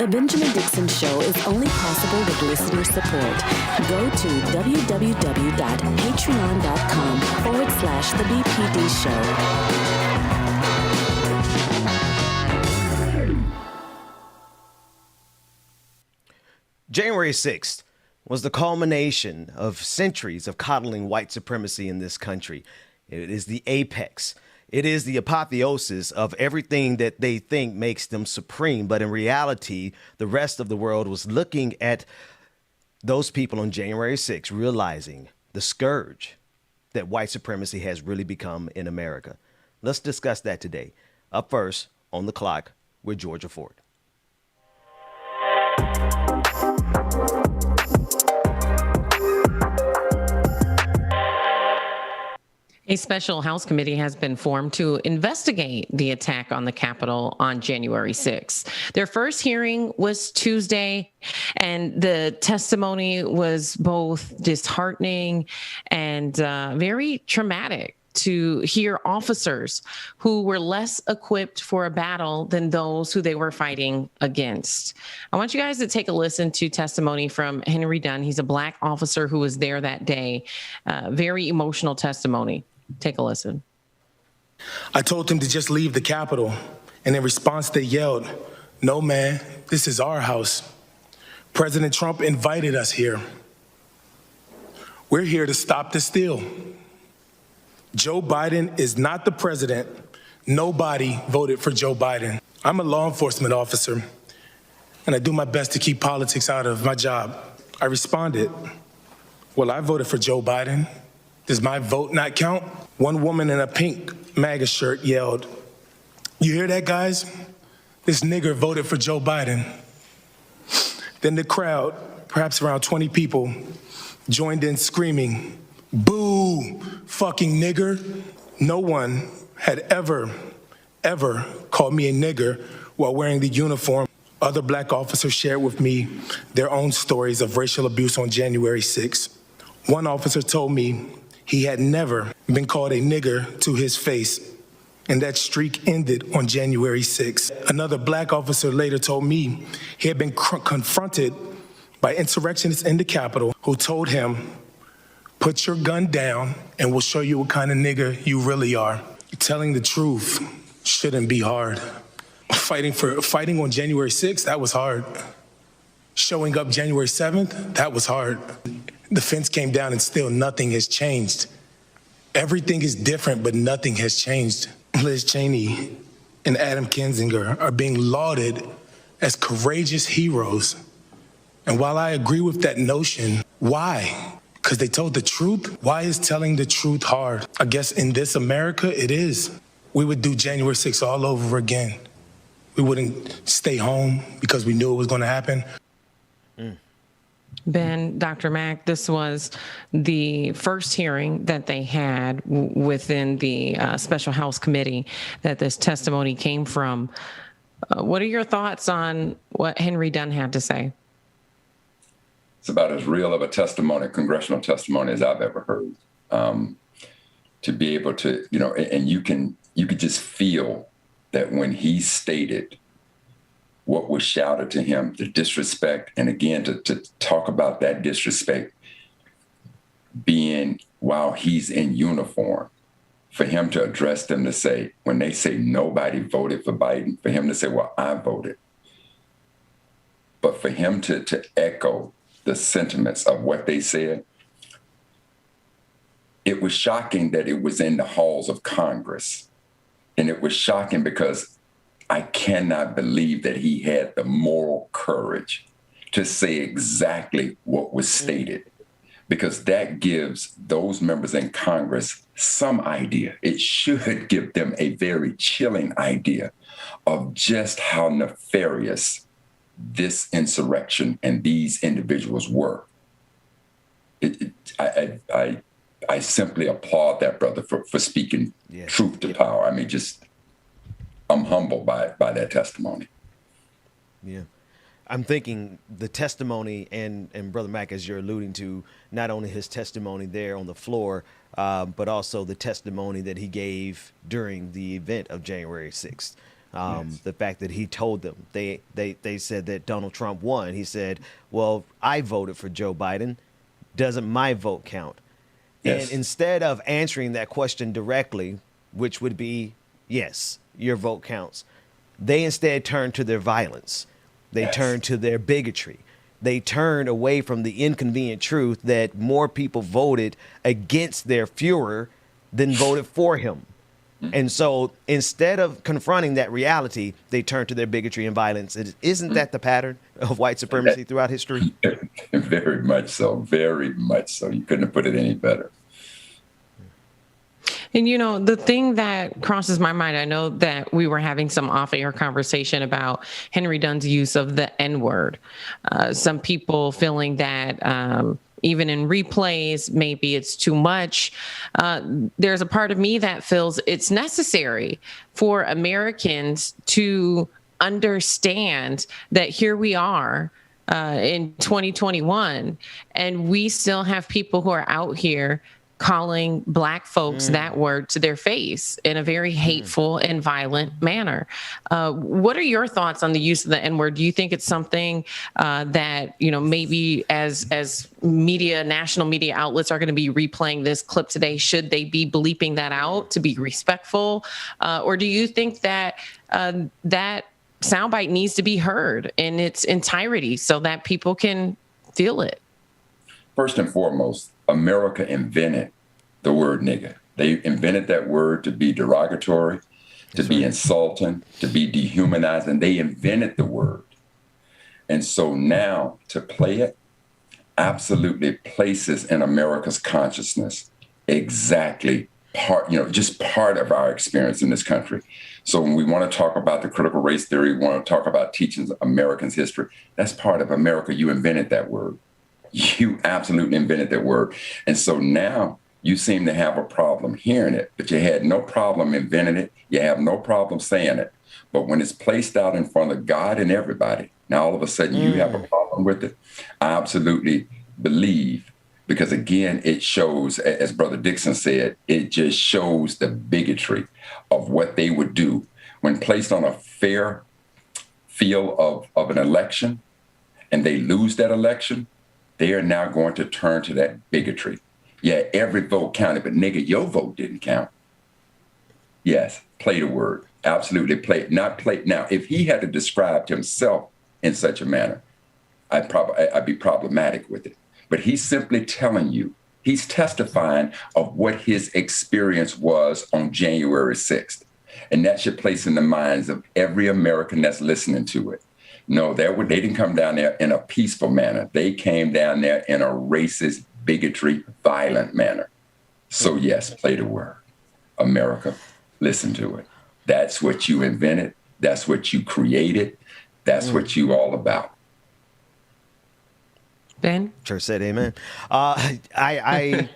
The Benjamin Dixon Show is only possible with listener support. Go to www.patreon.com/The BPD Show. January 6th was the culmination of centuries of coddling white supremacy in this country. It is the apex. It is the apotheosis of everything that they think makes them supreme. But in reality, the rest of the world was looking at those people on January 6th, realizing the scourge that white supremacy has really become in America. Let's discuss that today. Up first, on the clock, with Georgia Ford. A special House committee has been formed to investigate the attack on the Capitol on January 6th. Their first hearing was Tuesday, and the testimony was both disheartening and very traumatic to hear officers who were less equipped for a battle than those who they were fighting against. I want you guys to take a listen to testimony from Henry Dunn. He's a Black officer who was there that day. Very emotional testimony. Take a listen. I told them to just leave the Capitol, and in response they yelled, "No, man, this is our house. President Trump invited us here. We're here to stop the steal. Joe Biden is not the president. Nobody voted for Joe Biden. I'm a law enforcement officer, and I do my best to keep politics out of my job." I responded, "Well, I voted for Joe Biden. Does my vote not count?" One woman in a pink MAGA shirt yelled, "You hear that, guys? This nigger voted for Joe Biden." Then the crowd, perhaps around 20 people, joined in screaming, "Boo, fucking nigger." No one had ever called me a nigger while wearing the uniform. Other Black officers shared with me their own stories of racial abuse on January 6th. One officer told me he had never been called a nigger to his face, and that streak ended on January 6th. Another Black officer later told me he had been confronted by insurrectionists in the Capitol who told him, "Put your gun down and we'll show you what kind of nigger you really are." Telling the truth shouldn't be hard. Fighting on January 6th, that was hard. Showing up January 7th, that was hard. The fence came down and still nothing has changed. Everything is different, but nothing has changed. Liz Cheney and Adam Kinzinger are being lauded as courageous heroes. And while I agree with that notion, why? Because they told the truth? Why is telling the truth hard? I guess in this America, it is. We would do January 6th all over again. We wouldn't stay home because we knew it was going to happen. Ben, Dr. Mack, this was the first hearing that they had within the special House committee that this testimony came from. What are your thoughts on what Henry Dunn had to say? It's about as real of a testimony, congressional testimony, as I've ever heard. To be able to, and you could just feel that when he stated what was shouted to him, the disrespect, and again, to talk about that disrespect being while he's in uniform, for him to address them to say, when they say nobody voted for Biden, for him to say, well, I voted. But for him to echo the sentiments of what they said, it was shocking that it was in the halls of Congress. And it was shocking because I cannot believe that he had the moral courage to say exactly what was stated, because that gives those members in Congress some idea. It should give them a very chilling idea of just how nefarious this insurrection and these individuals were. I simply applaud that brother for speaking truth to power. I mean, I'm humbled by that testimony. Yeah. I'm thinking the testimony and Brother Mack, as you're alluding to, not only his testimony there on the floor, but also the testimony that he gave during the event of January 6th. The fact that he told them, they said that Donald Trump won. He said, well, I voted for Joe Biden. Doesn't my vote count? Yes. And instead of answering that question directly, which would be, yes, your vote counts, they instead turned to their violence. They turned to their bigotry. They turned away from the inconvenient truth that more people voted against their Führer than voted for him. And so instead of confronting that reality, they turn to their bigotry and violence. Isn't that the pattern of white supremacy throughout history? Very much so. Very much so. You couldn't have put it any better. And, you know, the thing that crosses my mind, I know that we were having some off-air conversation about Henry Dunn's use of the N-word. Some people feeling that even in replays, maybe it's too much. There's a part of me that feels it's necessary for Americans to understand that here we are in 2021, and we still have people who are out here calling Black folks that word to their face in a very hateful and violent manner. What are your thoughts on the use of the N-word? Do you think it's something that, you know, maybe as media, national media outlets are going to be replaying this clip today, should they be bleeping that out to be respectful? Or do you think that that soundbite needs to be heard in its entirety so that people can feel it? First and foremost, America invented the word nigger. They invented that word to be derogatory, to be insulting, to be dehumanizing. They invented the word. And so now to play it absolutely places in America's consciousness exactly just part of our experience in this country. So when we want to talk about the critical race theory, we want to talk about teaching Americans history, that's part of America. You invented that word. You absolutely invented that word. And so now you seem to have a problem hearing it, but you had no problem inventing it. You have no problem saying it. But when it's placed out in front of God and everybody, now all of a sudden you have a problem with it. I absolutely believe, because again, it shows, as Brother Dixon said, it just shows the bigotry of what they would do when placed on a fair field of an election and they lose that election. They are now going to turn to that bigotry. Yeah, every vote counted, but nigga, your vote didn't count. Yes, play the word. Absolutely play, not play. Now, if he had to describe himself in such a manner, I'd be problematic with it. But he's simply telling you, he's testifying of what his experience was on January 6th. And that should place in the minds of every American that's listening to it. No, they didn't come down there in a peaceful manner. They came down there in a racist, bigotry, violent manner. So yes, play the word. America, listen to it. That's what you invented. That's what you created. That's what you all about. Ben? Church said amen. I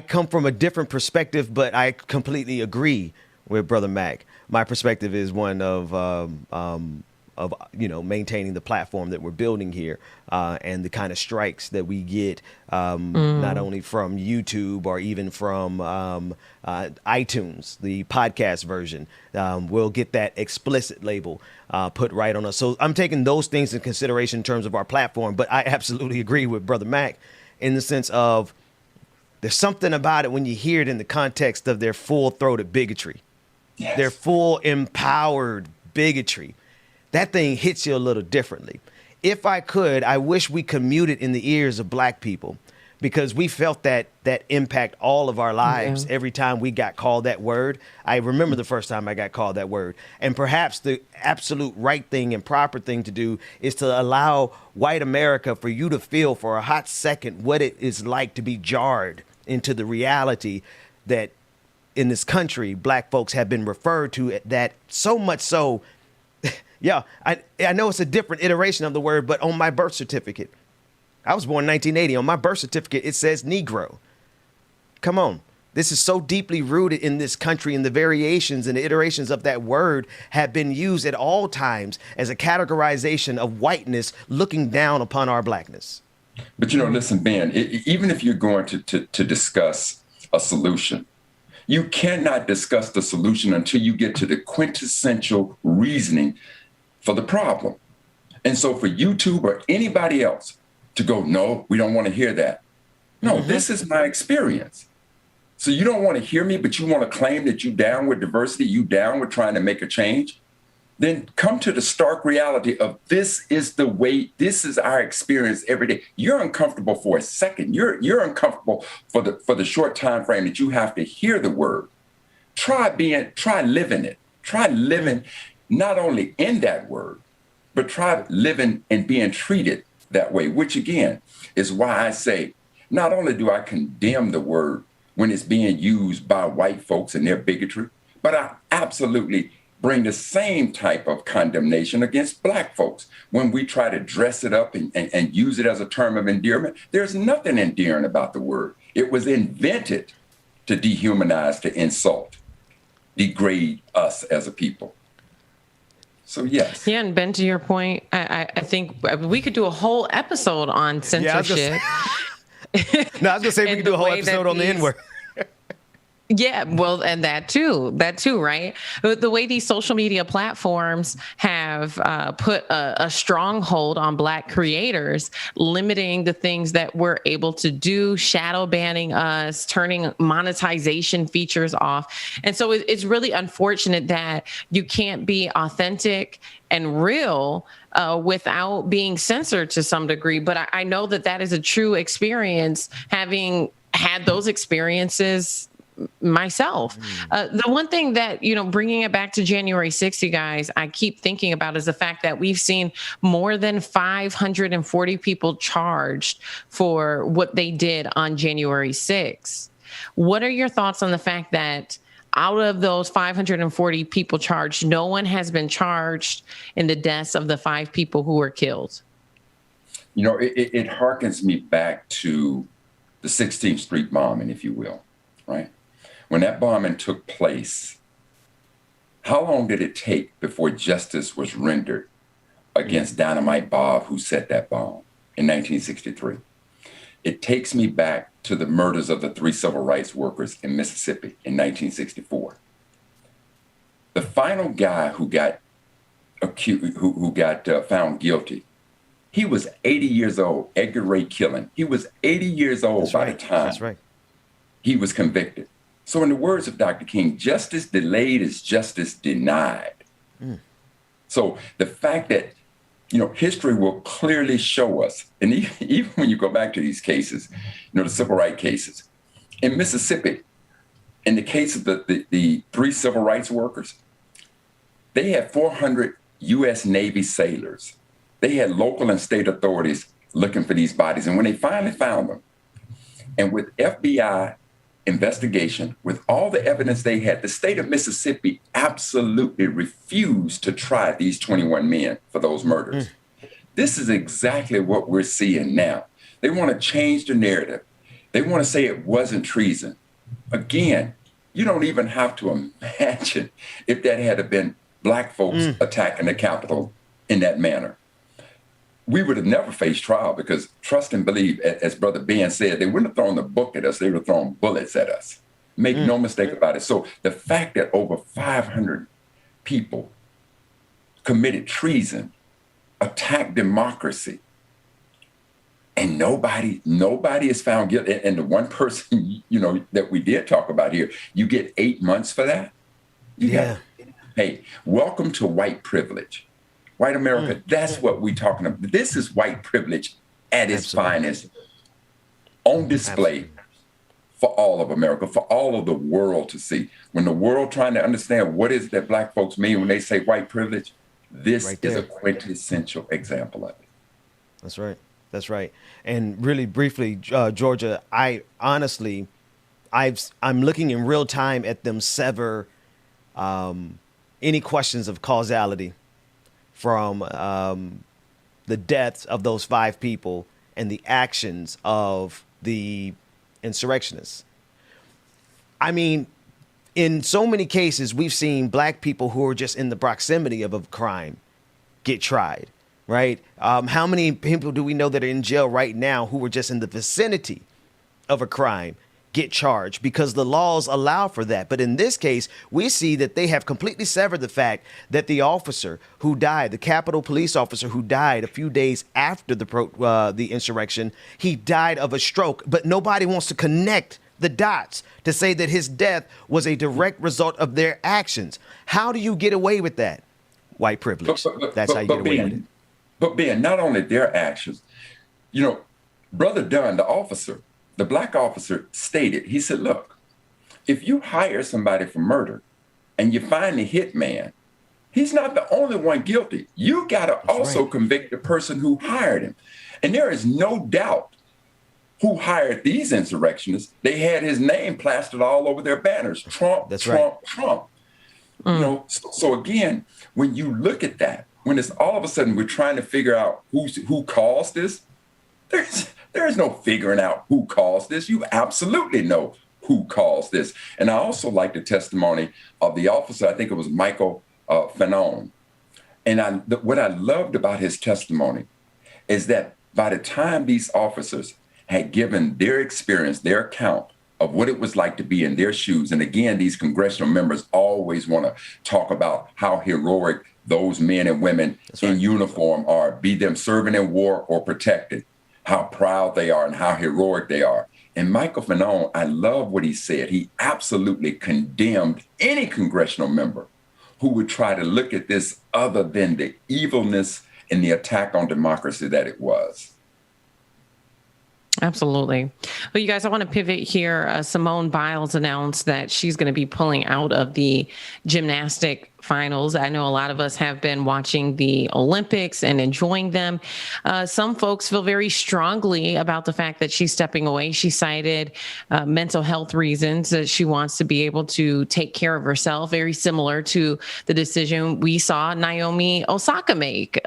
come from a different perspective, but I completely agree with Brother Mac. My perspective is one of maintaining the platform that we're building here, and the kind of strikes that we get, not only from YouTube or even from iTunes, the podcast version. We'll get that explicit label put right on us. So I'm taking those things into consideration in terms of our platform. But I absolutely agree with Brother Mac in the sense of there's something about it when you hear it in the context of their full-throated bigotry, their full empowered bigotry. That thing hits you a little differently. If I could, I wish we could mute it in the ears of Black people, because we felt that impact all of our lives every time we got called that word. I remember the first time I got called that word. And perhaps the absolute right thing and proper thing to do is to allow white America, for you to feel for a hot second what it is like to be jarred into the reality that in this country, Black folks have been referred to, that so much so. Yeah, I know it's a different iteration of the word, but on my birth certificate, I was born in 1980. On my birth certificate, it says Negro. Come on. This is so deeply rooted in this country, and the variations and the iterations of that word have been used at all times as a categorization of whiteness looking down upon our Blackness. But, listen, Ben, even if you're going to discuss a solution, You cannot discuss the solution until you get to the quintessential reasoning for the problem. And so for YouTube or anybody else to go, no, we don't want to hear that. No, this is my experience. So you don't want to hear me, but you want to claim that you down with diversity, you down with trying to make a change? Then come to the stark reality of this is the way, this is our experience every day. You're uncomfortable for a second. You're uncomfortable for the short time frame that you have to hear the word. Try living it. Try living not only in that word, but try living and being treated that way, which again is why I say, not only do I condemn the word when it's being used by white folks and their bigotry, but I absolutely bring the same type of condemnation against black folks when we try to dress it up and use it as a term of endearment. There's nothing endearing about the word. It was invented to dehumanize, to insult, degrade us as a people. So yes. Yeah, and Ben, to your point, I think we could do a whole episode on censorship. No, I was going to say we could do a whole episode on the N-word. Yeah, well, and that too, right? The way these social media platforms have put a stronghold on Black creators, limiting the things that we're able to do, shadow banning us, turning monetization features off. And so it's really unfortunate that you can't be authentic and real without being censored to some degree. But I know that is a true experience, having had those experiences myself. The one thing that, bringing it back to January 6th, you guys, I keep thinking about is the fact that we've seen more than 540 people charged for what they did on January 6th. What are your thoughts on the fact that out of those 540 people charged, no one has been charged in the deaths of the 5 people who were killed? It harkens me back to the 16th Street bombing, if you will, right? When that bombing took place, how long did it take before justice was rendered against Dynamite Bob, who set that bomb in 1963? It takes me back to the murders of the 3 civil rights workers in Mississippi in 1964. The final guy who got accused, who got found guilty, he was 80 years old, Edgar Ray Killen. He was 80 years old by the time he was convicted. So in the words of Dr. King, justice delayed is justice denied. So the fact that, history will clearly show us, and even when you go back to these cases, the civil rights cases, in Mississippi, in the case of the 3 civil rights workers, they had 400 U.S. Navy sailors. They had local and state authorities looking for these bodies. And when they finally found them, and with FBI investigation, with all the evidence they had, the state of Mississippi absolutely refused to try these 21 men for those murders. This is exactly what we're seeing now. They want to change the narrative. They want to say it wasn't treason. Again, you don't even have to imagine if that had been Black folks attacking the Capitol in that manner. We would have never faced trial because, trust and believe, as Brother Ben said, they wouldn't have thrown the book at us, they would have thrown bullets at us. Make no mistake about it. So the fact that over 500 people committed treason, attacked democracy, and nobody is found guilty. And the one person, that we did talk about here, you get 8 months for that? Hey, welcome to white privilege. White America, that's what we're talking about. This is white privilege at its finest, on display for all of America, for all of the world to see. When the world trying to understand what is that Black folks mean when they say white privilege, this is a quintessential example of it. That's right. That's right. And really briefly, Georgia, I'm looking in real time at them sever any questions of causality from the deaths of those 5 people and the actions of the insurrectionists. I mean, in so many cases, we've seen Black people who are just in the proximity of a crime get tried, right? How many people do we know that are in jail right now who were just in the vicinity of a crime get charged because the laws allow for that. But in this case, we see that they have completely severed the fact that the officer who died, the Capitol police officer who died a few days after the insurrection, he died of a stroke. But nobody wants to connect the dots to say that his death was a direct result of their actions. How do you get away with that? White privilege. That's how you get away with it. But Ben, not only their actions, you know, Brother Dunn, the officer, the black officer stated, he said, look, if you hire somebody for murder and you find the hitman, he's not the only one guilty. You got to also convict the person who hired him. And there is no doubt who hired these insurrectionists. They had his name plastered all over their banners. Trump, That's Trump, right. Trump. You know, so again, when you look at that, when it's all of a sudden we're trying to figure out who caused this, there is no figuring out who caused this. You absolutely know who caused this. And I also like the testimony of the officer, I think it was Michael Fanone. And what I loved about his testimony is that by the time these officers had given their experience, their account of what it was like to be in their shoes, and again, these congressional members always want to talk about how heroic those men and women in uniform are, be them serving in war or protected, how proud they are and how heroic they are. And Michael Fanone, I love what he said. He absolutely condemned any congressional member who would try to look at this other than the evilness and the attack on democracy that it was. Absolutely. Well, you guys, I want to pivot here. Simone Biles announced that she's going to be pulling out of the gymnastic finals. I know a lot of us have been watching the Olympics and enjoying them. Some folks feel very strongly about the fact that she's stepping away. She cited mental health reasons, that she wants to be able to take care of herself, very similar to the decision we saw Naomi Osaka make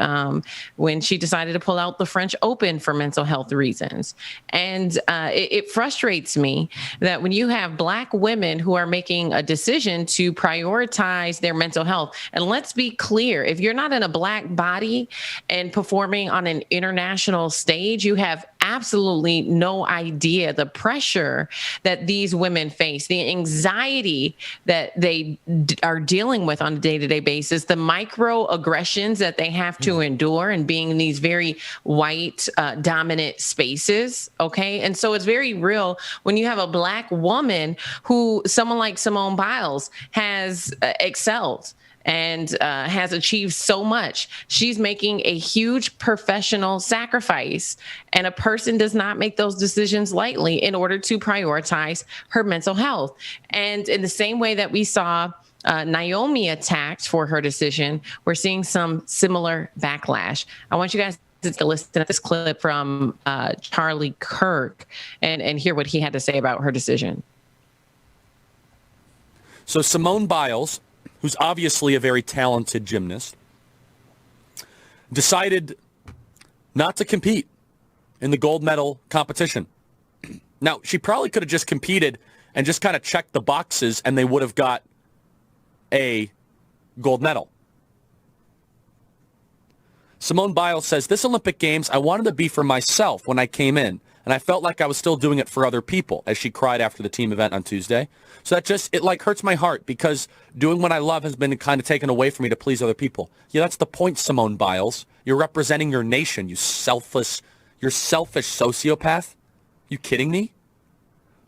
when she decided to pull out the French Open for mental health reasons. And it frustrates me that when you have Black women who are making a decision to prioritize their mental health, and let's be clear, if you're not in a Black body and performing on an international stage, you have absolutely no idea the pressure that these women face, the anxiety that they are dealing with on a day-to-day basis, the microaggressions that they have to endure and being in these very white dominant spaces. Okay. And so it's very real when you have a Black woman who someone like Simone Biles has excelled and has achieved so much. She's making a huge professional sacrifice, and a person does not make those decisions lightly in order to prioritize her mental health. And in the same way that we saw Naomi attacked for her decision, we're seeing some similar backlash. I want you guys to listen to this clip from Charlie Kirk and hear what he had to say about her decision. So Simone Biles, who's obviously a very talented gymnast, decided not to compete in the gold medal competition. Now, she probably could have just competed and just kind of checked the boxes and they would have got a gold medal. Simone Biles says, this Olympic Games, I wanted to be for myself when I came in, and I felt like I was still doing it for other people, as she cried after the team event on Tuesday. So that just, it like hurts my heart because doing what I love has been kind of taken away from me to please other people. Yeah, that's the point, Simone Biles. You're representing your nation, you're selfish sociopath. You kidding me?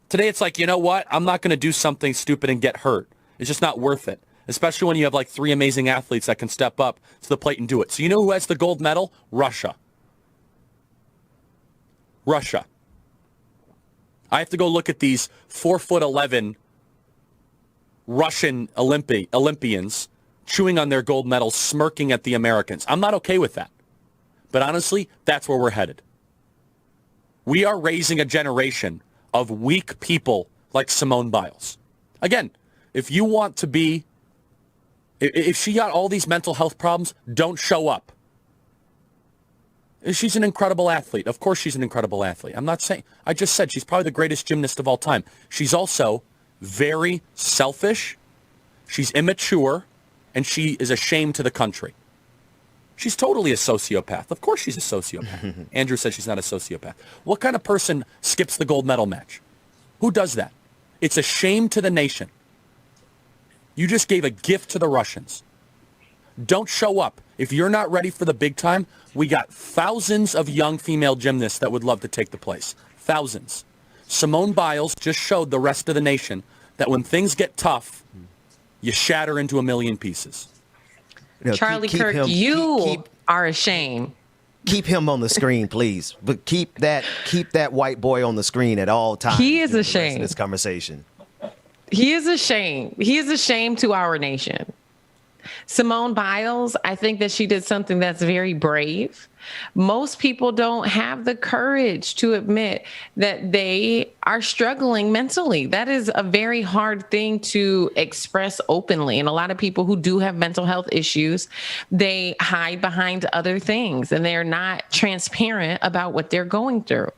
Today it's like, you know what? I'm not going to do something stupid and get hurt. It's just not worth it. Especially when you have like three amazing athletes that can step up to the plate and do it. So you know who has the gold medal? Russia. Russia. I have to go look at these 4'11" Russian Olympians chewing on their gold medals, smirking at the Americans. I'm not okay with that. But honestly, that's where we're headed. We are raising a generation of weak people like Simone Biles. Again, if you want to be, if she got all these mental health problems, don't show up. She's an incredible athlete. Of course she's an incredible athlete. I'm not saying, I just said she's probably the greatest gymnast of all time. She's also very selfish, she's immature, and she is a shame to the country. She's totally a sociopath. Of course she's a sociopath. Andrew says she's not a sociopath. What kind of person skips the gold medal match? Who does that? It's a shame to the nation. You just gave a gift to the Russians. Don't show up. If you're not ready for the big time, we got thousands of young female gymnasts that would love to take the place. Thousands. Simone Biles just showed the rest of the nation that when things get tough, you shatter into a million pieces. You know, Charlie Kirk, you are a shame. Keep him on the screen, please. But keep that white boy on the screen at all times. He is a during the rest of shame. this conversation. He is a shame. He is a shame to our nation. Simone Biles, I think that she did something that's very brave. Most people don't have the courage to admit that they are struggling mentally. That is a very hard thing to express openly. And a lot of people who do have mental health issues, they hide behind other things and they're not transparent about what they're going through.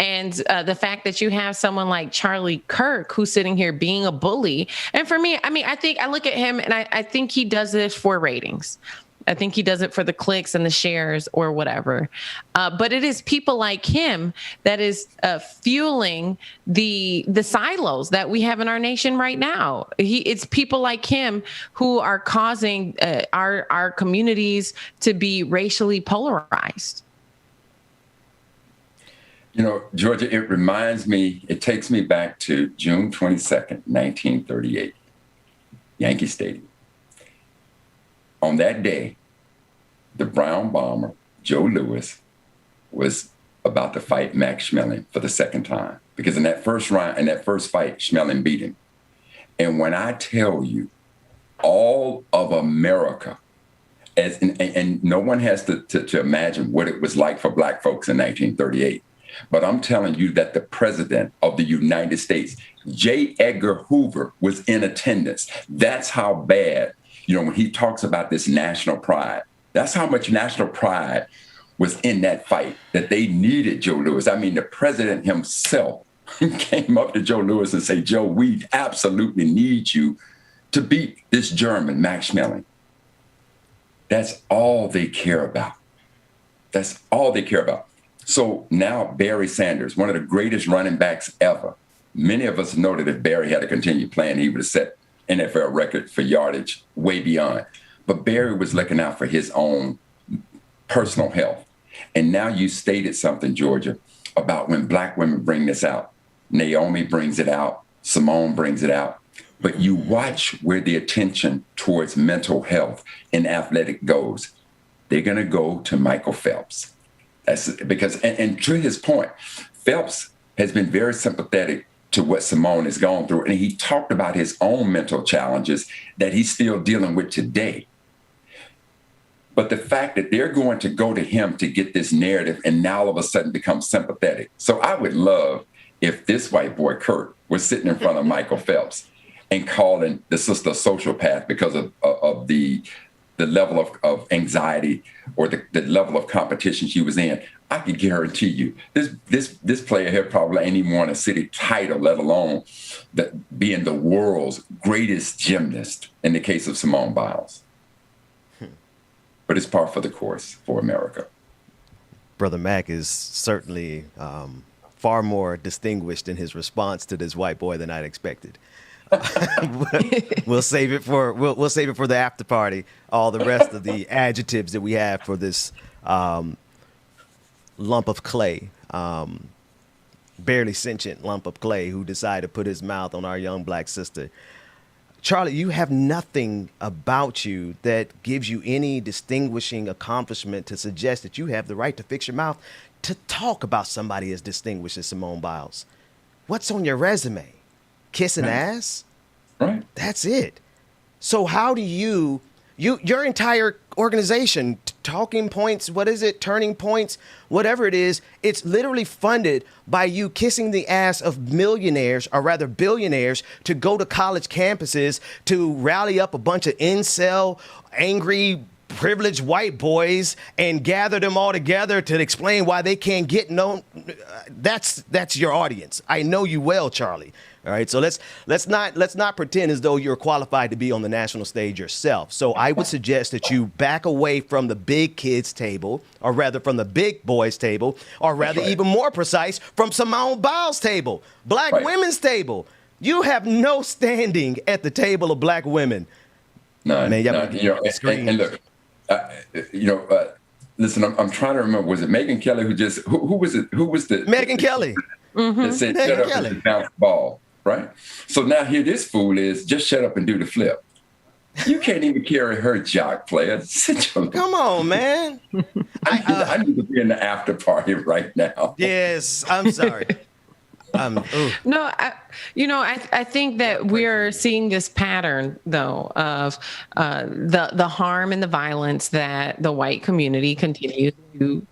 And the fact that you have someone like Charlie Kirk who's sitting here being a bully. And for me, I mean, I look at him and I think he does this for ratings. I think he does it for the clicks and the shares or whatever. But it is people like him that is fueling the silos that we have in our nation right now. It's people like him who are causing our communities to be racially polarized. You know, Georgia, it takes me back to June 22nd, 1938, Yankee Stadium. On that day, the Brown bomber, Joe Louis, was about to fight Max Schmeling for the second time. Because in that first fight, Schmeling beat him. And when I tell you, all of America, and no one has to imagine what it was like for black folks in 1938. But I'm telling you that the president of the United States, J. Edgar Hoover, was in attendance. That's how bad, when he talks about this national pride, that's how much national pride was in that fight, that they needed Joe Louis. I mean, the president himself came up to Joe Louis and said, Joe, we absolutely need you to beat this German, Max Schmeling. That's all they care about. That's all they care about. So now Barry Sanders, one of the greatest running backs ever. Many of us know that if Barry had to continue playing, he would have set NFL record for yardage way beyond. But Barry was looking out for his own personal health. And now you stated something, Georgia, about when black women bring this out. Naomi brings it out. Simone brings it out. But you watch where the attention towards mental health in athletic goes. They're going to go to Michael Phelps. That's because, and to his point, Phelps has been very sympathetic to what Simone has gone through. And he talked about his own mental challenges that he's still dealing with today. But the fact that they're going to go to him to get this narrative and now all of a sudden become sympathetic. So I would love if this white boy, Kurt, was sitting in front of Michael Phelps and calling the sister a sociopath because of the level of anxiety or the level of competition she was in. I can guarantee you, this player here probably ain't even won a city title, let alone being the world's greatest gymnast in the case of Simone Biles. But it's par for the course for America. Brother Mac is certainly far more distinguished in his response to this white boy than I'd expected. We'll save it for the after party. All the rest of the adjectives that we have for this lump of clay, barely sentient lump of clay, who decided to put his mouth on our young black sister. Charlie, you have nothing about you that gives you any distinguishing accomplishment to suggest that you have the right to fix your mouth to talk about somebody as distinguished as Simone Biles. What's on your resume? Kissing ass? Right. That's it. So how do your entire organization, Talking Points, what is it, Turning Points, whatever it is, it's literally funded by you kissing the ass of millionaires, or rather billionaires, to go to college campuses to rally up a bunch of incel, angry privileged white boys and gather them all together to explain why they can't get no. That's your audience. I know you well, Charlie. All right, so let's not pretend as though you're qualified to be on the national stage yourself. So I would suggest that you back away from the big kids table, or rather from the big boys table, or rather even more precise, from Simone Biles' table, black women's table. You have no standing at the table of black women. None. Man, and look, listen, I'm trying to remember. Was it Megyn Kelly who was it? Who was the Megyn Kelly? That said, Megyn shut up Kelly. and bounce the ball, right? So now here this fool is, just shut up and do the flip. You can't even carry her jock, player. Come on, man. I need to be in the after party right now. Yes, I'm sorry. No, I think that we're seeing this pattern, though, of the harm and the violence that the white community continues to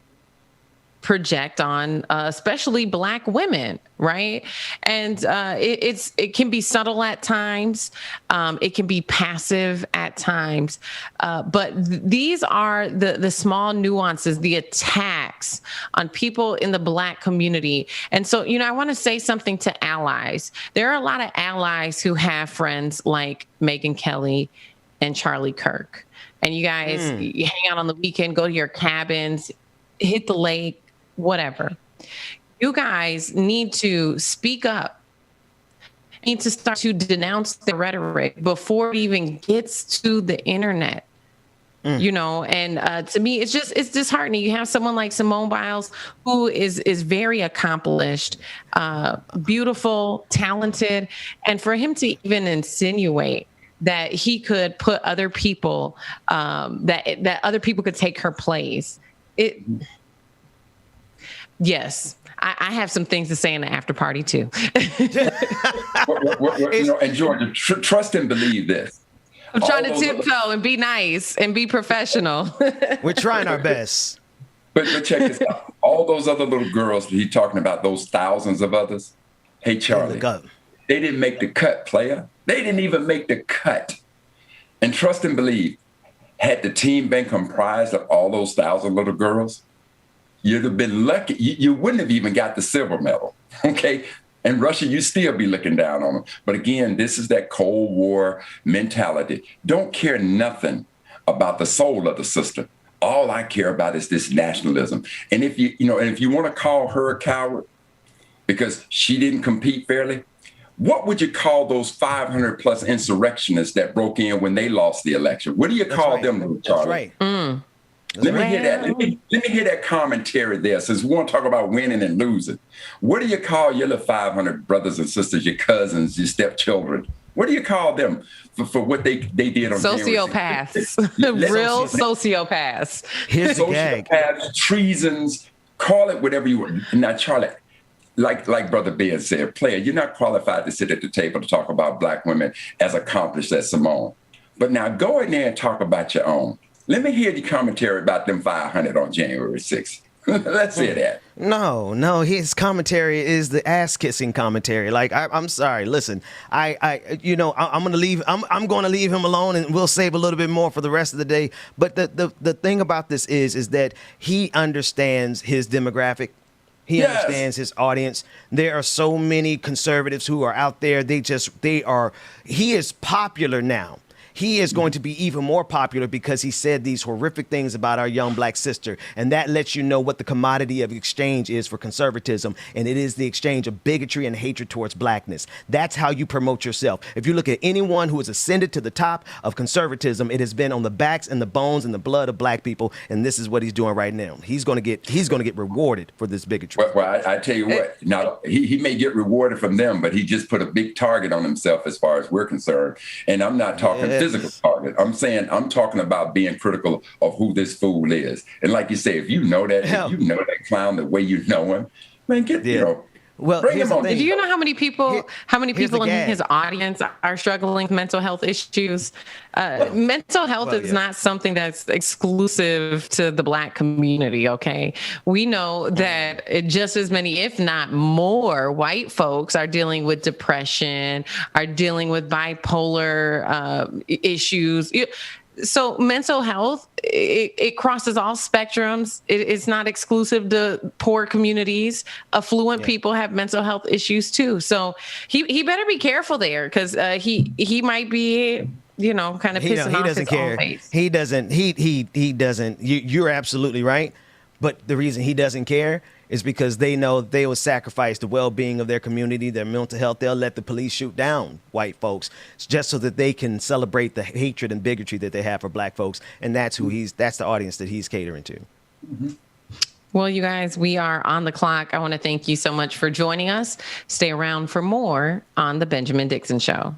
project on, especially black women, right? And it can be subtle at times, it can be passive at times, but these are the small nuances, the attacks on people in the black community. And so, I want to say something to allies. There are a lot of allies who have friends like Megyn Kelly and Charlie Kirk, and you guys you hang out on the weekend, go to your cabins, hit the lake, whatever. You guys need to speak up, need to start to denounce the rhetoric before it even gets to the internet. And to me, it's disheartening. You have someone like Simone Biles, who is very accomplished, beautiful, talented, and for him to even insinuate that he could put other people, that other people could take her place. Yes, I have some things to say in the after party too. And Georgia, trust and believe this. I'm trying to tiptoe and be nice and be professional. We're trying our best. But check this out. All those other little girls that he's talking about, those thousands of others. Hey, Charlie, they didn't make the cut, player. They didn't even make the cut. And trust and believe, had the team been comprised of all those 1,000 little girls, you'd have been lucky. You wouldn't have even got the silver medal, okay? And Russia, you still be looking down on them. But again, this is that Cold War mentality. Don't care nothing about the soul of the sister. All I care about is this nationalism. And if you want to call her a coward because she didn't compete fairly, what would you call those 500 plus insurrectionists that broke in when they lost the election? What do you call them, Charlie? That's right. Let me hear that. Let me hear that commentary there, since we want to talk about winning and losing. What do you call your little 500 brothers and sisters, your cousins, your stepchildren? What do you call them for what they did on sociopaths? Real sociopaths. Here's the gag. Sociopaths, treasons, call it whatever you want. Now, Charlie, like Brother Ben said, player, you're not qualified to sit at the table to talk about black women as accomplished as Simone. But now go in there and talk about your own. Let me hear the commentary about them 500 on January 6th. Let's hear that. No, his commentary is the ass-kissing commentary. Like, I'm sorry. Listen, I'm gonna leave. I'm gonna leave him alone, and we'll save a little bit more for the rest of the day. But the thing about this is that he understands his demographic. He understands his audience. There are so many conservatives who are out there. He is popular now. He is going to be even more popular because he said these horrific things about our young black sister. And that lets you know what the commodity of exchange is for conservatism. And it is the exchange of bigotry and hatred towards blackness. That's how you promote yourself. If you look at anyone who has ascended to the top of conservatism, it has been on the backs and the bones and the blood of black people. And this is what he's doing right now. He's going to get rewarded for this bigotry. Well, I tell you what, now he may get rewarded from them, but he just put a big target on himself as far as we're concerned. And I'm not talking physical target. I'm talking about being critical of who this fool is. And like you say, if you know that clown the way you know him, man, Well, bring him on. Do you know how many people in his audience are struggling with mental health issues? Mental health is not something that's exclusive to the black community, okay? We know that just as many, if not more, white folks are dealing with depression, are dealing with bipolar issues. So mental health, it crosses all spectrums. It's not exclusive to poor communities. Affluent people have mental health issues too. So he better be careful there, because he might be, kind of pissing off his own base. He doesn't. You're absolutely right. But the reason he doesn't care is because they know they will sacrifice the well-being of their community, their mental health. They'll let the police shoot down white folks just so that they can celebrate the hatred and bigotry that they have for black folks. And that's the audience that he's catering to. Mm-hmm. Well, you guys, we are on the clock. I want to thank you so much for joining us. Stay around for more on The Benjamin Dixon Show.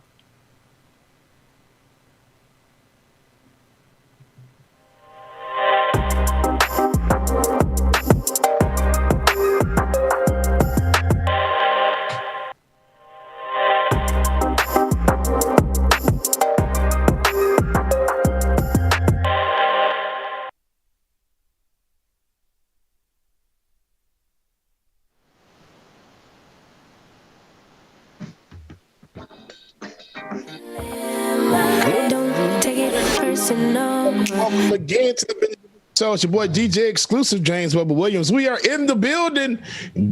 Welcome again to the Benjamin Show. It's your boy DJ Exclusive James Bubba Williams. We are in the building.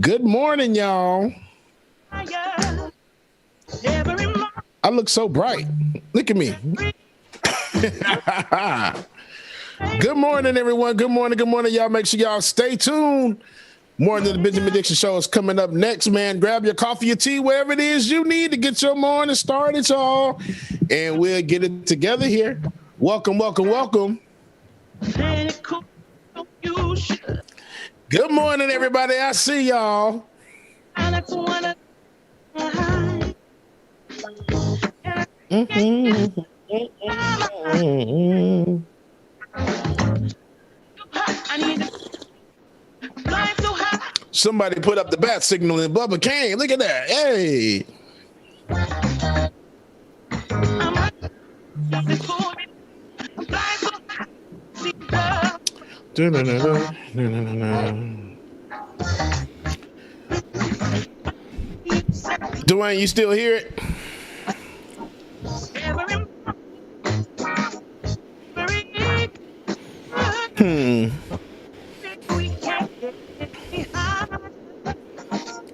Good morning, y'all. I look so bright. Look at me. Good morning, everyone. Good morning. Good morning, y'all. Make sure y'all stay tuned. More of the Benjamin Dixon Show is coming up next, man. Grab your coffee, your tea, wherever it is you need to get your morning started, y'all. And we'll get it together here. Welcome, welcome, welcome. Good morning, everybody. I see y'all. Somebody put up the bat signal and Bubba came. Look at that. Hey. Dwayne, you still hear it?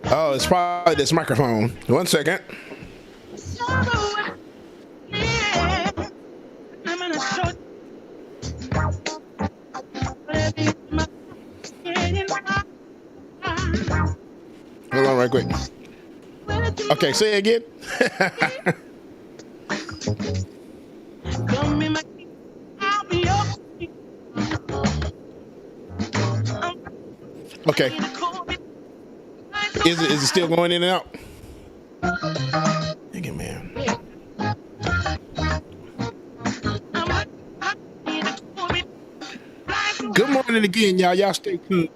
Oh, it's probably this microphone. 1 second. Hold on right quick. Okay, say it again. Okay. Is it still going in and out? Thank you, man. Good morning again, y'all. Y'all stay tuned.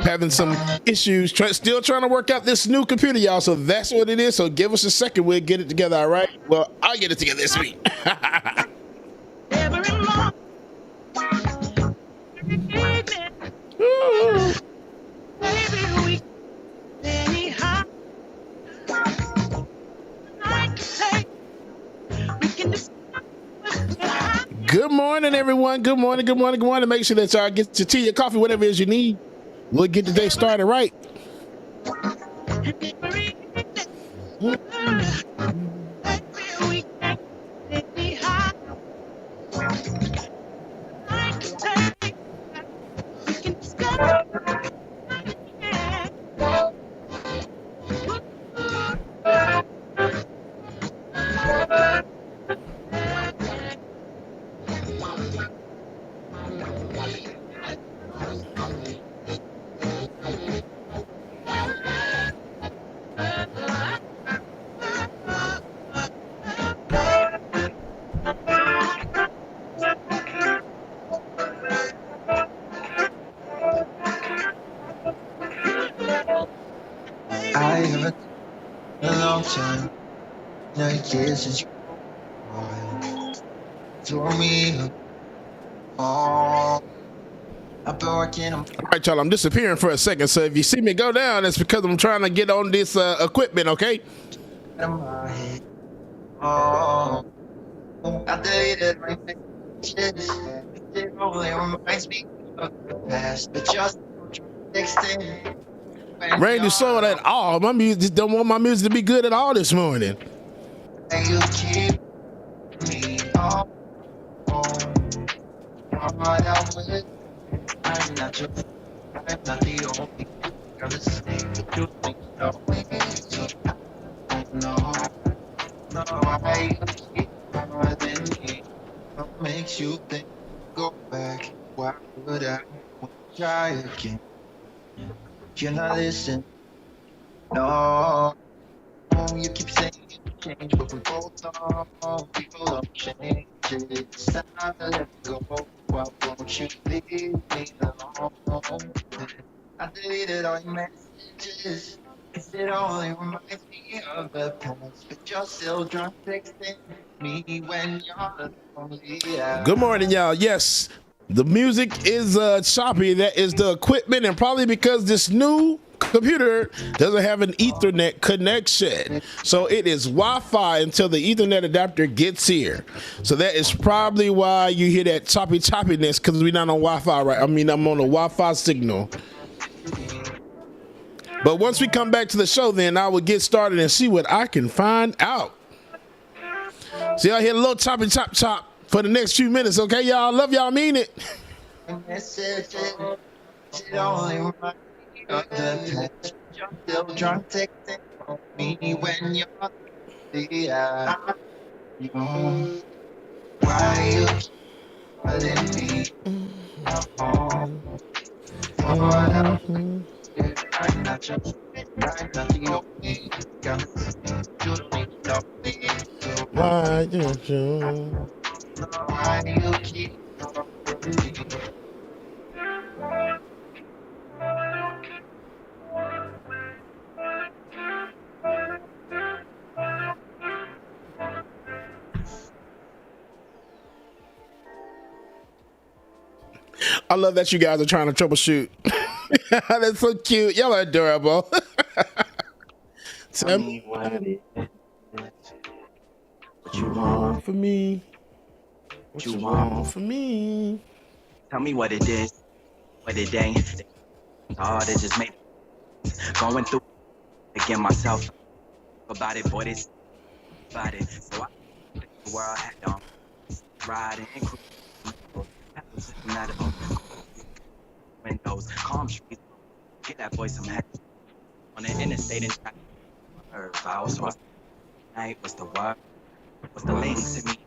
Having some issues, still trying to work out this new computer, y'all. So that's what it is. So give us a second. We'll get it together, all right? Well, I'll get it together this week. Good morning, everyone. Good morning, good morning, good morning. Make sure that y'all get your tea, your coffee, whatever it is you need. We'll get the day started right. All right, y'all, I'm disappearing for a second, so if you see me go down, it's because I'm trying to get on this equipment, okay? It only reminds me of the past, but just extend. Randy saw that all. My music don't want my music to be good at all this morning. And you keep me on. I'm not your, I'm not the only girl to stay with you. No, why you keep more than me? What makes you think go back? Why would I try again? You're not listening. No, you keep saying you change, but we both know people don't change. It's time to let go. Why won't you leave me alone? I deleted all your messages. It only reminds me of the past, but you're still drunk texting me when you're lonely. Good morning, y'all. Yes, the music is choppy. That is the equipment, and probably because this new computer doesn't have an Ethernet connection, so it is Wi-Fi until the Ethernet adapter gets here. So that is probably why you hear that choppiness, because we're not on Wi-Fi, right? I mean, I'm on a Wi-Fi signal. But once we come back to the show, then I will get started and see what I can find out. So y'all hear a little choppy chop for the next few minutes, okay, y'all? Love y'all, mean it. It only reminds me of the past. You're still drunk texting me when you're lonely. Why you keep calling me? I'm not your friend, I'm not the only girl. You don't need to know me. Why you? Why you keep calling me? I love that you guys are trying to troubleshoot. That's so cute. Y'all are adorable. Tell me what it is. What you want for me? What you want for me? Tell me what it is, what it ain't. Oh, they just made going through again myself about it, boy. This about it. So I the world had on riding and cruising. Windows, calm streets. Get that boy some head on the interstate and her vows. Night, what's the word? What's the links to me?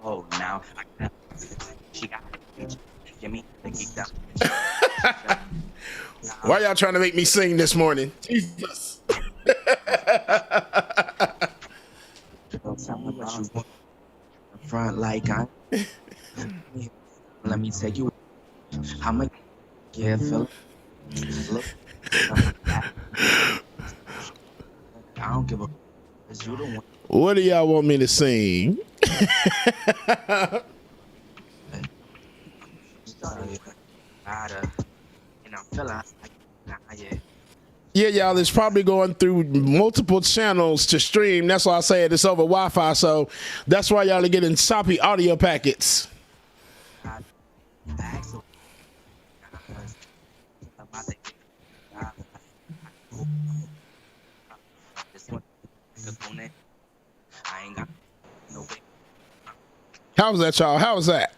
Oh, now I got she got it. Give me the geek down. Why y'all trying to make me sing this morning? Jesus. Tell me what you want. Front like I. Let me take you. How much? Yeah, Philip. Look. I don't give a. Cause you the one. What do y'all want me to sing? Yeah, y'all, it's probably going through multiple channels to stream. That's why I say it's over Wi-Fi, so that's why y'all are getting choppy audio packets. How's that, y'all? How's that?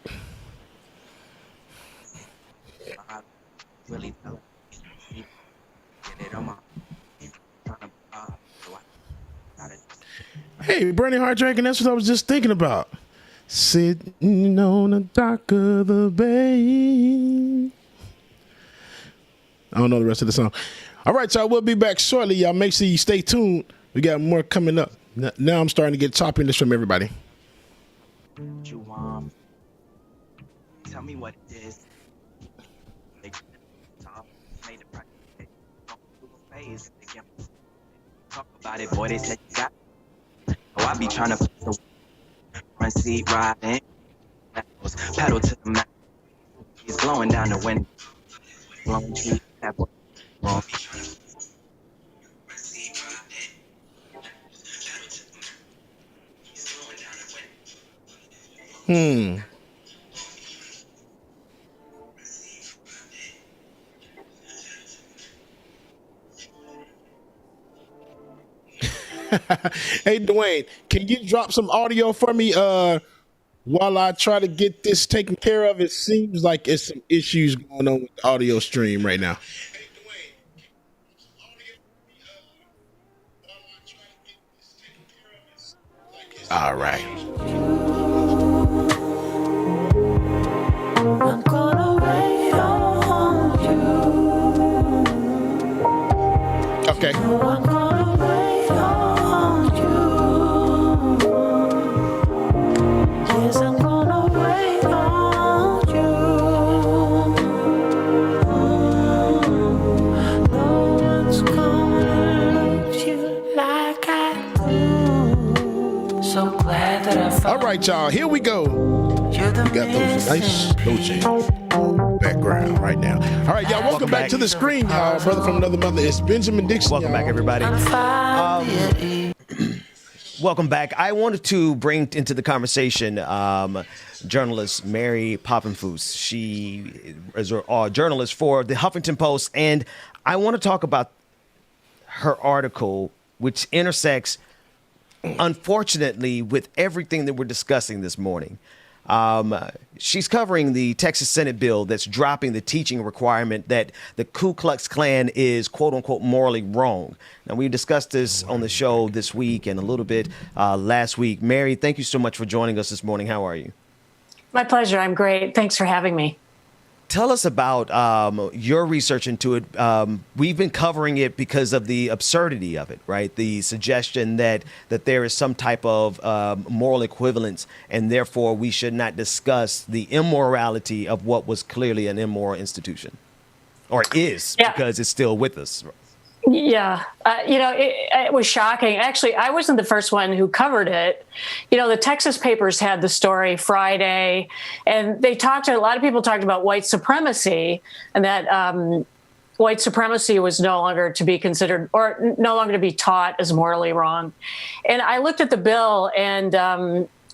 Hey, Bernie Hart drinking. That's what I was just thinking about. Sitting on the dock of the bay. I don't know the rest of the song. All right, y'all. We'll be back shortly. Y'all make sure you stay tuned. We got more coming up. Now I'm starting to get choppiness from everybody. What you want? Tell me what it is. Talk about it, boy. They said you got. Oh, I be trying to put the front seat riding. Pedal to the mat. He's blowing down the window. Blowing tree. That boy. Hey, Dwayne, can you drop some audio for me while I try to get this taken care of? It seems like it's some issues going on with the audio stream right now. All right. I'm gonna wait on you. Okay. I'm gonna wait on you. Yes, I'm gonna wait on you. No one's gonna love you like I do. So glad that I found. All right, y'all. Here we go. We got those nice no change background right now. All right, y'all. Welcome back to the screen, y'all. Brother from another mother. It's Benjamin Dixon. Welcome back, everybody. Welcome back. I wanted to bring into the conversation journalist Mary Poppenfuss. She is a journalist for the Huffington Post, and I want to talk about her article, which intersects, unfortunately, with everything that we're discussing this morning. She's covering the Texas Senate bill that's dropping the teaching requirement that the Ku Klux Klan is, quote unquote, morally wrong. Now, we discussed this on the show this week and a little bit last week. Mary, thank you so much for joining us this morning. How are you? My pleasure. I'm great. Thanks for having me. Tell us about your research into it. We've been covering it because of the absurdity of it, right? The suggestion that there is some type of moral equivalence, and therefore we should not discuss the immorality of what was clearly an immoral institution, or is, because it's still with us. Yeah. It was shocking. Actually, I wasn't the first one who covered it. The Texas papers had the story Friday, and a lot of people talked about white supremacy, and that white supremacy was no longer to be considered, or no longer to be taught, as morally wrong. And I looked at the bill, and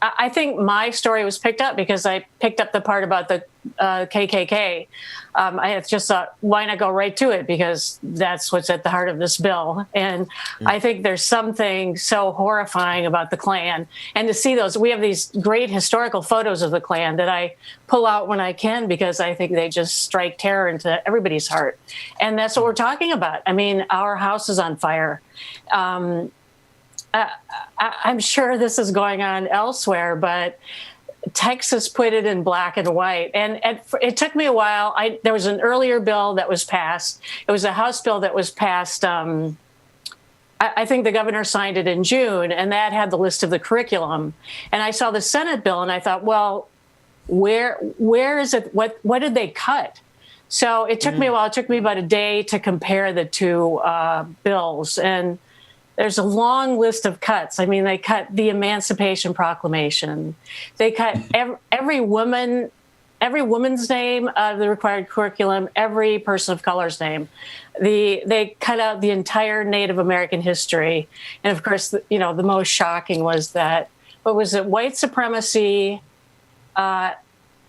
I think my story was picked up because I picked up the part about the KKK. I just thought, why not go right to it? Because that's what's at the heart of this bill. And I think there's something so horrifying about the Klan. And to see those, we have these great historical photos of the Klan that I pull out when I can, because I think they just strike terror into everybody's heart. And that's what we're talking about. I mean, our house is on fire. I'm sure this is going on elsewhere, but Texas put it in black and white. And it took me a while. There was an earlier bill that was passed. It was a House bill that was passed. I think the governor signed it in June, and that had the list of the curriculum. And I saw the Senate bill, and I thought, well, where is it? What did they cut? So it took me a while. It took me about a day to compare the two bills. And there's a long list of cuts. I mean, they cut the Emancipation Proclamation. They cut every woman's name out of the required curriculum, every person of color's name. They cut out the entire Native American history. And of course, the most shocking was that, white supremacy,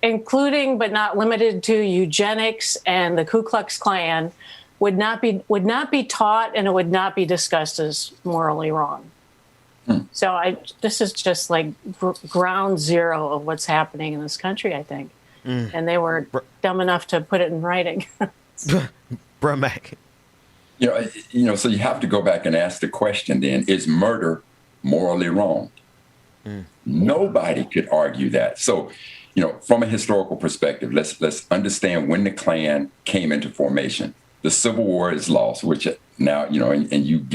including but not limited to eugenics and the Ku Klux Klan, would not be taught, and it would not be discussed as morally wrong. So this is just like ground zero of what's happening in this country, I think. And they were dumb enough to put it in writing. Bro, Mac. So you have to go back and ask the question then, is murder morally wrong? Nobody could argue that. So, from a historical perspective, let's understand when the Klan came into formation. The Civil War is lost, which now, and you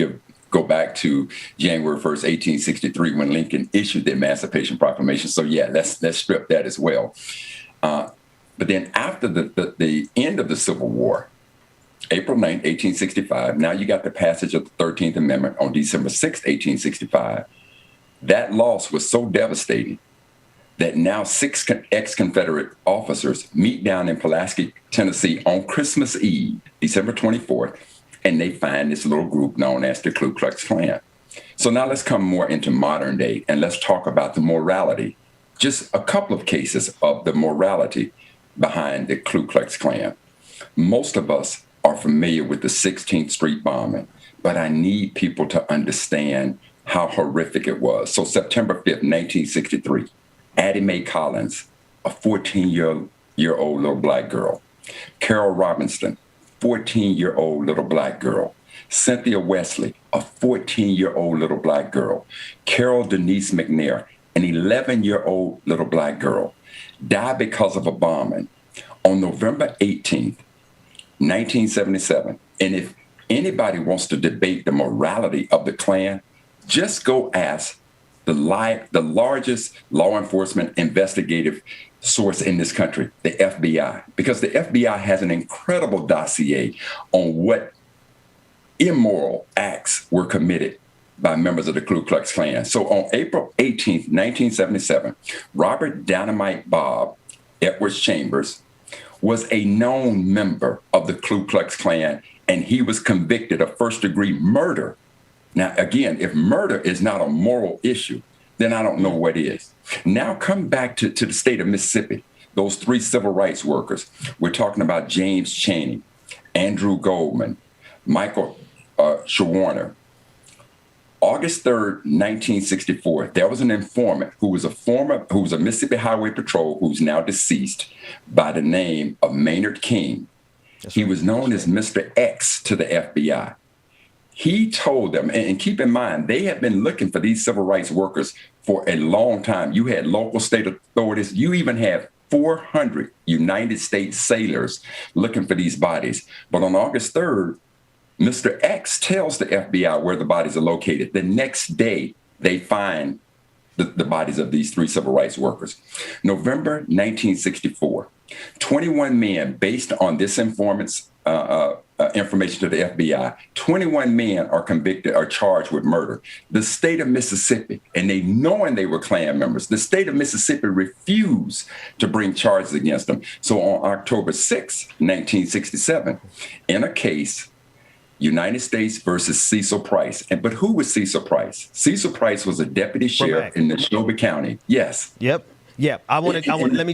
go back to January 1st, 1863, when Lincoln issued the Emancipation Proclamation. So, let's strip that as well. But then after the end of the Civil War, April 9th, 1865, now you got the passage of the 13th Amendment on December 6th, 1865. That loss was so devastating that now 6 ex-Confederate officers meet down in Pulaski, Tennessee on Christmas Eve, December 24th, and they find this little group known as the Ku Klux Klan. So now let's come more into modern day, and let's talk about the morality. Just a couple of cases of the morality behind the Ku Klux Klan. Most of us are familiar with the 16th Street bombing, but I need people to understand how horrific it was. So September 5th, 1963, Addie Mae Collins, a 14-year-old little black girl. Carol Robinson, 14-year-old little black girl. Cynthia Wesley, a 14-year-old little black girl. Carol Denise McNair, an 11-year-old little black girl, died because of a bombing on November 18th, 1977. And if anybody wants to debate the morality of the Klan, just go ask the largest law enforcement investigative source in this country, the FBI, because the FBI has an incredible dossier on what immoral acts were committed by members of the Ku Klux Klan. So on April 18th, 1977, Robert Dynamite Bob Edwards Chambers was a known member of the Ku Klux Klan, and he was convicted of first-degree murder. Now, again, if murder is not a moral issue, then I don't know what is. Now come back to the state of Mississippi, those 3 civil rights workers. We're talking about James Chaney, Andrew Goldman, Michael Shawarner. August 3rd, 1964, there was an informant who was a Mississippi Highway Patrol, who's now deceased, by the name of Maynard King. He was known as Mr. X to the FBI. He told them, and keep in mind, they had been looking for these civil rights workers for a long time. You had local state authorities. You even have 400 United States sailors looking for these bodies. But on August 3rd, Mr. X tells the FBI where the bodies are located. The next day, they find the bodies of these 3 civil rights workers. November 1964, 21 men, based on this informant's information to the FBI, 21 men are charged with murder. The state of Mississippi, and knowing they were Klan members, the state of Mississippi refused to bring charges against them. So on October 6, 1967, in a case, United States versus Cecil Price. But who was Cecil Price? Cecil Price was a deputy sheriff in Neshoba County. Yes. Yep. Yeah, I want to. Let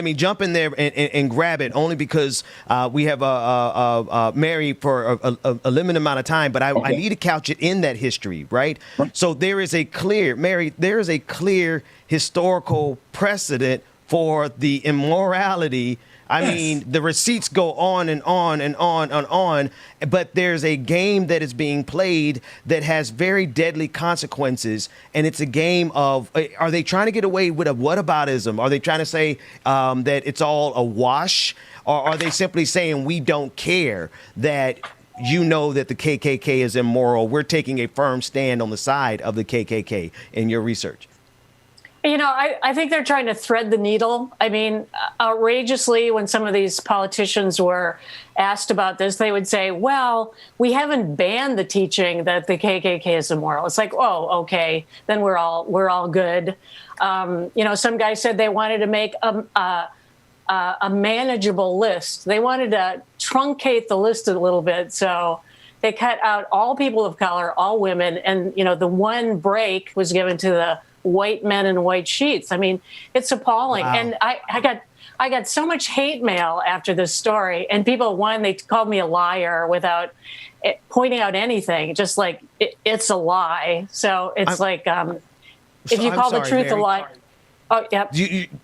me jump in there and grab it, only because we have Mary for a limited amount of time, but I need to couch it in that history, right? So there is a clear historical precedent for the immorality. I mean, the receipts go on and on and on and on, but there's a game that is being played that has very deadly consequences, and it's a game of, are they trying to get away with a whataboutism? Are they trying to say that it's all a wash, or are they simply saying we don't care that that the KKK is immoral? We're taking a firm stand on the side of the KKK in your research. I think they're trying to thread the needle. I mean, outrageously, when some of these politicians were asked about this, they would say, well, we haven't banned the teaching that the KKK is immoral. It's like, oh, okay, then we're all good. Some guy said they wanted to make a manageable list. They wanted to truncate the list a little bit. So they cut out all people of color, all women. And, the one break was given to the white men in white sheets. I mean, it's appalling. Wow. And I got so much hate mail after this story, and people, they called me a liar without pointing out anything, just like it's a lie. So it's if you call the truth a lie. Oh, yeah.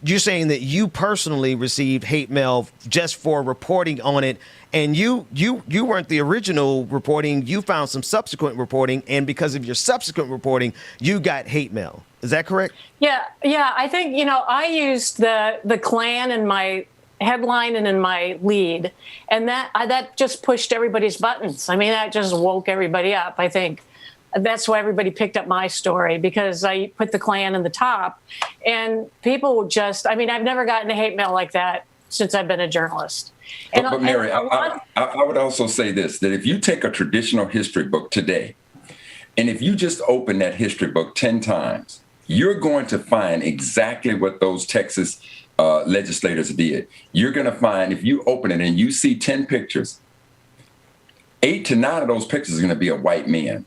You're saying that you personally received hate mail just for reporting on it, and you weren't the original reporting. You found some subsequent reporting, and because of your subsequent reporting, you got hate mail. Is that correct? Yeah. I think, I used the Klan in my headline and in my lead, and that just pushed everybody's buttons. I mean, that just woke everybody up. I think that's why everybody picked up my story, because I put the Klan in the top, and people I've never gotten a hate mail like that since I've been a journalist. But Mary, I would also say this, that if you take a traditional history book today, and if you just open that history book 10 times, you're going to find exactly what those Texas legislators did. You're going to find, if you open it and you see 10 pictures, 8 to 9 of those pictures are going to be a white man.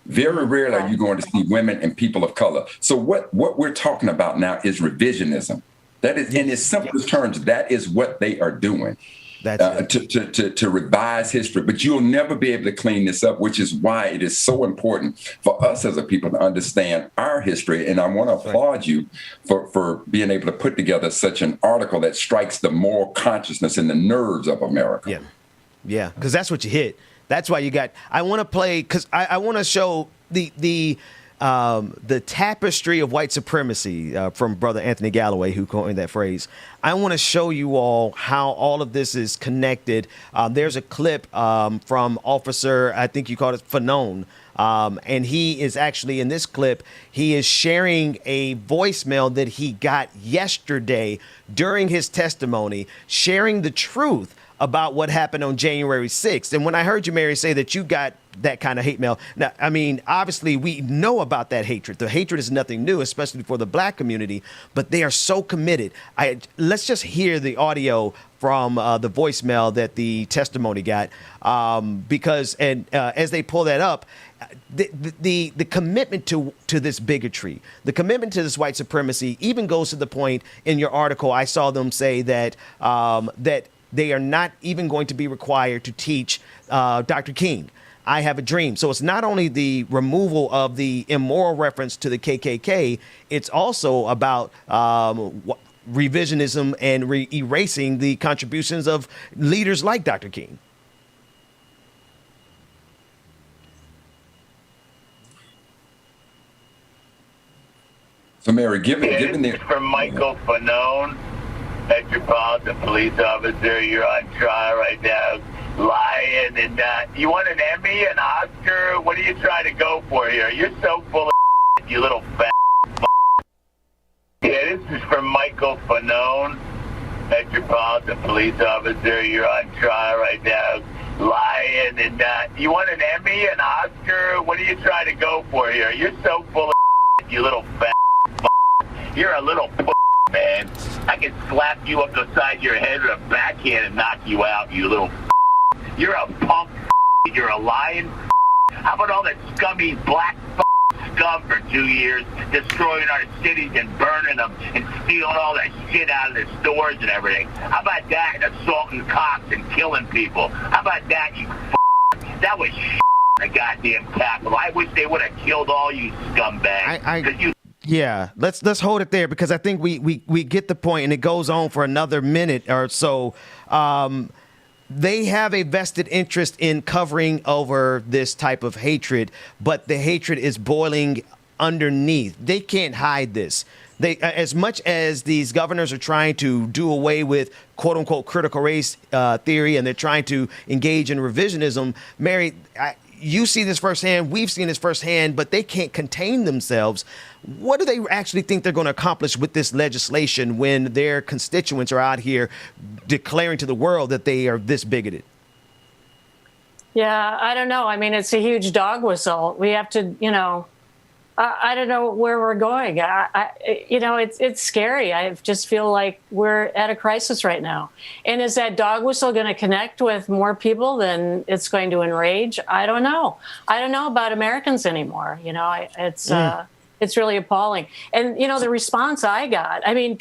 Very rarely are you going to see women and people of color. So what we're talking about now is revisionism. That is, in its simplest terms, that is what they are doing. to revise history. But you'll never be able to clean this up, which is why it is so important for us as a people to understand our history. And I want to applaud you for being able to put together such an article that strikes the moral consciousness and the nerves of America. Yeah, because that's what you hit. That's why you got. I want to play because I want to show the tapestry of white supremacy from Brother Anthony Galloway, who coined that phrase. I want to show you all how all of this is connected. There's a clip from Officer, I think you called it Fanone. And he is actually in this clip, he is sharing a voicemail that he got yesterday during his testimony, sharing the truth about what happened on January 6th. And when I heard you, Mary, say that you got that kind of hate mail, now, I mean, obviously we know about that hatred. The hatred is nothing new, especially for the black community, but they are so committed. Let's just hear the audio from the voicemail that the testimony got, because as they pull that up, the commitment to this bigotry, the commitment to this white supremacy even goes to the point in your article. I saw them say that that they are not even going to be required to teach Dr. King, I Have a Dream. So it's not only the removal of the immoral reference to the KKK, it's also about revisionism and erasing the contributions of leaders like Dr. King. So, Mary, given the... From Michael Fanone, Metropolitan Police Officer, you're on trial right now, lying, and you want an Emmy, an Oscar? What are you trying to go for here? You're so full of shit, you little fat. Yeah, this is from Michael Fanone, Metropolitan Police Officer, you're on trial right now, lying, and you want an Emmy, an Oscar? What are you trying to go for here? You're so full of shit, you little fat. You're a little man. I can slap you up the side of your head with a backhand and knock you out, you little. You're a punk. You're a lying. How about all that scummy black scum for 2 years, destroying our cities and burning them and stealing all that shit out of the stores and everything? How about that, and assaulting cops and killing people? How about that, you That was the goddamn Capitol. I wish they would have killed all you scumbags. Yeah, let's hold it there, because I think we get the point, and it goes on for another minute or so. They have a vested interest in covering over this type of hatred, but the hatred is boiling underneath. They can't hide this. They, as much as these governors are trying to do away with quote unquote critical race theory, and they're trying to engage in revisionism, Mary, you see this firsthand. We've seen this firsthand, but they can't contain themselves. What do they actually think they're going to accomplish with this legislation when their constituents are out here declaring to the world that they are this bigoted? Yeah, I don't know. I mean, it's a huge dog whistle. We have to, I don't know where we're going. It's scary. I just feel like we're at a crisis right now. And is that dog whistle going to connect with more people than it's going to enrage? I don't know. I don't know about Americans anymore. It's really appalling. And, the response I got, I mean,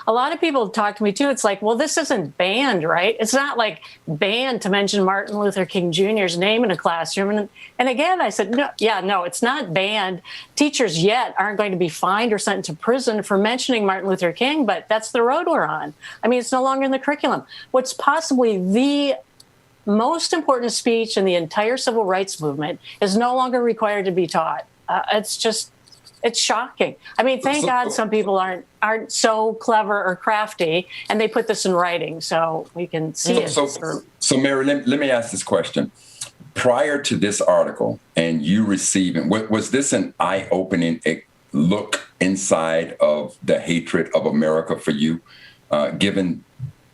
a lot of people talk to me too. It's like, well, this isn't banned, right? It's not like banned to mention Martin Luther King Jr.'s name in a classroom. And again, I said, no, it's not banned. Teachers yet aren't going to be fined or sent to prison for mentioning Martin Luther King, but that's the road we're on. I mean, it's no longer in the curriculum. What's possibly the most important speech in the entire civil rights movement is no longer required to be taught. It's shocking. I mean, thank God some people aren't so clever or crafty, and they put this in writing so we can see it. So Mary, let me ask this question. Prior to this article and you receiving, was this an eye-opening look inside of the hatred of America for you, given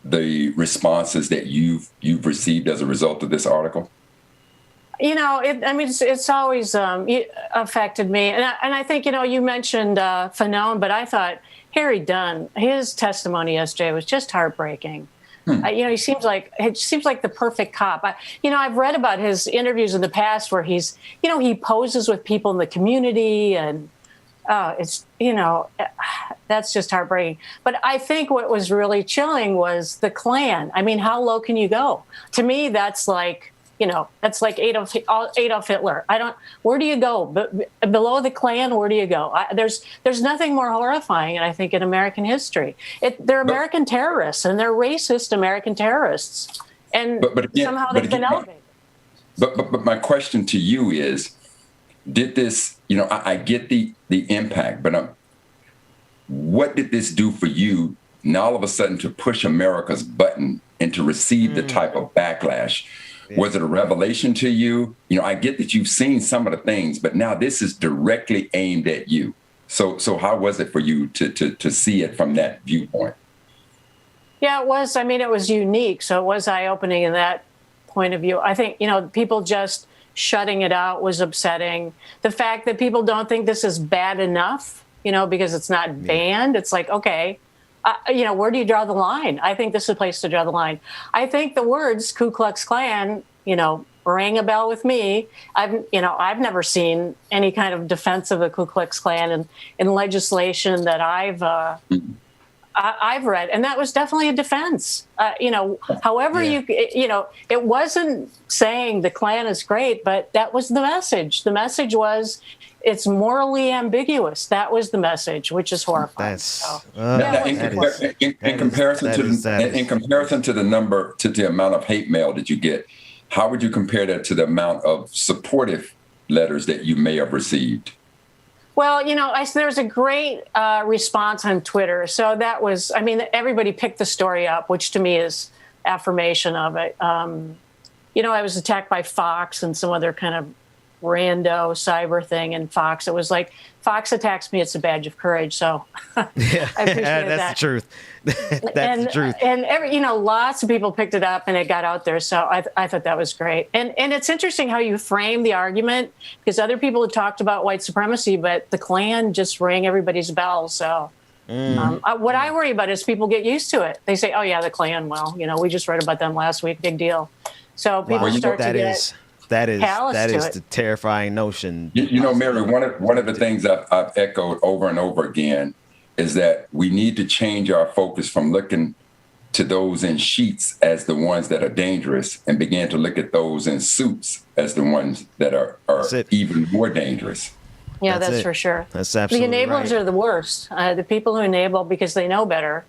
the responses that you've received as a result of this article? It's always affected me. And I think, you mentioned Fanone, but I thought Harry Dunn, his testimony yesterday was just heartbreaking. He seems like the perfect cop. I've read about his interviews in the past where he poses with people in the community and it's, that's just heartbreaking. But I think what was really chilling was the Klan. I mean, how low can you go? To me, that's like, that's like Adolf Hitler. Where do you go? Below the Klan, where do you go? There's nothing more horrifying, and I think, in American history. They're American terrorists, and they're racist American terrorists. And somehow they've been elevated. But my question to you is, did this, I get the impact, but what did this do for you now all of a sudden to push America's button and to receive the type of backlash? Was it a revelation to you? I get that you've seen some of the things, but now this is directly aimed at you. So how was it for you to see it from that viewpoint? Yeah, it was. I mean, it was unique. So it was eye-opening in that point of view. I think, people just shutting it out was upsetting. The fact that people don't think this is bad enough, because it's not banned. It's like, okay, where do you draw the line? I think this is a place to draw the line. I think the words Ku Klux Klan, rang a bell with me. I've never seen any kind of defense of the Ku Klux Klan in legislation that I've read, and that was definitely a defense. However, it wasn't saying the Klan is great, but that was the message. The message was, it's morally ambiguous. That was the message, which is horrifying. In comparison to the amount of hate mail that you get, how would you compare that to the amount of supportive letters that you may have received? Well, there was a great response on Twitter. So that was, everybody picked the story up, which to me is affirmation of it. I was attacked by Fox and some other kind of rando cyber thing in Fox. It was like, Fox attacks me, it's a badge of courage. So I appreciate that. That's the truth. That's the truth. And lots of people picked it up and it got out there. So I thought that was great. And it's interesting how you frame the argument, because other people have talked about white supremacy, but the Klan just rang everybody's bell. So what I worry about is people get used to it. They say, oh yeah, the Klan, well, we just read about them last week, big deal. So people start to get that is the terrifying notion. Mary, one of the things I've echoed over and over again is that we need to change our focus from looking to those in sheets as the ones that are dangerous and begin to look at those in suits as the ones that are even more dangerous. Yeah, that's for sure. That's absolutely the enablers are the worst. The people who enable because they know better.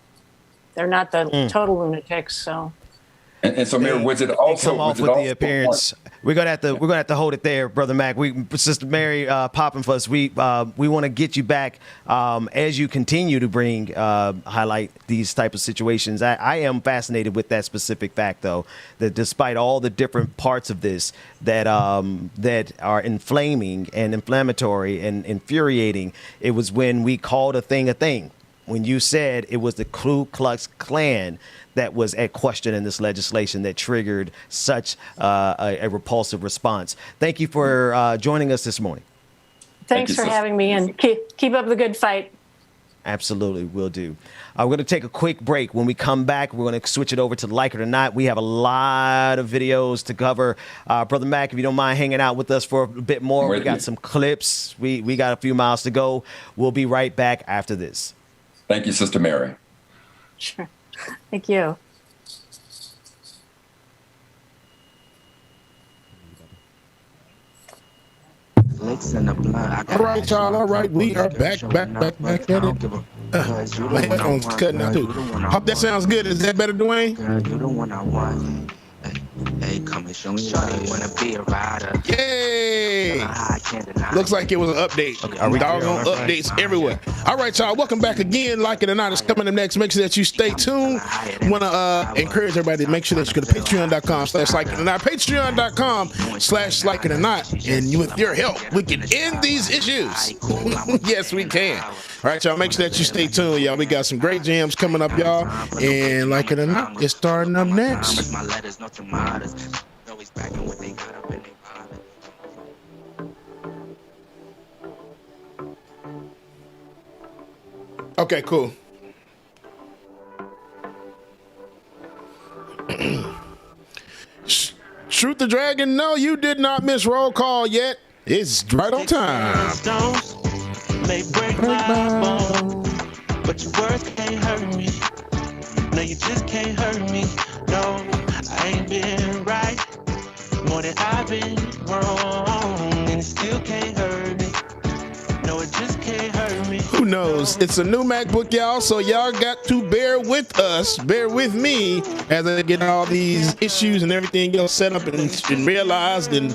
They're not the total lunatics. So. And so, Mary, was it also come off with the appearance? We're gonna have to hold it there, Brother Mac. Sister Mary, popping for us. We want to get you back as you continue to bring highlight these type of situations. I am fascinated with that specific fact, though, that despite all the different parts of this that are inflaming and inflammatory and infuriating, it was when we called a thing. When you said it was the Ku Klux Klan that was at question in this legislation that triggered such a repulsive response. Thank you for joining us this morning. Thanks for having me, and keep up the good fight. Absolutely, will do. We're going to take a quick break. When we come back, we're going to switch it over to Like It or Not. We have a lot of videos to cover. Brother Mac, if you don't mind hanging out with us for a bit more, we got some clips. We got a few miles to go. We'll be right back after this. Thank you, Sister Mary. Sure. Thank you. All right, y'all. All right, we are back at it. My headphones cutting out too. Hope that sounds good. Is that better, Dwayne? Hey, come and show me why you wanna be a rider. Yay! Looks like it was an update. Okay, doggone updates everywhere. All right, y'all. Welcome back again. Like It or Not is coming up next. Make sure that you stay tuned. Want to encourage everybody to make sure that you go to patreon.com/like it or not. Patreon.com/like it or not. And with your help, we can end these issues. Yes, we can. All right, y'all. Make sure that you stay tuned, y'all. We got some great jams coming up, y'all. And Like It or Not, it's starting up next. Okay, cool. Shoot the Dragon. No, you did not miss roll call yet. It's right on time. may break my bones, but your words can't hurt me. No, you just can't hurt me. No, I ain't been right more than I've been wrong, and it still can't hurt me. No, it just can't hurt me. Who knows? It's a new MacBook, y'all, so y'all got to bear with us, bear with me as I get all these issues and everything else set up and realized and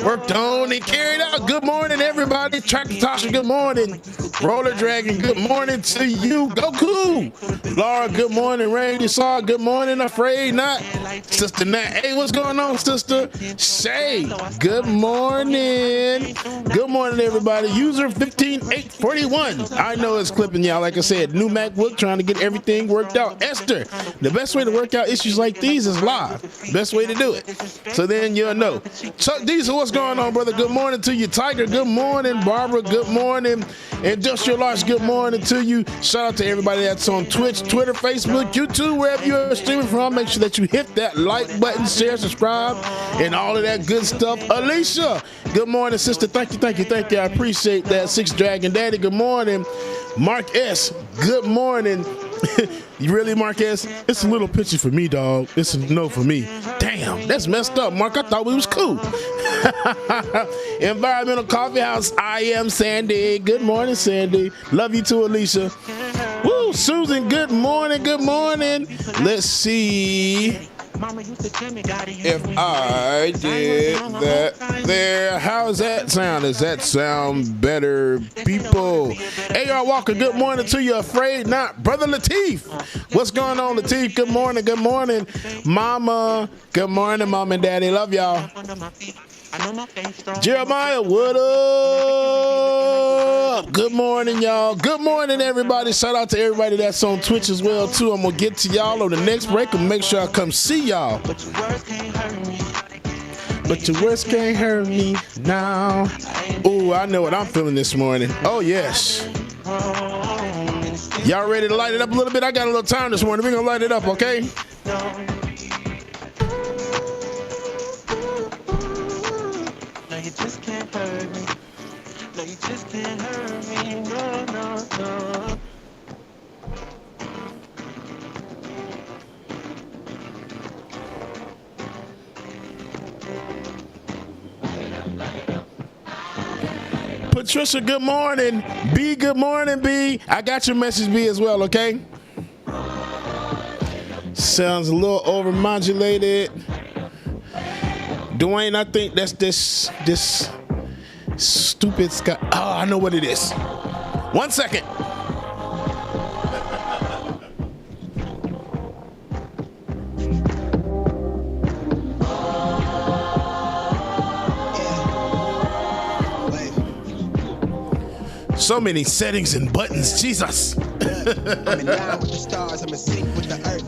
worked on and carried out. Good morning, everybody. Tractor Tasha, good morning. Roller Dragon, good morning to you. Goku. Laura, good morning. Randy Saw, good morning. Afraid Not. Sister Nat, hey, what's going on, sister? Shay, good morning. Good morning, everybody. User 15841. I know it's clipping y'all. Like I said, new MacBook, trying to get everything worked out. Esther, the best way to work out issues like these is live. Best way to do it. So then you'll know. Chuck Diesel, what's going on, brother? Good morning to you. Tiger, good morning. Barbara, good morning. Industrial Arts, good morning to you. Shout out to everybody that's on Twitch, Twitter, Facebook, YouTube, wherever you're streaming from. Make sure that you hit that like button, share, subscribe, and all of that good stuff. Alicia, good morning, sister. Thank you. I appreciate that. Six Dragon Daddy, good morning. Mark S, good morning. You really, Mark S? It's a little picture for me, dog. It's a no for me. Damn, that's messed up, Mark. I thought we was cool. Environmental Coffee House, I am Sandy. Good morning, Sandy. Love you too, Alicia. Woo, Susan, good morning. Let's see if I did that there. How's that sound? Does that sound better, people? AR Walker, good morning to you. Afraid Not. Brother Lateef, what's going on, Lateef? Good morning. Mama, good morning, Mom and Daddy. Love y'all. Jeremiah, what up? Good morning, y'all. Good morning, everybody. Shout out to everybody that's on Twitch as well, too. I'm going to get to y'all on the next break and make sure I come see y'all. But your words can't hurt me now. Ooh, I know what I'm feeling this morning. Oh, yes. Y'all ready to light it up a little bit? I got a little time this morning. We're going to light it up, okay? You just can't hurt me. No, you just can't hurt me. No. Patricia, good morning. B, good morning, B. I got your message, B, as well, okay? Sounds a little overmodulated. Dwayne, I think that's this stupid Scott. Oh, I know what it is. 1 second. So many settings and buttons, Jesus.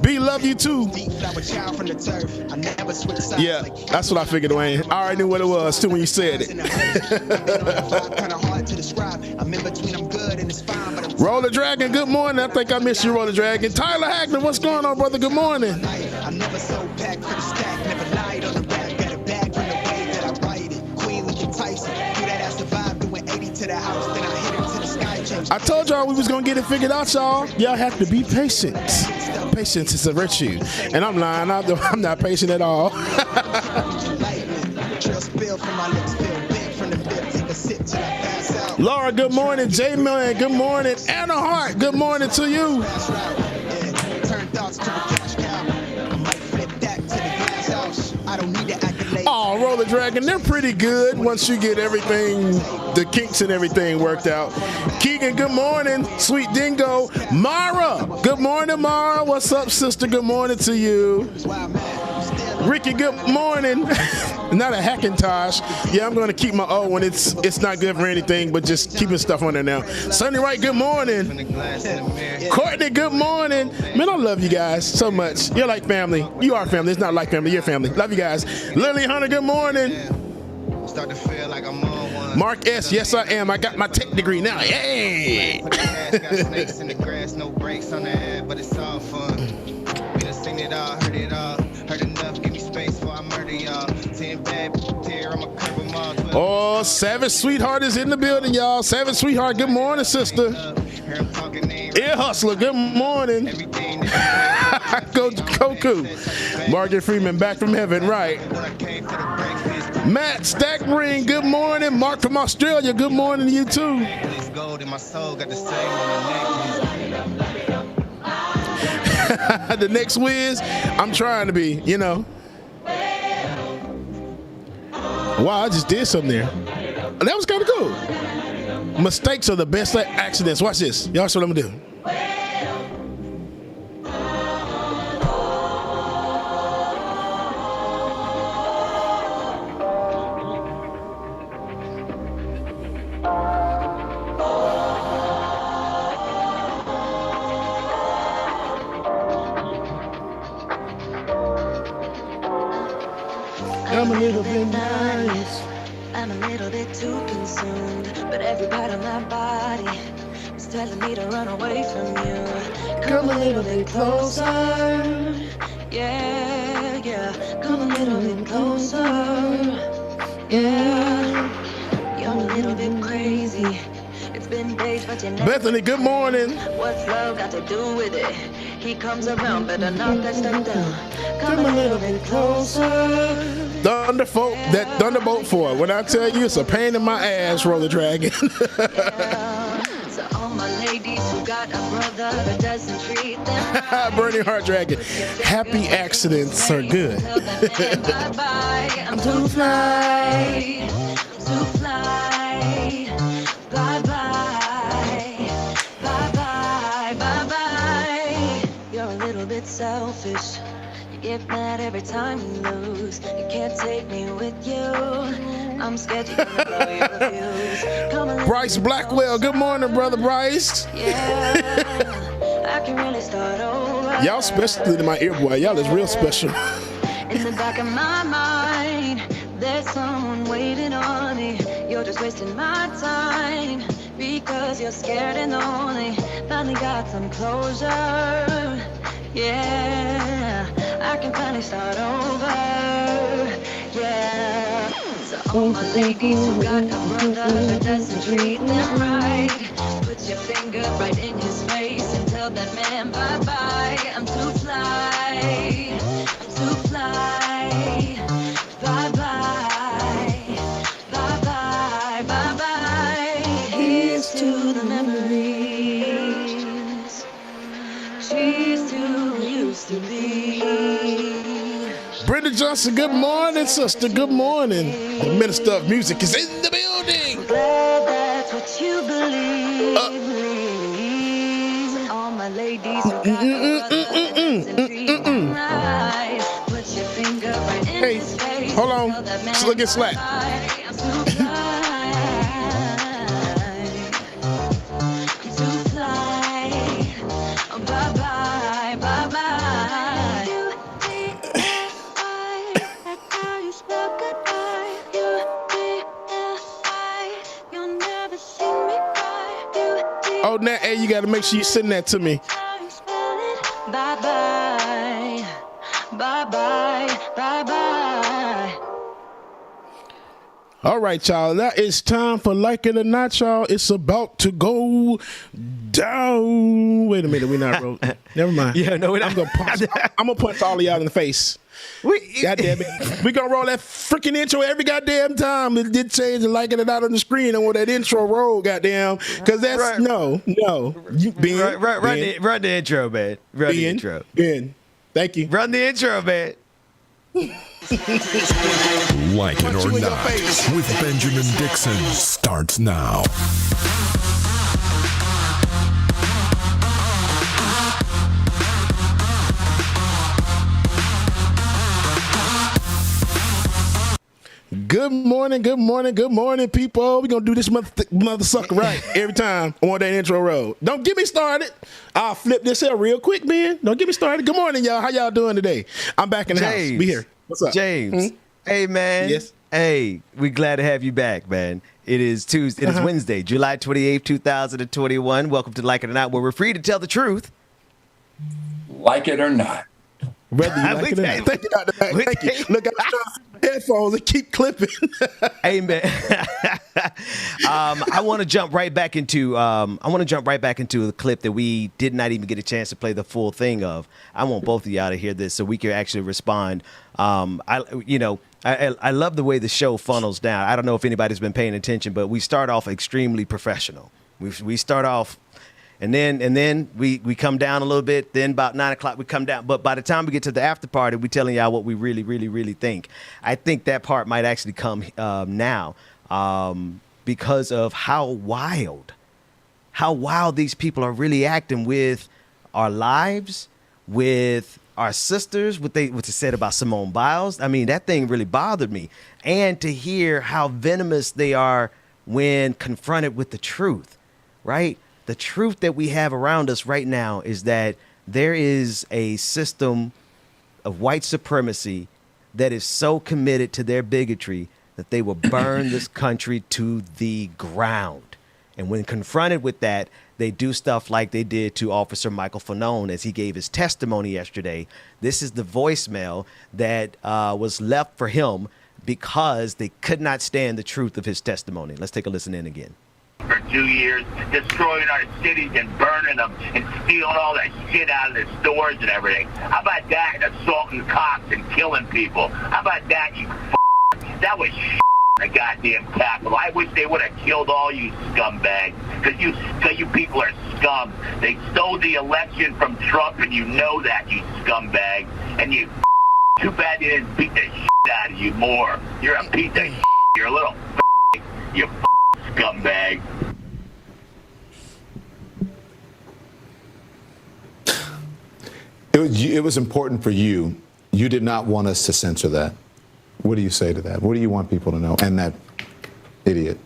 B, love you too. Yeah, that's what I figured, Dwayne. I already knew what it was too when you said it. Roller Dragon, good morning. I think I missed you, Roller Dragon. Tyler Hackman, what's going on, brother? Good morning. I never so packed for the stack, never lied on the rap, got a bag from the way that I write it. Queen looking Tyson, do that ass survive, doing 80 to the house, then I hit her to the sky change. I told y'all we was gonna get it figured out, y'all. Y'all have to be patient. Patience is a virtue. And I'm lying, I'm not patient at all. Laura, good morning. J-Man, good morning. Anna Hart, good morning to you. Oh, Roller Dragon, they're pretty good once you get everything, the kinks and everything worked out. Keegan, good morning. Sweet Dingo. Mara, good morning, Mara. What's up, sister? Good morning to you. Ricky, good morning. Not a Hackintosh. Yeah, I'm going to keep my O when it's not good for anything, but just keeping stuff on there now. Sunny Wright, good morning. Courtney, good morning. Man, I love you guys so much. You're like family. You are family. It's not like family. You're family. Love you guys. Lily Hunter, good morning. Start to feel like I'm on one. Mark S, yes I am. I got my tech degree now. Yay! Got snakes in the grass, no brakes on the head, but it's all fun. We done seen it all, heard it all. Heard enough, give me space before I murder y'all. 10 bad here, I'ma curb them all. Oh, Savage Sweetheart is in the building, y'all. Savage Sweetheart, good morning, sister. Ear Hustler, good morning. Coach Koku. Margaret Freeman back from heaven, right. Matt Stackring, good morning. Mark from Australia, good morning to you too. The next whiz, I'm trying to be, you know. Wow, I just did something there. That was kind of cool. Mistakes are the best accidents. Watch this. Y'all see what I'm going to do. I'm a little bit nice. I'm a little bit too consumed, but every part of my body is telling me to run away from you. Come a little bit closer. Yeah, yeah. Come a little bit closer. Yeah. You're a little bit crazy. It's been days, but you never. Bethany, good morning. What's love got to do with it? He comes around, better knock that stuff down. Come a little bit closer. Thunderbolt 4. When I tell you it's a pain in my ass, Roller Dragon. Yeah. So all my ladies who got a brother that doesn't treat them right. Burning Heart Dragon. Happy accidents are good. Bye-bye. I'm too fly. I'm too fly. Bye-bye. Bye-bye. Bye-bye. You're a little bit selfish. You get mad every time you lose. You can't take me with you. I'm scared you're gonna blow your fuse. Come a little Bryce Blackwell, good morning, brother Bryce. Yeah, I can really start over. Y'all special to my ear boy. Y'all is real special. In the back of my mind, there's someone waiting on me. You're just wasting my time because you're scared and lonely. Finally got some closure. Yeah, I can finally start over. Yeah, so all my ladies who got a brother that doesn't treat them right, put your finger right in his face and tell that man bye-bye. I'm too fly. I'm too fly. Bye-bye. Bye-bye. Bye-bye. Here's to the memories. She's too used to be. Brenda Johnson, good morning, sister. Good morning. The Minister of Music is in the building. Glad that's what you believe. All my ladies who got put your finger right in his face. Hold on. Let's look at Slack. Bye-bye, bye-bye. Oh, now, hey, you got to make sure you send that to me. Bye-bye, bye-bye, bye-bye. All right, y'all. Now it's time for Like It or Not, y'all. It's about to go down. Wait a minute. We're not rolling. Never mind. Yeah, no, we're not. I'm going to punch all of y'all in the face. God damn it. We're going to roll that freaking intro every goddamn time. It did change and Like It or Not on the screen. I want that intro roll, goddamn. Because that's, right. no. You, Ben, Run the intro, man. Run the intro. Ben, thank you. Run the intro, man. Like It or Not with Benjamin Dixon starts now. Good morning, people. We're going to do this mother sucker right every time I want that intro roll. Don't get me started. I'll flip this here real quick, man. Don't get me started. Good morning, y'all. How y'all doing today? I'm back in the house. We here. What's up? James. Hey, man. Yes. Hey, we glad to have you back, man. It is Tuesday. It is Wednesday, July 28th, 2021. Welcome to Like It or Not, where we're free to tell the truth. Like it or not. Whether you like it or not. Thank you, Dr. Mac. Thank you. Look, I was trying to headphones and keep clipping. Amen. I want to jump right back into the clip that we did not even get a chance to play the full thing of. I want both of y'all to hear this so we can actually respond. I love the way the show funnels down. I don't know if anybody's been paying attention, but we start off extremely professional. We start off. And then we come down a little bit. Then about 9 o'clock we come down. But by the time we get to the after party, we're telling y'all what we really, really, really think. I think that part might actually come now because of how wild these people are really acting with our lives, with our sisters, what they said about Simone Biles. I mean, that thing really bothered me. And to hear how venomous they are when confronted with the truth, right? The truth that we have around us right now is that there is a system of white supremacy that is so committed to their bigotry that they will burn this country to the ground. And when confronted with that, they do stuff like they did to Officer Michael Fanone as he gave his testimony yesterday. This is the voicemail that was left for him because they could not stand the truth of his testimony. Let's take a listen in again. For 2 years, destroying our cities and burning them and stealing all that shit out of the stores and everything. How about that, and assaulting cops and killing people? How about that, you that was the goddamn Capitol. I wish they would have killed all you scumbags, because you people are scum. They stole the election from Trump, and you know that, you scumbags. And you too bad they didn't beat the shit out of you more. You're a piece of shit. You're a little you scumbag. It was important for you. You did not want us to censor that. What do you say to that? What do you want people to know? And that idiot.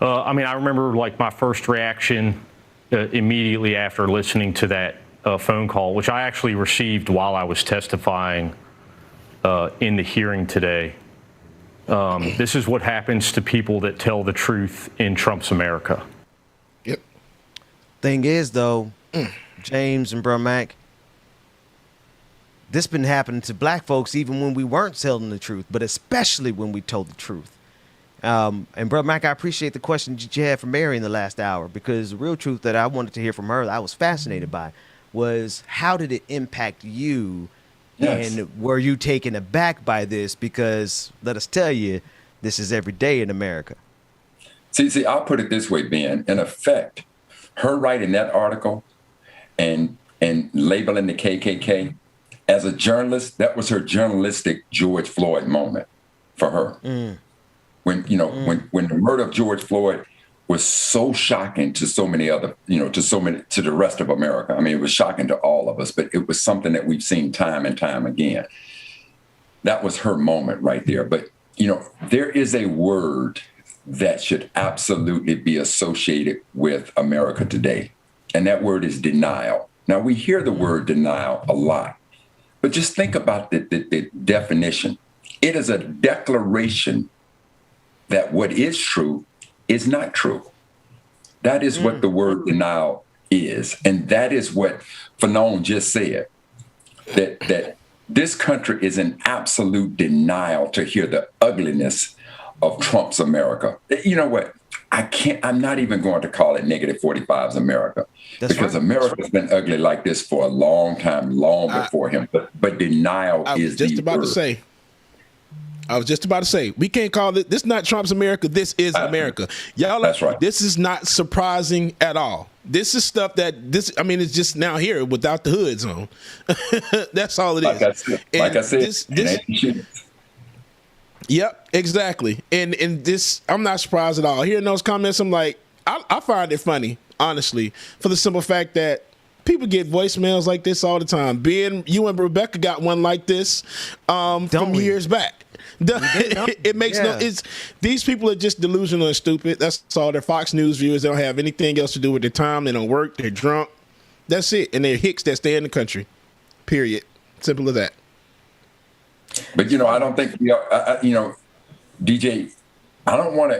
I mean, I remember like my first reaction immediately after listening to that phone call, which I actually received while I was testifying in the hearing today. This is what happens to people that tell the truth in Trump's America. Yep. Thing is, though, James and Bro Mac, this been happening to black folks even when we weren't telling the truth, but especially when we told the truth. And Bro Mac, I appreciate the question that you had for Mary in the last hour, because the real truth that I wanted to hear from her, that I was fascinated by, was how did it impact you? Yes. And were you taken aback by this? Because let us tell you, this is every day in America. See, I'll put it this way, Ben. In effect, her writing that article and labeling the KKK, as a journalist, that was her journalistic George Floyd moment for her. When when the murder of George Floyd was so shocking to so many other, to the rest of America. I mean, it was shocking to all of us, but it was something that we've seen time and time again. That was her moment right there. But, there is a word that should absolutely be associated with America today, and that word is denial. Now, we hear the word denial a lot, but just think about the definition. It is a declaration that what is true is not true. That is what the word denial is. And that is what Fanone just said, that this country is in absolute denial to hear the ugliness of Trump's America. You know what? I'm not even going to call it negative 45's America. That's because right. America's been ugly like this for a long time, long before him. But denial is the word. I was just about to say, we can't call it, this is not Trump's America, this is America. Y'all, that's right. This is not surprising at all. This is stuff it's just now here without the hoods on. That's all it is. Like I said, yep, exactly. And this, I'm not surprised at all. Hearing those comments, I'm like, I find it funny, honestly, for the simple fact that people get voicemails like this all the time. Ben, you and Rebecca got one like this from years back. It makes these people are just delusional and stupid. That's all. They're Fox News viewers. They don't have anything else to do with their time. They don't work. They're drunk. That's it. And they're hicks that stay in the country. Period. Simple as that. But I don't think DJ. I don't want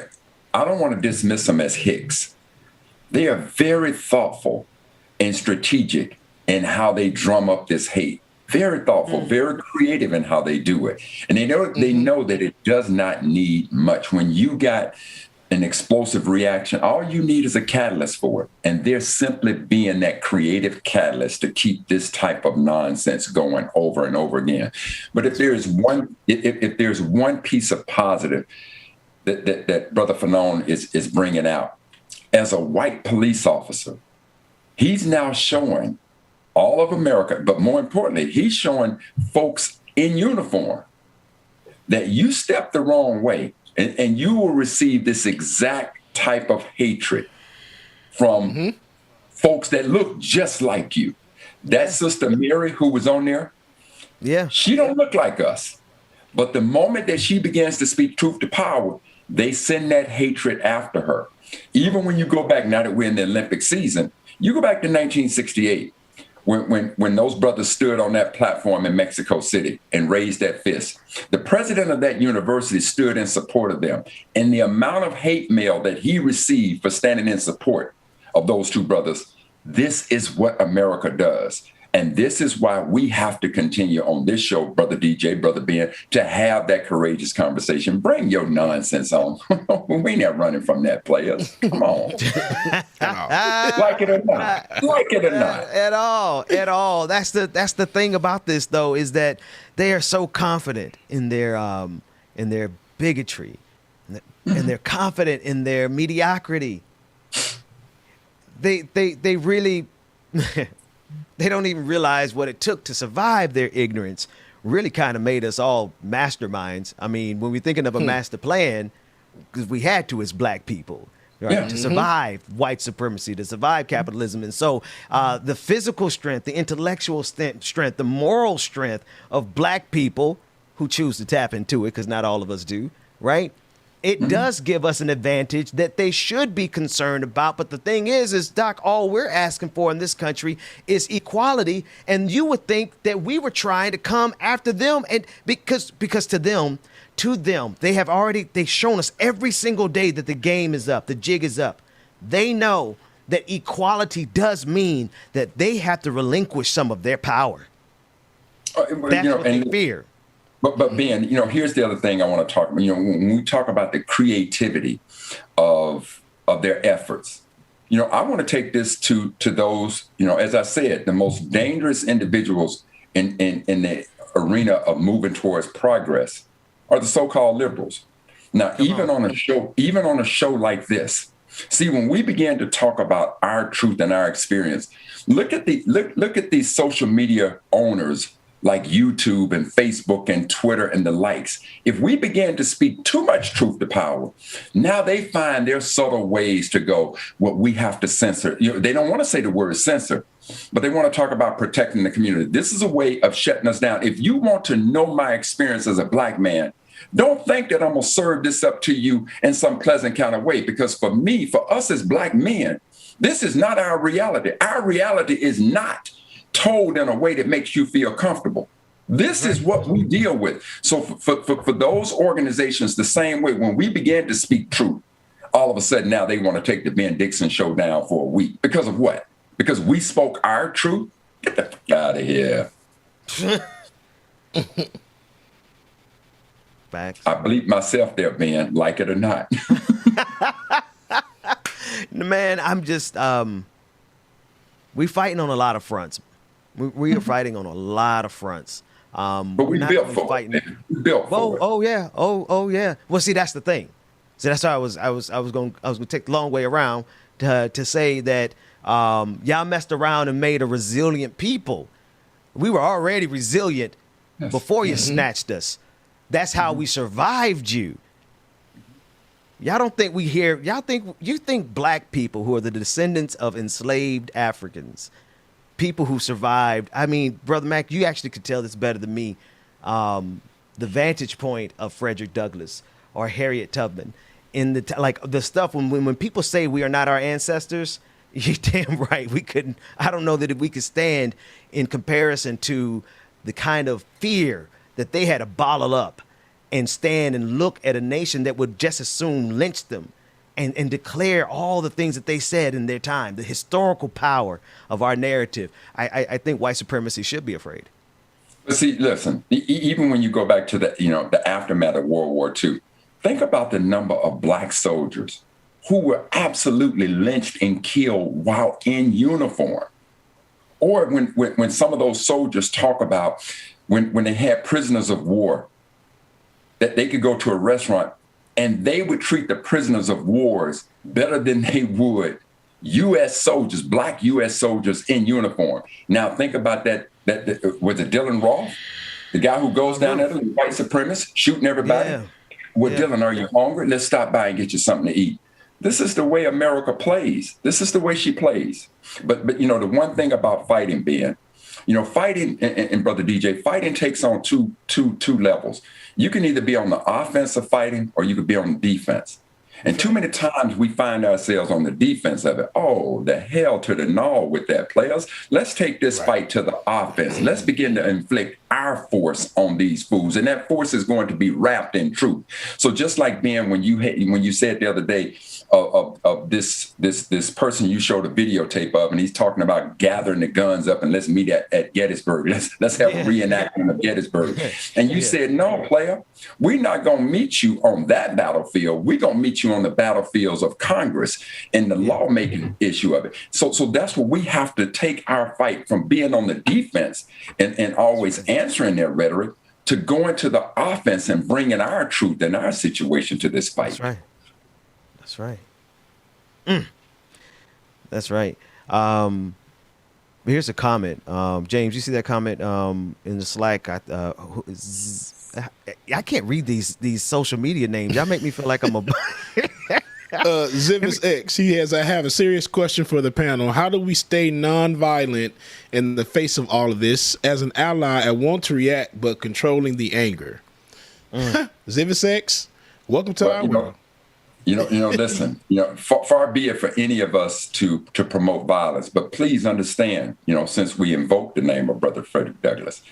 to dismiss them as hicks. They are very thoughtful and strategic in how they drum up this hate. very thoughtful, very creative in how they do it. And they know that it does not need much. When you got an explosive reaction, all you need is a catalyst for it. And they're simply being that creative catalyst to keep this type of nonsense going over and over again. But if there's one piece of positive that Brother Fanone is bringing out, as a white police officer, he's now showing all of America, but more importantly, he's showing folks in uniform that you step the wrong way, and you will receive this exact type of hatred from folks that look just like you. That Sister Mary who was on there, she don't look like us. But the moment that she begins to speak truth to power, they send that hatred after her. Even when you go back, now that we're in the Olympic season, you go back to 1968, when those brothers stood on that platform in Mexico City and raised that fist. The president of that university stood in support of them. And the amount of hate mail that he received for standing in support of those two brothers, this is what America does. And this is why we have to continue on this show, Brother DJ, Brother Ben, to have that courageous conversation. Bring your nonsense on. We ain't not running from that, players. Come on. Like it or not. Like it or not. At all. That's the thing about this, though, is that they are so confident in their bigotry, and they're confident in their mediocrity. They really. They don't even realize what it took to survive their ignorance. Really kind of made us all masterminds. I mean, when we're thinking of a master plan, because we had to as black people, right, to survive white supremacy, to survive capitalism. And so the physical strength, the intellectual strength, the moral strength of black people who choose to tap into it, because not all of us do, right? It does give us an advantage that they should be concerned about. But the thing is, Doc, all we're asking for in this country is equality. And you would think that we were trying to come after them. And because to them, they've shown us every single day that the game is up, the jig is up. They know that equality does mean that they have to relinquish some of their power. That's what they fear. But Ben, here's the other thing I want to talk about. When we talk about the creativity of their efforts, I want to take this to those, as I said, the most dangerous individuals in the arena of moving towards progress are the so-called liberals. Now, even on a show like this, see, when we begin to talk about our truth and our experience, look at these social media owners like YouTube and Facebook and Twitter and the likes. If we begin to speak too much truth to power, now they find their subtle ways to go, what we have to censor. They don't want to say the word censor, but they want to talk about protecting the community. This is a way of shutting us down. If you want to know my experience as a black man, don't think that I'm going to serve this up to you in some pleasant kind of way, because for us as black men, this is not our reality. Our reality is not told in a way that makes you feel comfortable. This is what we deal with. So for those organizations, the same way, when we began to speak truth, all of a sudden now they want to take the Ben Dixon show down for a week. Because of what? Because we spoke our truth? Get the fuck out of here. Facts. I believe myself there, Ben, like it or not. Man, I'm just, we fighting on a lot of fronts. We are fighting on a lot of fronts. But we built for it. We built for it. Oh yeah. Oh yeah. Well, see, that's the thing. So that's why I was going to take the long way around to say that y'all messed around and made a resilient people. We were already resilient before you snatched us. That's how we survived you. Y'all don't think you think black people who are the descendants of enslaved Africans, people who survived. I mean, Brother Mac, you actually could tell this better than me. The vantage point of Frederick Douglass or Harriet Tubman in the stuff when people say we are not our ancestors, you're damn right. We couldn't. I don't know that we could stand in comparison to the kind of fear that they had to bottle up and stand and look at a nation that would just as soon lynch them and declare all the things that they said in their time, the historical power of our narrative. I think white supremacy should be afraid. But see, listen, even when you go back to the aftermath of World War II, think about the number of black soldiers who were absolutely lynched and killed while in uniform. Or when some of those soldiers talk about when they had prisoners of war, that they could go to a restaurant and they would treat the prisoners of wars better than they would U.S. soldiers, black U.S. soldiers in uniform. Now think about that was it Dylan Roth, the guy who goes down there, the white supremacist, shooting everybody? Yeah. Well, yeah. Dylan, are you hungry? Let's stop by and get you something to eat. This is the way America plays. This is the way she plays. But the one thing about fighting, Ben, fighting, and Brother DJ, fighting takes on two levels. You can either be on the offensive fighting or you could be on the defense. And too many times we find ourselves on the defense of it. Oh, the hell to the no with that, players. Let's take this fight to the offense. Let's begin to inflict our force on these fools. And that force is going to be wrapped in truth. So just like Ben, when you said the other day of this person you showed a videotape of, and he's talking about gathering the guns up and let's meet at Gettysburg. Let's have a reenactment of Gettysburg. And you said, no, player, we're not going to meet you on that battlefield. We're going to meet you on the battlefields of Congress and the lawmaking issue of it. So that's where we have to take our fight from being on the defense and always answering their rhetoric to going to the offense and bringing our truth and our situation to this fight. That's right. That's right. That's right. Here's a comment. James, you see that comment in the Slack? I can't read these social media names. Y'all make me feel like I'm a Zivis X, I have a serious question for the panel. How do we stay nonviolent in the face of all of this? As an ally, I want to react, but controlling the anger. Zivis X, welcome to our world. Listen, far be it for any of us to promote violence, but please understand, since we invoked the name of Brother Frederick Douglass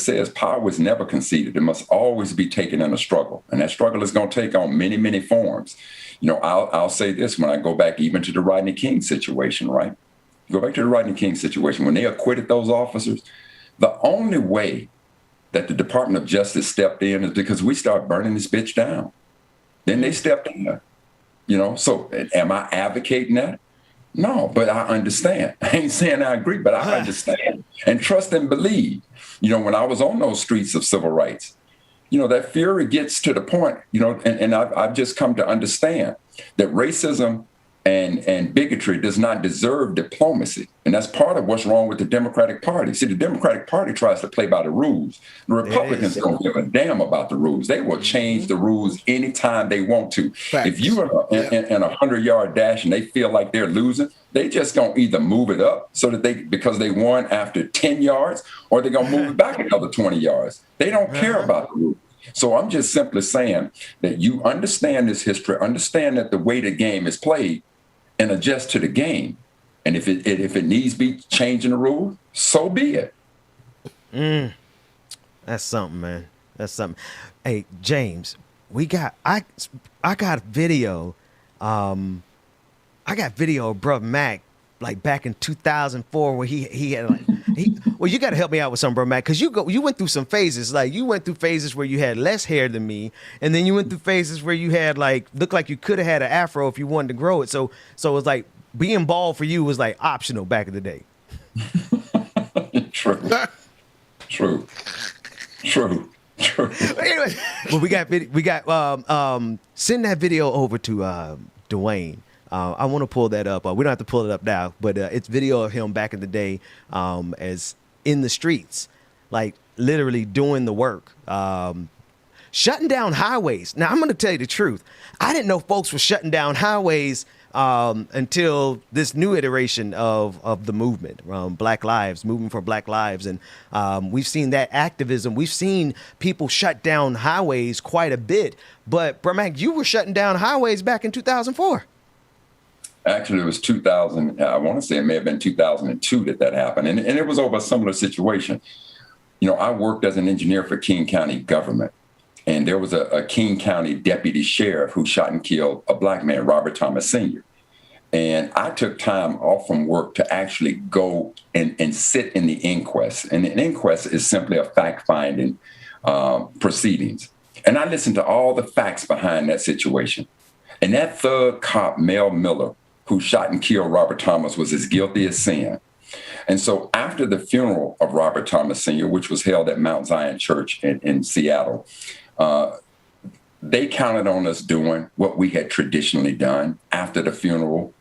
says power was never conceded. It must always be taken in a struggle. And that struggle is going to take on many, many forms. I'll say this when I go back even to the Rodney King situation, right? Go back to the Rodney King situation. When they acquitted those officers, the only way that the Department of Justice stepped in is because we started burning this bitch down. Then they stepped in, So am I advocating that? No, but I understand. I ain't saying I agree, but I understand and trust and believe. When I was on those streets of civil rights, that fury gets to the point, and I've just come to understand that racism and bigotry does not deserve diplomacy. And that's part of what's wrong with the Democratic Party. See, the Democratic Party tries to play by the rules. The Republicans don't give a damn about the rules. They will change the rules anytime they want to. Facts. If you are in a 100-yard dash and they feel like they're losing, they just gonna either move it up so that because they won after 10 yards, or they're gonna move it back another 20 yards. They don't care about the rules. So I'm just simply saying that you understand this history, understand that the way the game is played, and adjust to the game. And if it needs to be changing the rules, so be it. That's something, man. That's something. Hey, James, I got video. I got video of Bruh Mac like back in 2004 where he had well, you got to help me out with something, Bruh Mac, because you went through some phases. Like you went through phases where you had less hair than me, and then you went through phases where you had looked like you could have had an afro if you wanted to grow it. So it was like being bald for you was like optional back in the day. True. Anyway, well, we got send that video over to Dwayne. I want to pull that up. We don't have to pull it up now, but it's video of him back in the day as in the streets, like literally doing the work, shutting down highways. Now, I'm going to tell you the truth. I didn't know folks were shutting down highways until this new iteration of the movement, Black Lives, moving for Black Lives. And we've seen that activism. We've seen people shut down highways quite a bit. But, Mac, you were shutting down highways back in 2004. Actually, it was 2000. I want to say it may have been 2002 that happened. And it was over a similar situation. I worked as an engineer for King County government. And there was a King County deputy sheriff who shot and killed a black man, Robert Thomas Sr. And I took time off from work to actually go and sit in the inquest. And an inquest is simply a fact-finding proceedings. And I listened to all the facts behind that situation. And that thug cop, Mel Miller, who shot and killed Robert Thomas, was as guilty as sin. And so after the funeral of Robert Thomas Sr., which was held at Mount Zion Church in Seattle, they counted on us doing what we had traditionally done. After the funeral,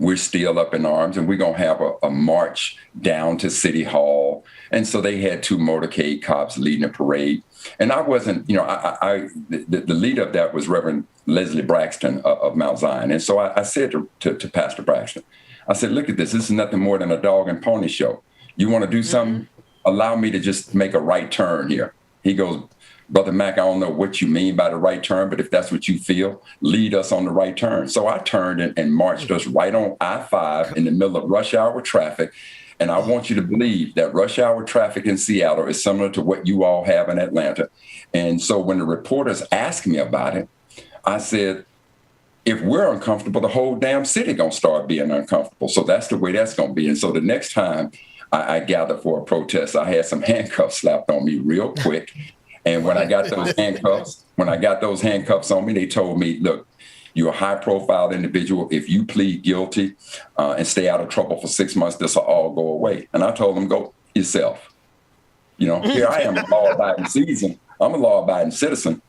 we're still up in arms, and we're going to have a march down to City Hall. And so they had 2 motorcade cops leading a parade. And I wasn't, the leader of that was Reverend Leslie Braxton of Mount Zion. And so I said to Pastor Braxton, I said, look at this. This is nothing more than a dog and pony show. You want to do something? Allow me to just make a right turn here. He goes, Brother Mack, I don't know what you mean by the right turn, but if that's what you feel, lead us on the right turn. So I turned and marched us right on I-5 in the middle of rush hour traffic. And I want you to believe that rush hour traffic in Seattle is similar to what you all have in Atlanta. And so when the reporters asked me about it, I said, if we're uncomfortable, the whole damn city gonna start being uncomfortable. So that's the way that's gonna be. And so the next time I gathered for a protest, I had some handcuffs slapped on me real quick. And when I got those handcuffs on me, they told me, look, you're a high-profile individual. If you plead guilty and stay out of trouble for 6 months, this will all go away. And I told them, go yourself. Here I am, a law-abiding citizen. I'm a law-abiding citizen,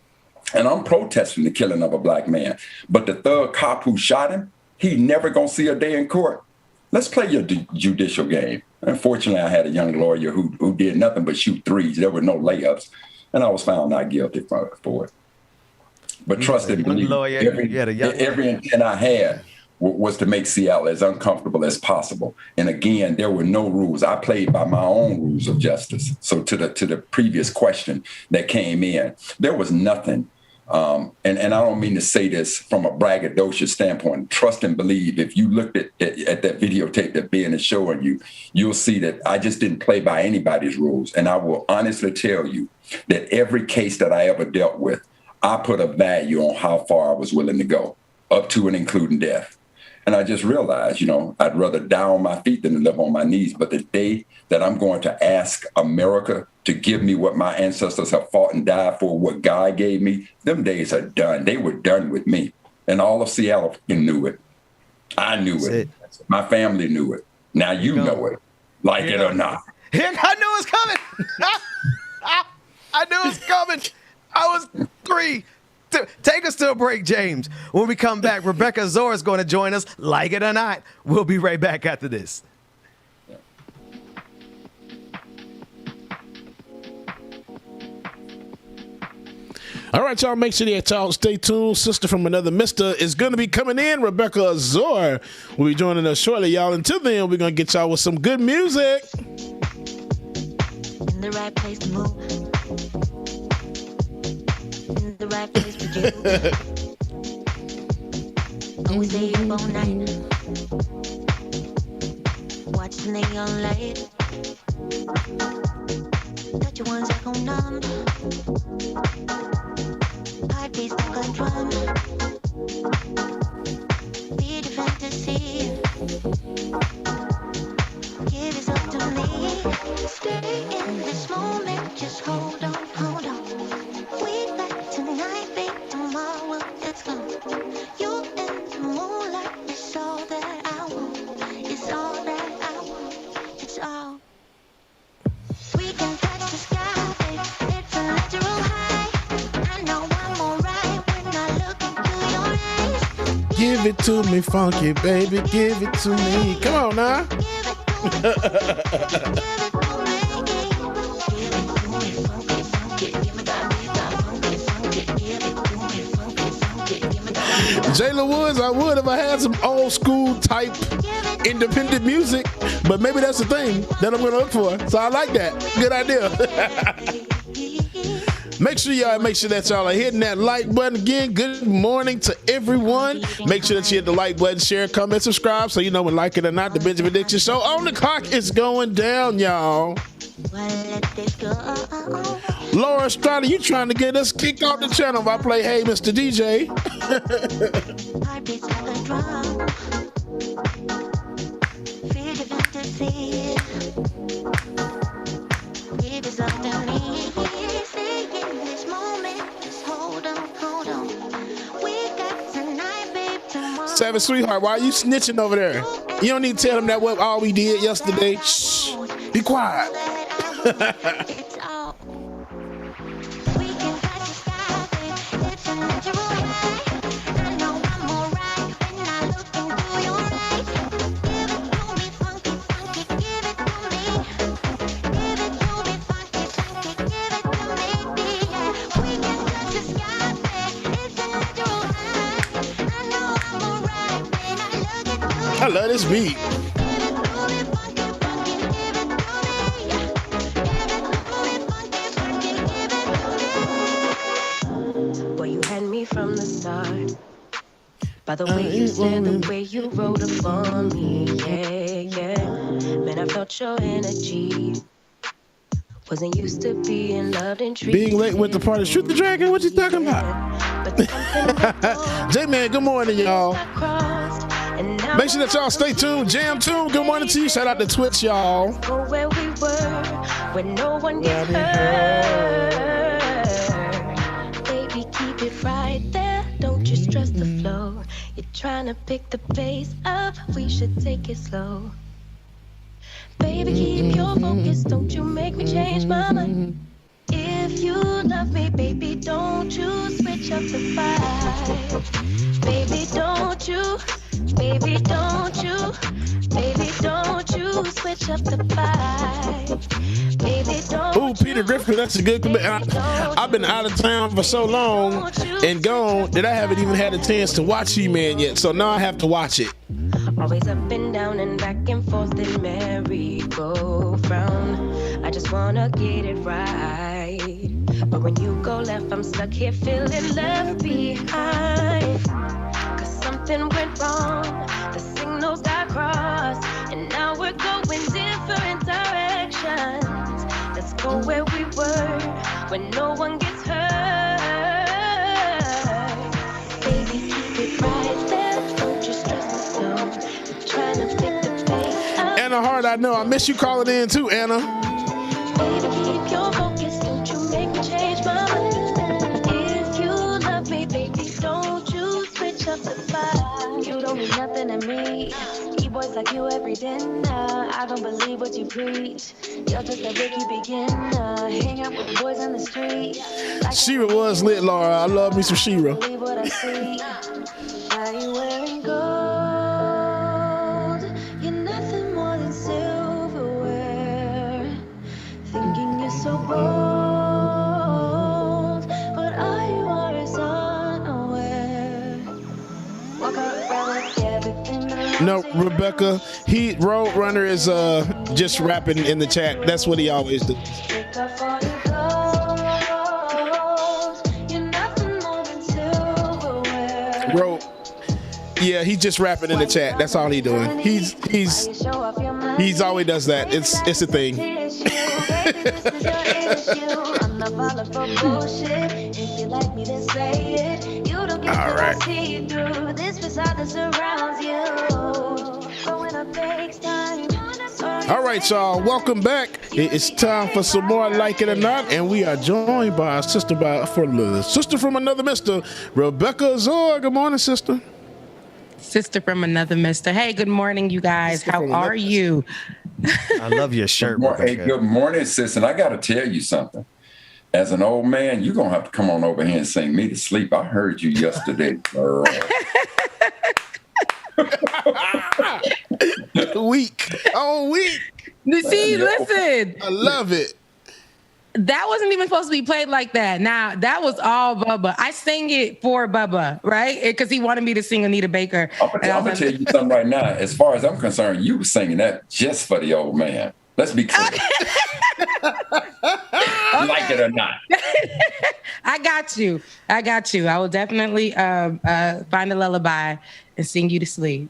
and I'm protesting the killing of a black man. But the thug cop who shot him, he never gonna see a day in court. Let's play your judicial game. Unfortunately, I had a young lawyer who did nothing but shoot threes. There were no layups. And I was found not guilty for it. But trust and believe, every intent I had was to make Seattle as uncomfortable as possible. And again, there were no rules. I played by my own rules of justice. So to the previous question that came in, there was nothing. And I don't mean to say this from a braggadocious standpoint. Trust and believe, if you looked at that videotape that Ben is showing you, you'll see that I just didn't play by anybody's rules. And I will honestly tell you that every case that I ever dealt with, I put a value on how far I was willing to go, up to and including death. And I just realized, I'd rather die on my feet than to live on my knees. But the day that I'm going to ask America to give me what my ancestors have fought and died for, what God gave me, them days are done. They were done with me. And all of Seattle knew it. I knew it. My family knew it. Now you know it, like it or not. I knew it was coming. I knew it was coming. I was 3. Take us to a break, James. When we come back, Rebecca Zora is going to join us, like it or not. We'll be right back after this. All right, y'all, make sure that y'all stay tuned. Sister from another mister is going to be coming in. Rebecca Azor will be joining us shortly, y'all. Until then, we're going to get y'all with some good music. In the right place to move. In the right place for you. Always stay up all night. Watch the neon light. Touch you one second numb. Heartbeat stuck on drum. Be the fantasy. Give yourself to me. Stay in this moment. Just hold on, hold on. We back tonight, babe. Tomorrow it's gone. You in the moonlight. It's all that I want. It's all that I want. It's all. We can touch the sky, babe. It's a natural high. I know I'm alright when I look into your eyes. Give it to me, funky baby. Give it to me. Come on now. Jayla Woods, I would if I had some old school type independent music, but maybe that's the thing that I'm going to look for. So I like that. Good idea. Make sure that y'all are hitting that like button again. Good morning to everyone. Make sure that you hit the like button, share, comment, subscribe, so you know when like it or not. The Benjamin Dixon Show on the clock is going down, y'all. Laura Estrada, you trying to get us kicked off the channel if I play Hey Mr. DJ? Savage Sweetheart, why are you snitching over there? You don't need to tell them that what all we did yesterday. Shh, be quiet. I love this beat. Boy, you had me from the start. By the way you said, the way you wrote upon me, yeah. Man, I felt your energy. Wasn't used to being loved and treated. Being late with the party. Shoot the dragon, what you talking about? J-Man, good morning, y'all. Make sure that y'all stay tuned. Jam tuned. Good morning to you. Shout out to Twitch, y'all. Go where we were, when no one gets hurt. Baby, keep it right there. Don't you stress the flow. You're trying to pick the pace up. We should take it slow. Baby, keep your focus. Don't you make me change my mind. If you love me, baby, don't you switch up the vibe. Baby, don't you. Baby, don't you. Baby, don't you switch up the vibe. Baby, don't. Ooh, Peter Griffin, that's a good commitment. I've been out of town for so long and gone that I haven't even had a chance to watch He-Man yet. So now I have to watch it. Always up and down and back and forth in merry-go-round. I just wanna get it right. But when you go left, I'm stuck here feeling left behind. Cause something went wrong, the signals got crossed, and now we're going different directions. Let's go where we were, when no one gets hurt. Baby, keep it right there, don't you stress the flow. You're trying to pick the pace up. Anna Hart, I know. I miss you calling in too, Anna. Baby, keep your focus, don't you make me change my mind. If you love me, baby, don't you switch up the vibe. You don't mean nothing to me. E-boys like you every dinner. I don't believe what you preach. You're just a rookie beginner. Hang out with boys on the street. Shira was lit, Laura. I love me some Shira. Believe what I see. Are you wearing gold? You're nothing more than silverware. Thinking you're so bold, but all you are is unaware. Walk around like everything. No, Rebecca, Roadrunner is just rapping in the chat. That's what he always does. Take off all your clothes. You're nothing more than silverware. Yeah, he's just rapping in the chat. That's all he's doing. He's always does that. It's a thing. I'm not falling for bullshit. If you like me, then say it. You don't get All right. to see through this facade that surrounds you. Growing up takes time. All right, y'all. Welcome back. It's time for some more Like It or Not, and we are joined by our sister from another mister, Rebecca Zor. Good morning, sister. Sister from another mister. Hey, good morning, you guys. How are you? I love your shirt. Hey, good morning, sis. And I got to tell you something. As an old man, you're going to have to come on over here and sing me to sleep. I heard you yesterday. Weak. See, listen. I love it. That wasn't even supposed to be played like that. Now, that was all Bubba. I sang it for Bubba, right? Because he wanted me to sing Anita Baker. I'm going to tell you something right now. As far as I'm concerned, you were singing that just for the old man. Let's be clear. Like it or not. I got you. I will definitely find a lullaby and sing you to sleep.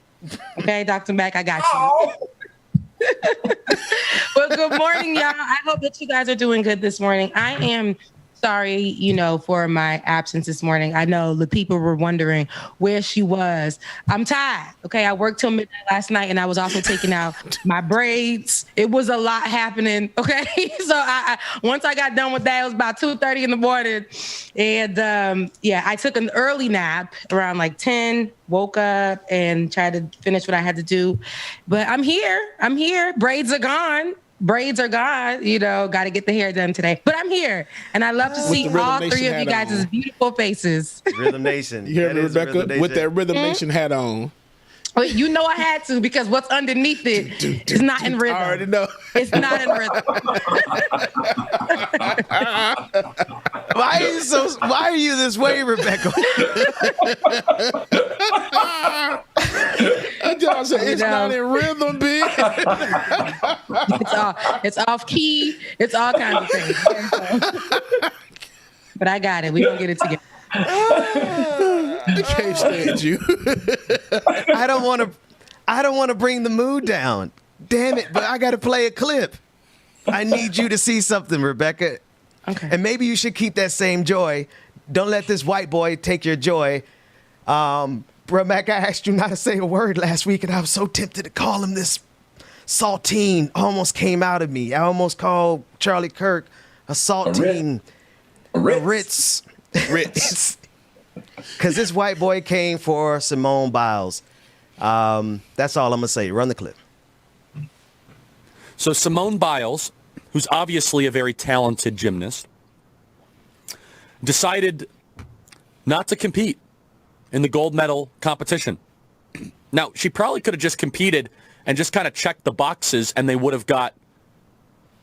Okay, Dr. Mac, I got you. Well, good morning, y'all. I hope that you guys are doing good this morning. I am sorry, for my absence this morning. I know the people were wondering where she was. I'm tired. Okay. I worked till midnight last night and I was also taking out my braids. It was a lot happening. Okay. So I once I got done with that, it was about 2:30 in the morning. And I took an early nap around like 10, woke up and tried to finish what I had to do. But I'm here. Braids are gone. Got to get the hair done today. But I'm here, and I love to see all three of you guys' beautiful faces. Rhythm Nation. You hear me, Rebecca? With that Rhythm Nation hat on. Well, I had to, because what's underneath it is not in rhythm. I already know. It's not in rhythm. Why are you this way, Rebecca? It's not in rhythm, bitch. It's off key. It's all kinds of things. But I got it. We're going to get it together. I can't stand you. I don't want to bring the mood down. Damn it, but I got to play a clip. I need you to see something, Rebecca. Okay. And maybe you should keep that same joy. Don't let this white boy take your joy. Rebecca, I asked you not to say a word last week, and I was so tempted to call him this saltine. Almost came out of me. I almost called Charlie Kirk a saltine. A Ritz. Because this white boy came for Simone Biles. That's all I'm going to say. Run the clip. So Simone Biles, who's obviously a very talented gymnast, decided not to compete in the gold medal competition. Now, she probably could have just competed and just kind of checked the boxes and they would have got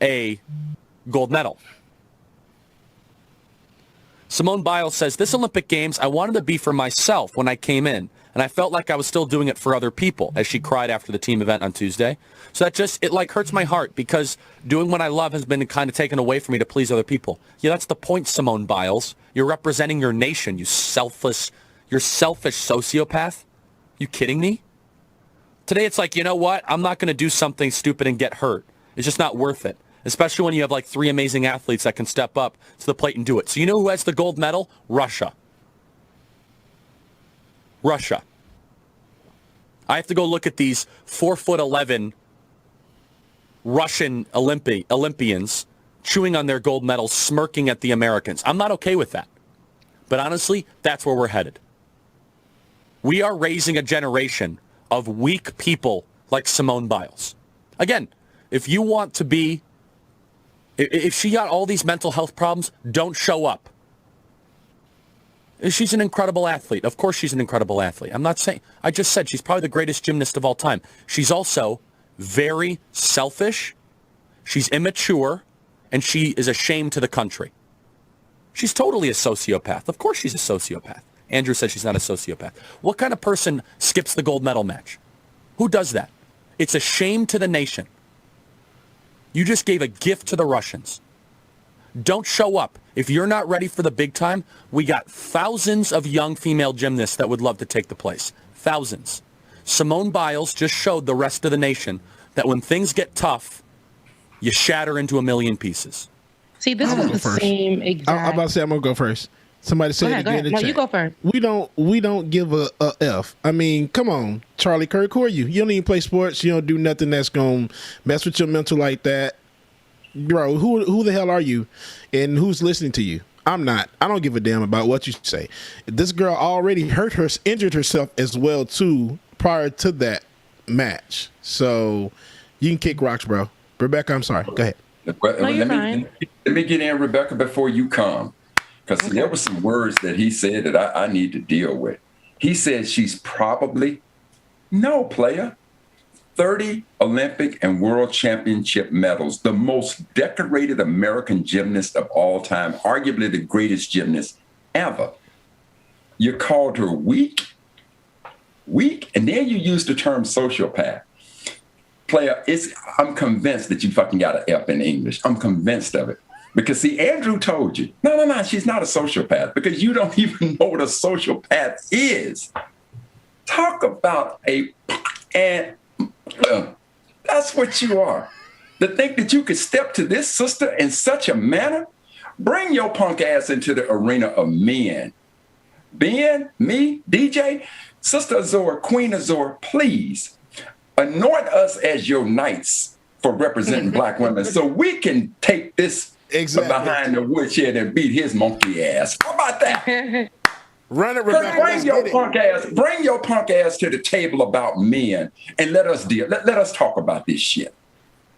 a gold medal. Simone Biles says, this Olympic Games, I wanted to be for myself when I came in, and I felt like I was still doing it for other people, as she cried after the team event on Tuesday. So it hurts my heart, because doing what I love has been kind of taken away from me to please other people. Yeah, that's the point, Simone Biles. You're representing your nation, you selfish sociopath. You kidding me? Today it's like, you know what? I'm not going to do something stupid and get hurt. It's just not worth it. Especially when you have like three amazing athletes that can step up to the plate and do it. So you know who has the gold medal? Russia. I have to go look at these 4'11" Russian Olympians chewing on their gold medals, smirking at the Americans. I'm not okay with that. But honestly, that's where we're headed. We are raising a generation of weak people like Simone Biles. Again, if you want to be, if she got all these mental health problems, don't show up. She's an incredible athlete. Of course she's an incredible athlete. I just said she's probably the greatest gymnast of all time. She's also very selfish. She's immature, and she is a shame to the country. She's totally a sociopath. Of course she's a sociopath. Andrew says she's not a sociopath. What kind of person skips the gold medal match? Who does that? It's a shame to the nation. You just gave a gift to the Russians. Don't show up. If you're not ready for the big time, we got thousands of young female gymnasts that would love to take the place. Thousands. Simone Biles just showed the rest of the nation that when things get tough, you shatter into a million pieces. See, this is the same exact. I'm about to say I'm gonna go first. Somebody said it again in the chat. No, you go first. We don't give a F. I mean, come on, Charlie Kirk, who are you? You don't even play sports. You don't do nothing that's gonna mess with your mental like that, bro. Who the hell are you, and who's listening to you? I'm not. I don't give a damn about what you say. This girl already injured herself as well too prior to that match. So you can kick rocks, bro. Rebecca, I'm sorry. Go ahead. Let me get in, Rebecca, before you come. Because there were some words that he said that I need to deal with. He said she's probably, no, player, 30 Olympic and World Championship medals, the most decorated American gymnast of all time, arguably the greatest gymnast ever. You called her weak, and then you used the term sociopath. Player, I'm convinced that you fucking got an F in English. I'm convinced of it. Because, see, Andrew told you, no, she's not a sociopath, because you don't even know what a sociopath is. Talk about that's That's what you are. To think that you could step to this sister in such a manner, bring your punk ass into the arena of men. Ben, me, DJ, Sister Azor, Queen Azor, please anoint us as your knights for representing black women so we can take this behind the woodshed and beat his monkey ass. How about that? Run it, Rebecca. Bring your punk ass to the table about men and let us deal. Let us talk about this shit.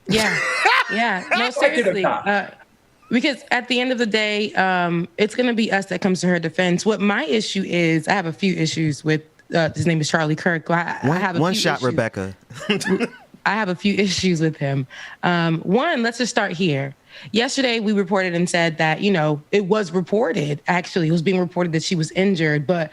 Yeah. No, seriously. Because at the end of the day, it's going to be us that comes to her defense. What my issue is, I have a few issues with, his name is Charlie Kirk. I have One shot, Rebecca. I have a few issues with him. One, let's just start here. Yesterday, we reported and said that, it was reported, actually, it was being reported that she was injured. But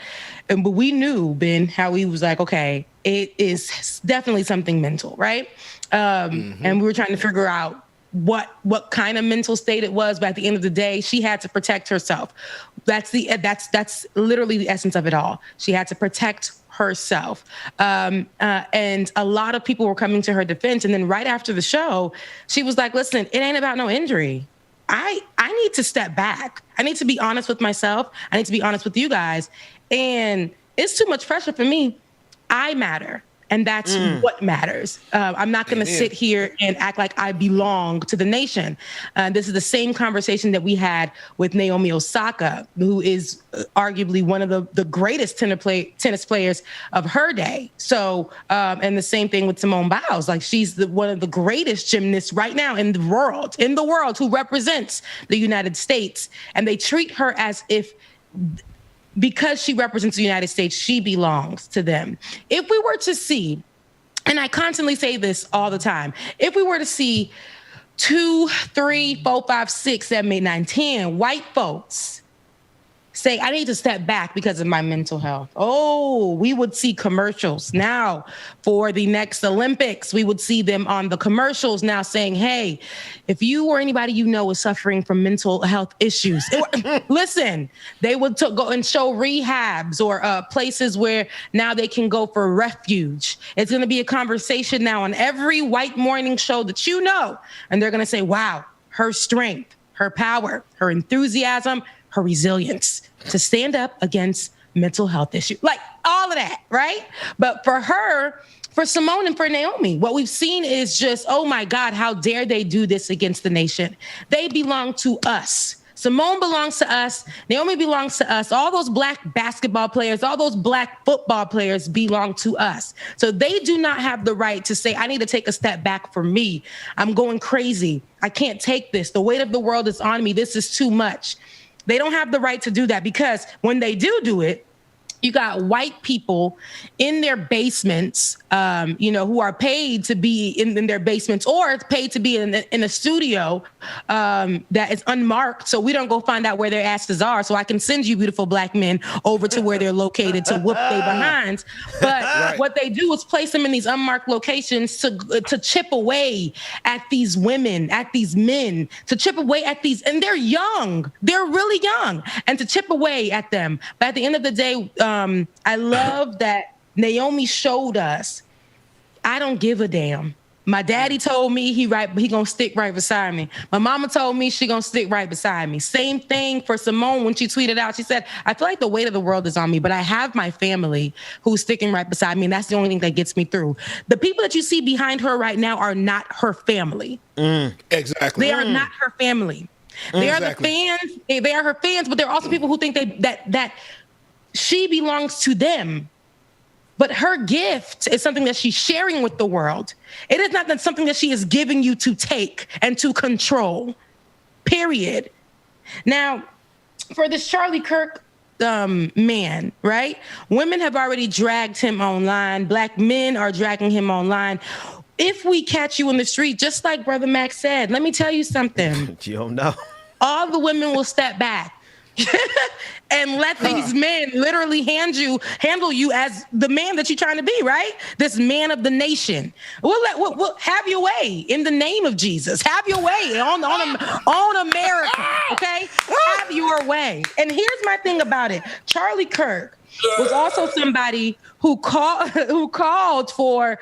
we knew, Ben, how he was like, okay, it is definitely something mental, right? And we were trying to figure out what kind of mental state it was. But at the end of the day, she had to protect herself. That's literally the essence of it all. She had to protect herself. And a lot of people were coming to her defense. And then right after the show, she was like, listen, it ain't about no injury. I need to step back. I need to be honest with myself. I need to be honest with you guys. And it's too much pressure for me. I matter. And that's what matters. I'm not going to sit here and act like I belong to the nation. This is the same conversation that we had with Naomi Osaka, who is arguably one of the greatest tennis players of her day. So, and the same thing with Simone Biles. Like, she's one of the greatest gymnasts right now in the world who represents the United States. And they treat her as if, because she represents the United States, she belongs to them. If we were to see, and I constantly say this all the time, if we were to see 2, 3, 4, 5, 6, 7, 8, 9, 10 white folks say, I need to step back because of my mental health. Oh, we would see commercials now for the next Olympics. We would see them on the commercials now saying, hey, if you or anybody you know is suffering from mental health issues, listen, they would go and show rehabs or places where now they can go for refuge. It's going to be a conversation now on every white morning show that you know. And they're going to say, wow, her strength, her power, her enthusiasm, her resilience to stand up against mental health issues, like all of that, right? But for her, for Simone and for Naomi, what we've seen is just, oh my God, how dare they do this against the nation? They belong to us. Simone belongs to us. Naomi belongs to us. All those black basketball players, all those black football players belong to us. So they do not have the right to say, I need to take a step back for me. I'm going crazy. I can't take this. The weight of the world is on me. This is too much. They don't have the right to do that, because when they do it, you got white people in their basements, who are paid to be in their basements or paid to be in a studio that is unmarked. So we don't go find out where their asses are. So I can send you beautiful black men over to where they're located to whoop their behinds. But what they do is place them in these unmarked locations to chip away at these women, at these men, to chip away at these. And they're young. They're really young. And to chip away at them. But at the end of the day, I love that Naomi showed us, I don't give a damn. My daddy told me he gonna stick right beside me. My mama told me she gonna stick right beside me. Same thing for Simone when she tweeted out. She said, I feel like the weight of the world is on me, but I have my family who's sticking right beside me, and that's the only thing that gets me through. The people that you see behind her right now are not her family. Exactly. They are not her family. They are the fans. They are her fans, but there are also people who think that she belongs to them. But her gift is something that she's sharing with the world. It is not something that she is giving you to take and to control, period. Now, for this Charlie Kirk man, right? Women have already dragged him online. Black men are dragging him online. If we catch you in the street, just like Brother Max said, let me tell you something. You don't know. All the women will step back. and let these men literally handle you as the man that you're trying to be, right? This man of the nation. We'll have your way in the name of Jesus. Have your way on America, okay? Have your way. And here's my thing about it. Charlie Kirk was also somebody who called for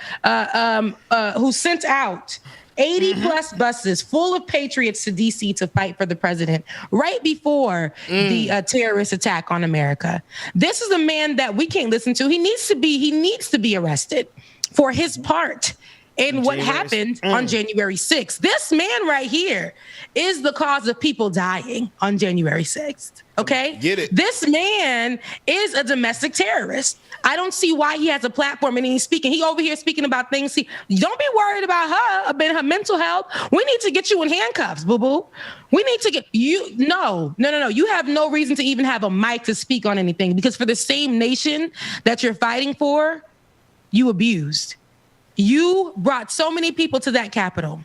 who sent out 80 plus buses full of patriots to DC to fight for the president right before the terrorist attack on America. This is a man that we can't listen to. He needs to be arrested for his part in what happened on January 6th. This man right here is the cause of people dying on January 6th. Okay? Get it. This man is a domestic terrorist. I don't see why he has a platform and he's speaking. He over here speaking about things. Don't be worried about her, about her mental health. We need to get you in handcuffs, boo-boo. We need to get you. No. You have no reason to even have a mic to speak on anything, because for the same nation that you're fighting for, you abused. You brought so many people to that Capitol.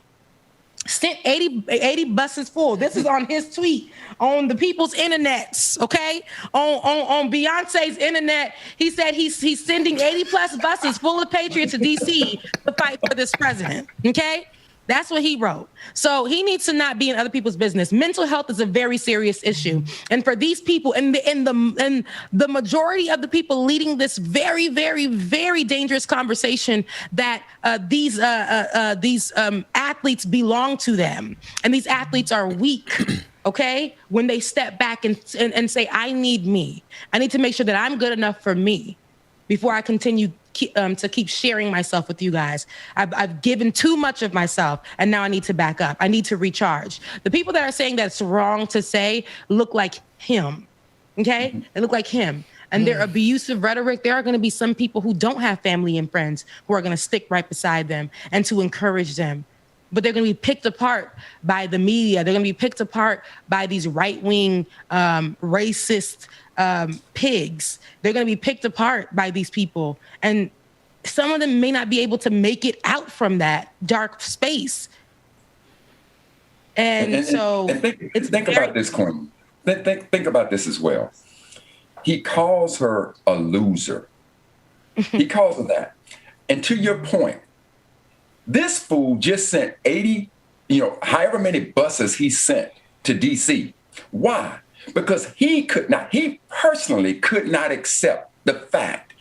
Sent 80 buses full. This is on his tweet on the people's internets, okay? On Beyonce's internet, he said he's sending 80 plus buses full of patriots to DC to fight for this president, okay? That's what he wrote. So he needs to not be in other people's business. Mental health is a very serious issue. And for these people and the majority of the people leading this very, very, very dangerous conversation that these athletes belong to them. And these athletes are weak, okay? When they step back and say, I need me. I need to make sure that I'm good enough for me before I continue to keep sharing myself with you guys. I've given too much of myself, and now I need to back up. I need to recharge. The people that are saying that's wrong to say look like him, okay? They look like him. And their abusive rhetoric, there are going to be some people who don't have family and friends who are going to stick right beside them and to encourage them. But they're going to be picked apart by the media. They're going to be picked apart by these right-wing racist pigs. They're going to be picked apart by these people. And some of them may not be able to make it out from that dark space. And think about this, Queen. Think about this as well. He calls her a loser. He calls her that. And to your point, this fool just sent 80, however many buses he sent to DC. Why? Because he personally could not accept the fact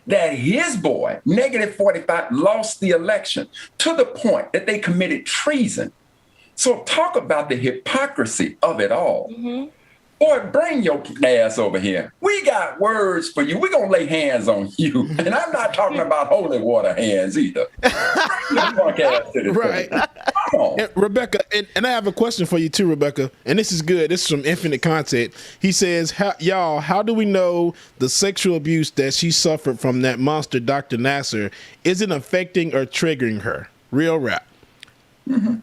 that his boy, -45, lost the election to the point that they committed treason. So talk about the hypocrisy of it all. Mm-hmm. Boy, bring your ass over here. We got words for you. We're going to lay hands on you. And I'm not talking about holy water hands either. Right. And Rebecca, and I have a question for you too, Rebecca. And this is good. This is from Infinite Content. He says, how do we know the sexual abuse that she suffered from that monster, Dr. Nassar, isn't affecting or triggering her? Real rap. Mm-hmm.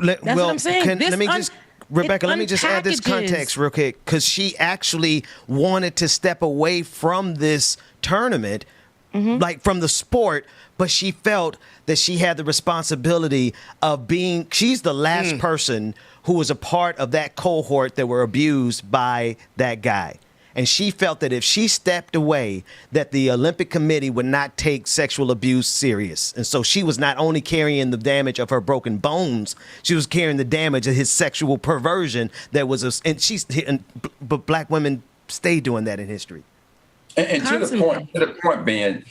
That's what I'm saying. Rebecca, let me just add this context real quick, because she actually wanted to step away from this tournament, like from the sport, but she felt that she had the responsibility of she's the last person who was a part of that cohort that were abused by that guy. And she felt that if she stepped away, that the Olympic Committee would not take sexual abuse serious. And so she was not only carrying the damage of her broken bones, she was carrying the damage of his sexual perversion that was, but black women stay doing that in history. And to the point being,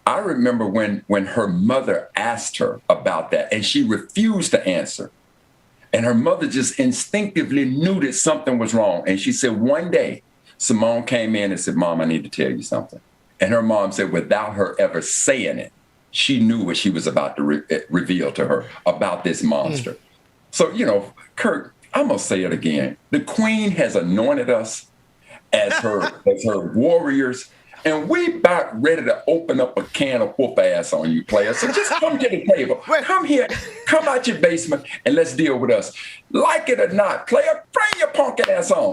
I remember when her mother asked her about that and she refused to answer. And her mother just instinctively knew that something was wrong. And she said, one day, Simone came in and said, Mom, I need to tell you something. And her mom said, without her ever saying it, she knew what she was about to reveal to her about this monster. So, Kurt, I'm going to say it again. The Queen has anointed us as her warriors, and we about ready to open up a can of whoop ass on you, players. So just come to the table. Come here, come out your basement, and let's deal with us. Like it or not, player, bring your punk ass on.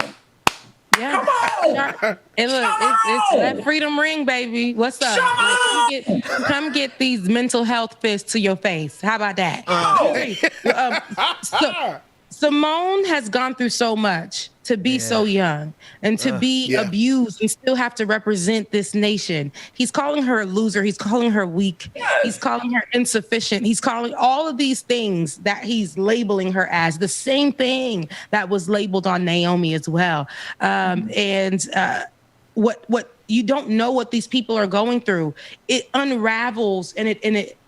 Yeah. Come on! And look, it's that freedom ring, baby. What's up? Come get these mental health fists to your face. How about that? Simone has gone through so much to be so young and to be abused and still have to represent this nation. He's calling her a loser. He's calling her weak. He's calling her insufficient. He's calling all of these things that he's labeling her as, the same thing that was labeled on Naomi as well. What you don't know what these people are going through. It unravels and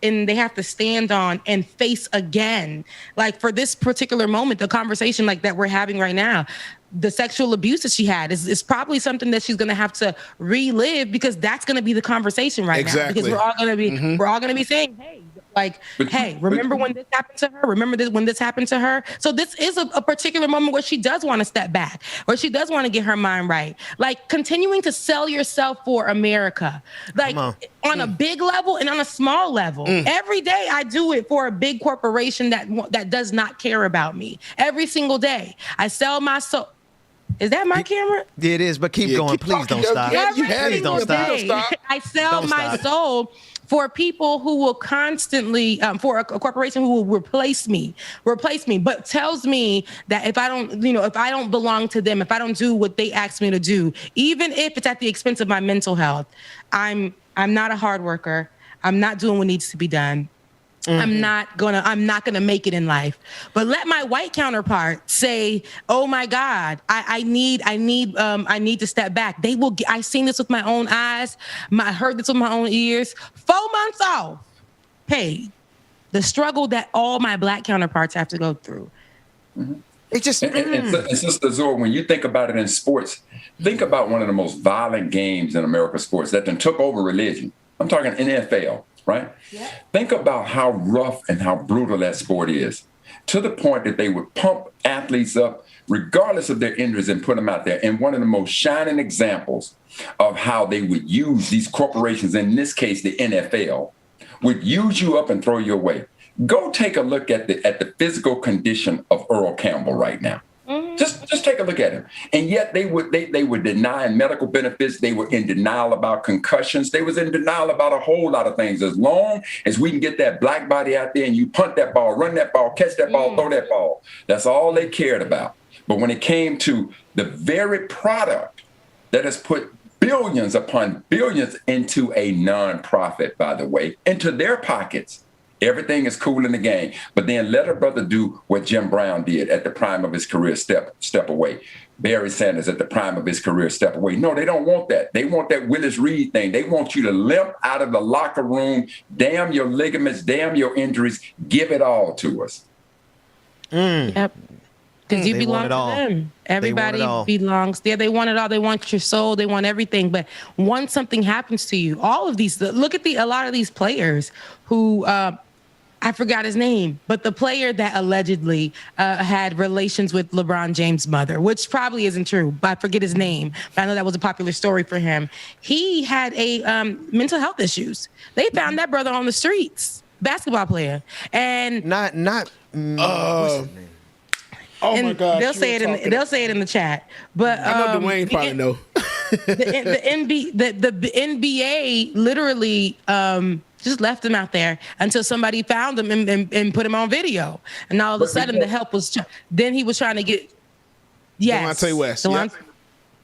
they have to stand on and face again. Like for this particular moment, the conversation like that we're having right now, the sexual abuse that she had is probably something that she's going to have to relive, because that's going to be the conversation now. Because we're all going to be saying, hey, remember when this happened to her? Remember when this happened to her? So this is a particular moment where she does want to step back, where she does want to get her mind right. Like continuing to sell yourself for America, like on a big level and on a small level. Every day I do it for a big corporation that does not care about me. Every single day I sell my soul. Is that my camera? It is, but keep going. Please don't stop. Please don't stop. I sell my soul for people who will constantly, for a corporation who will replace me, but tells me that if I don't belong to them, if I don't do what they ask me to do, even if it's at the expense of my mental health, I'm not a hard worker. I'm not doing what needs to be done. I'm not gonna make it in life. But let my white counterpart say, "Oh my God, I need to step back." They will. I seen this with my own eyes. I heard this with my own ears. 4 months off paid. The struggle that all my black counterparts have to go through. It just and Sister Zora, when you think about it in sports, think about one of the most violent games in American sports that then took over religion. I'm talking NFL. Right? Yeah. Think about how rough and how brutal that sport is, to the point that they would pump athletes up regardless of their injuries and put them out there. And one of the most shining examples of how they would use these corporations, in this case, the NFL, would use you up and throw you away. Go take a look at the physical condition of Earl Campbell right now. Just take a look at him. And yet they were denying medical benefits. They were in denial about concussions. They was in denial about a whole lot of things. As long as we can get that black body out there and you punt that ball, run that ball, catch that ball, throw that ball. That's all they cared about. But when it came to the very product that has put billions upon billions into a nonprofit, by the way, into their pockets, everything is cool in the game. But then let a brother do what Jim Brown did at the prime of his career, step away. Barry Sanders at the prime of his career, step away. No, they don't want that. They want that Willis Reed thing. They want you to limp out of the locker room. Damn your ligaments, damn your injuries. Give it all to us. Yep. Because you belong to them. Everybody belongs there. They want it all. They want your soul. They want everything. But once something happens to you, all of these, look at a lot of these players who, I forgot his name, but the player that allegedly had relations with LeBron James' mother, which probably isn't true, but I forget his name. But I know that was a popular story for him. He had mental health issues. They found that brother on the streets, basketball player, and not. Oh my God! They'll say it in the chat. But I know Dwayne probably know. the NBA literally just left him out there until somebody found him and put him on video. And all of a sudden, the help was. Then he was trying to get. Yes. Delonte West.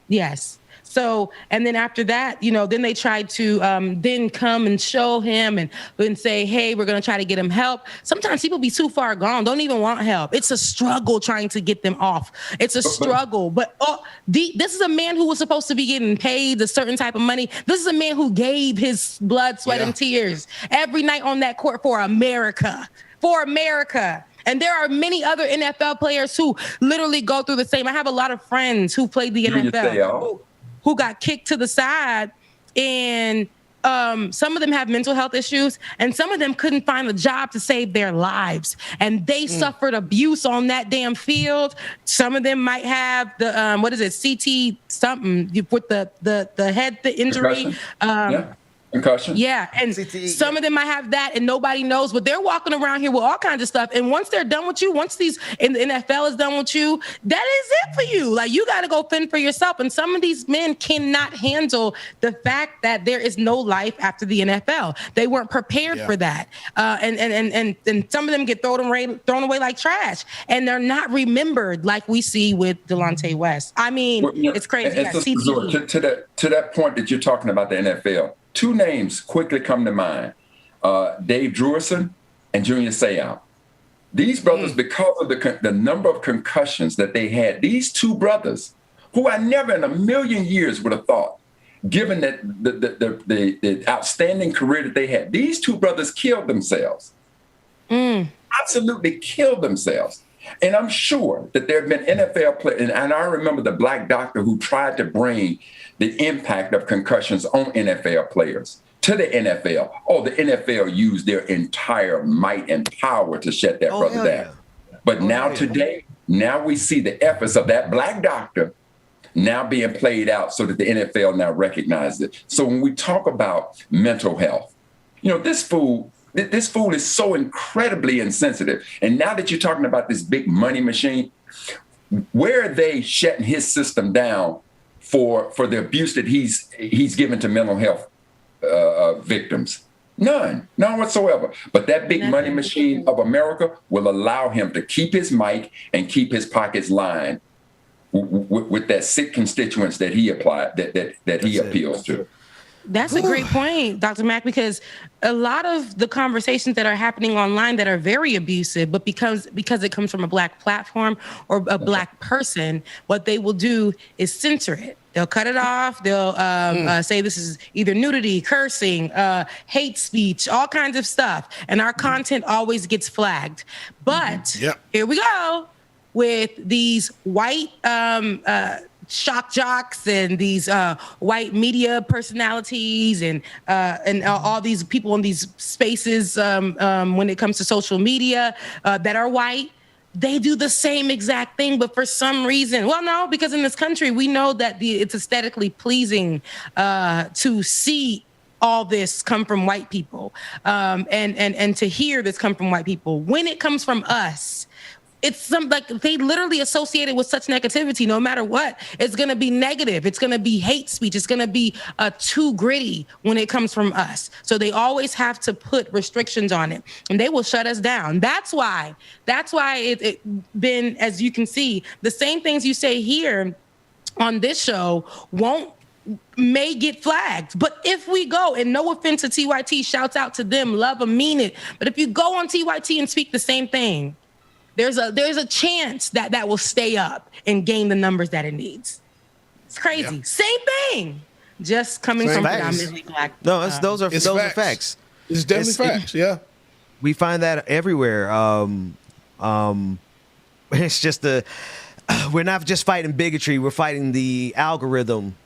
Yes. So, and then after that, then they tried to then come and show him and say, hey, we're going to try to get him help. Sometimes people be too far gone, don't even want help. It's a struggle trying to get them off. It's a struggle. But this is a man who was supposed to be getting paid a certain type of money. This is a man who gave his blood, sweat, and tears every night on that court for America. For America. And there are many other NFL players who literally go through the same. I have a lot of friends who played the NFL. Who got kicked to the side, and some of them have mental health issues, and some of them couldn't find a job to save their lives, and they suffered abuse on that damn field. Some of them might have the CT something with the head injury. Concussion? Yeah, and some of them might have that and nobody knows, but they're walking around here with all kinds of stuff. And once they're done with you, once the NFL is done with you, that is it for you. Like, you got to go fend for yourself. And some of these men cannot handle the fact that there is no life after the NFL. They weren't prepared for that. And some of them get thrown away like trash. And they're not remembered like we see with Delonte West. I mean, it's crazy. And to that point that you're talking about the NFL, two names quickly come to mind: Dave Druerson and Junior Seau. These brothers, because of the number of concussions that they had, these two brothers, who I never in a million years would have thought, given that the outstanding career that they had, these two brothers killed themselves. Absolutely killed themselves. And I'm sure that there have been NFL players, and I remember the black doctor who tried to bring the impact of concussions on NFL players to the NFL. Oh, the NFL used their entire might and power to shut that brother down. But today, we see the efforts of that black doctor now being played out so that the NFL now recognizes it. So when we talk about mental health, this fool is so incredibly insensitive. And now that you're talking about this big money machine, where are they shutting his system down for the abuse that he's given to mental health victims? None whatsoever. But that big money machine of America will allow him to keep his mic and keep his pockets lined with that sick constituents that he appeals to. That's a great point, Dr. Mack, because a lot of the conversations that are happening online that are very abusive, but because it comes from a black platform or a black person, what they will do is censor it. They'll cut it off. They'll say this is either nudity, cursing, hate speech, all kinds of stuff. And our content always gets flagged. But here we go with these white shock jocks and these white media personalities and all these people in these spaces when it comes to social media that are white. They do the same exact thing, but for some reason, because in this country, we know that it's aesthetically pleasing to see all this come from white people and to hear this come from white people. When it comes from us, it's they literally associate it with such negativity. No matter what, it's going to be negative. It's going to be hate speech. It's going to be too gritty when it comes from us. So they always have to put restrictions on it, and they will shut us down. That's why it been, as you can see, the same things you say here on this show may get flagged. But if we go, and no offense to TYT, shouts out to them, love them, mean it. But if you go on TYT and speak the same thing, there's a chance that will stay up and gain the numbers that it needs. It's crazy. Yeah. Same thing, just coming from predominantly black. No, those are facts. It's definitely facts. Yeah, we find that everywhere. It's just we're not just fighting bigotry; we're fighting the algorithm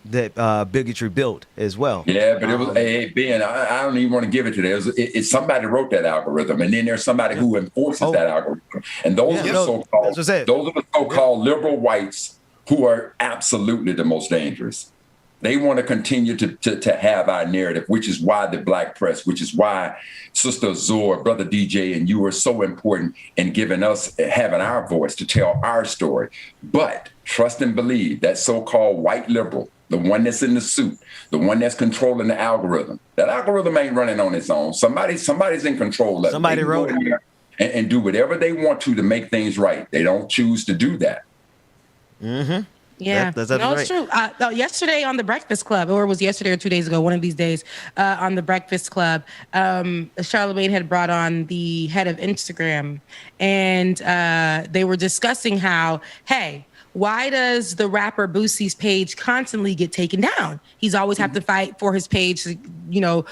that bigotry built as well. Yeah, but it was Ben. I don't even want to give it to them. It's somebody wrote that algorithm, and then there's somebody who enforces that algorithm. And those are the so-called liberal whites who are absolutely the most dangerous. They want to continue to have our narrative, which is why the black press, which is why Sister Zor, Brother DJ, and you are so important in having our voice to tell our story. But trust and believe that so-called white liberal, the one that's in the suit, the one that's controlling the algorithm, that algorithm ain't running on its own. Somebody's in control of it. Somebody wrote it. And do whatever they want to make things right. They don't choose to do that. Mm-hmm. Yeah, it's true. Yesterday on The Breakfast Club, or it was yesterday or 2 days ago, one of these days, on The Breakfast Club, Charlamagne had brought on the head of Instagram, and they were discussing how, hey, why does the rapper Boosie's page constantly get taken down? He's always have to fight for his page,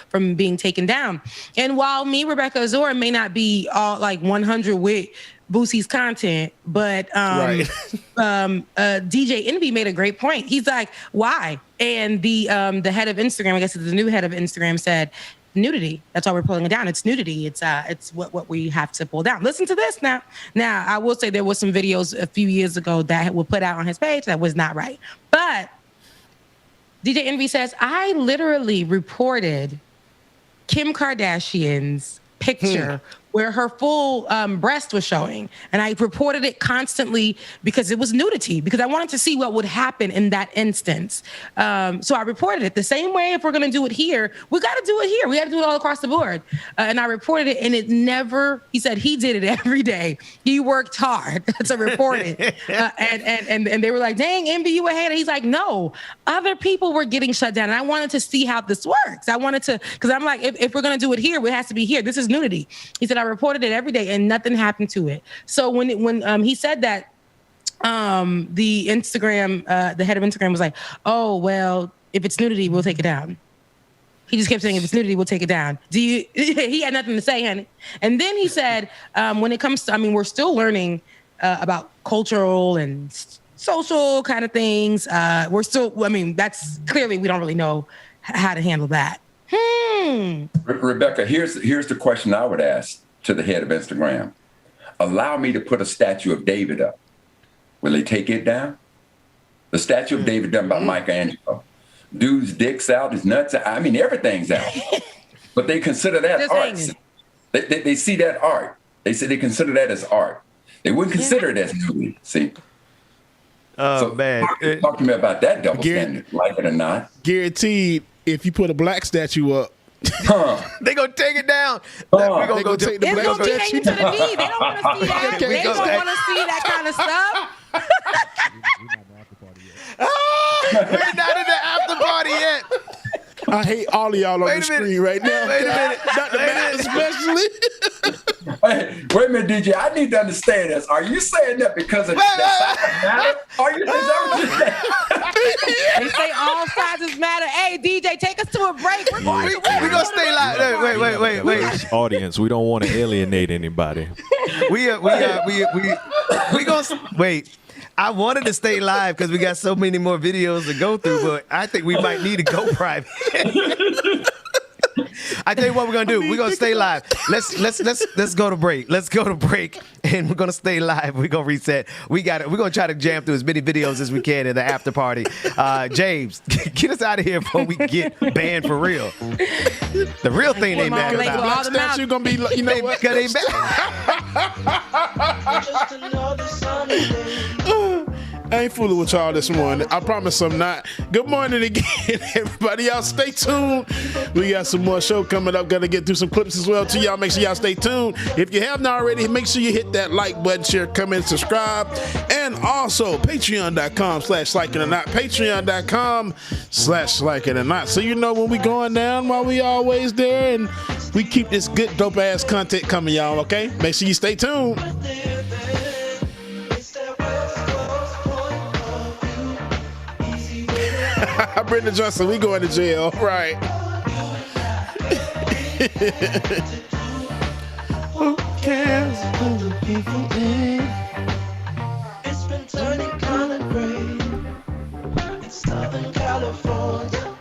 from being taken down. And while me, Rebecca Zora, may not be all 100 with Boosie's content, but DJ Envy made a great point. He's like, why? And the head of Instagram, I guess it's the new head of Instagram, said, nudity. That's why we're pulling it down. It's nudity. It's what we have to pull down. Listen to this now. Now, I will say there was some videos a few years ago that were put out on his page that was not right. But DJ Envy says, I literally reported Kim Kardashian's picture where her full breast was showing. And I reported it constantly because it was nudity, because I wanted to see what would happen in that instance. So I reported it the same way. If we're going to do it here, we got to do it here. We got to do it all across the board. And I reported it, and it never, he said he did it every day. He worked hard to report it. And they were like, dang, Envy, you a hater. He's like, no, other people were getting shut down. And I wanted to see how this works. I wanted to, because I'm like, if we're going to do it here, it has to be here. This is nudity. He said, I reported it every day and nothing happened to it. So when he said that, the Instagram, the head of Instagram was like, oh, well, if it's nudity, we'll take it down. He just kept saying, if it's nudity, we'll take it down. He had nothing to say, honey. And then he said, when it comes to, we're still learning about cultural and social kind of things. We're still, that's clearly, we don't really know how to handle that. Rebecca, here's the question I would ask to the head of Instagram. Allow me to put a statue of David up. Will they take it down? The statue of David done by Michelangelo. Dude's dick's out, his nuts out. Everything's out. But they consider that art. They see that art. They consider that as art. They wouldn't consider it as nudity, see? Oh, man. Talk to me about that double standard, like it or not. Guaranteed, if you put a black statue up, they gonna take it down. We're gonna go take the black statue. To the knee. They don't want to see that. They don't want to see that kind of stuff. We're not in the after party yet. I hate all of y'all on the screen right now. Wait a minute. Dr. Matt especially. Wait a minute, DJ. I need to understand this. Are you saying that because of that matter? Are you? They say all sizes matter. Hey, DJ, take us to a break. We're gonna stay live. Wait. Audience, we don't want to alienate anybody. We gonna wait. I wanted to stay live because we got so many more videos to go through, but I think we might need to go private. I tell you what we're gonna do. We're gonna stay live. Let's go to break. Let's go to break, and we're gonna stay live. We're gonna reset. We're gonna try to jam through as many videos as we can in the after party. James, get us out of here before we get banned for real. The real thing they mad about. Black statue gonna be, you know what? They I ain't fooling with y'all this morning. I promise I'm not. Good morning again, everybody. Y'all stay tuned. We got some more show coming up. Got to get through some clips as well, too. Y'all make sure y'all stay tuned. If you haven't already, make sure you hit that like button, share, comment, subscribe. And also, patreon.com/likeitordnot. Patreon.com/likeitordnot. So you know when we going down, while we always there, and we keep this good, dope-ass content coming, y'all, okay? Make sure you stay tuned. Brenda Johnson, we going to jail, right? Who cares? It's been turning color gray in Southern California.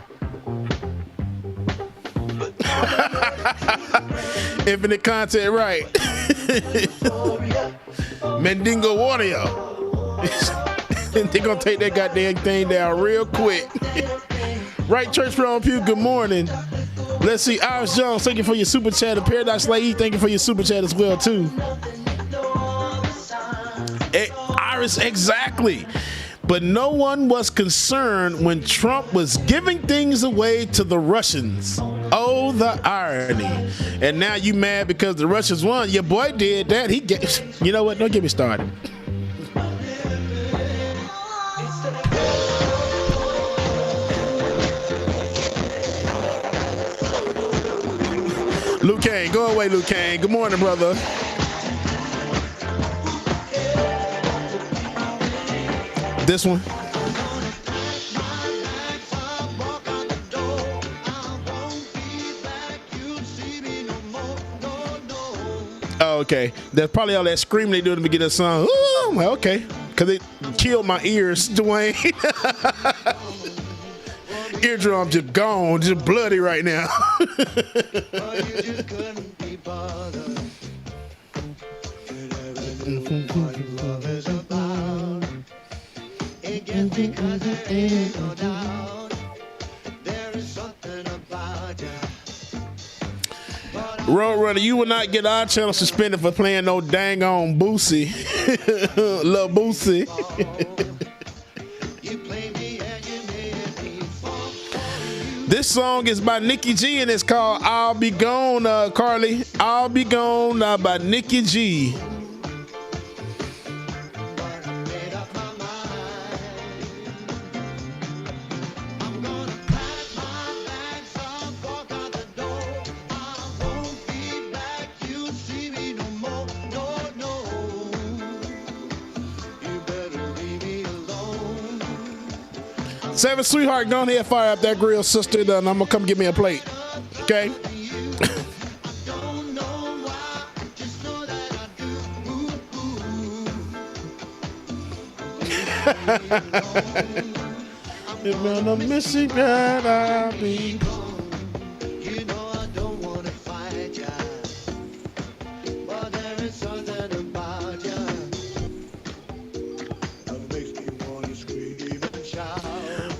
Infinite content, right? Mandingo Warrior. They're gonna take that goddamn thing down real quick. Right, Church from Pew, good morning. Let's see, Iris Jones, thank you for your super chat. And Paradise Lady, thank you for your super chat as well, too. Iris, exactly. But no one was concerned when Trump was giving things away to the Russians. Oh, the irony. And now you mad because the Russians won. Your boy did that. You know what? Don't get me started. Luke Kane, go away, Luke Kane. Good morning, brother. This one. Oh, okay. That's probably all that scream they do to get a song. Ooh, well, okay. Because it killed my ears, Dwayne. Eardrum just gone, just bloody right now. Roadrunner, you will not get our channel suspended for playing no dang on Boosie. Lil Boosie. This song is by Nikki G and it's called I'll Be Gone, Carly. I'll Be Gone by Nikki G. Seven Sweetheart, go ahead, fire up that grill, sister. Then I'm gonna come get me a plate. Okay. If I'm missing that, I'll be.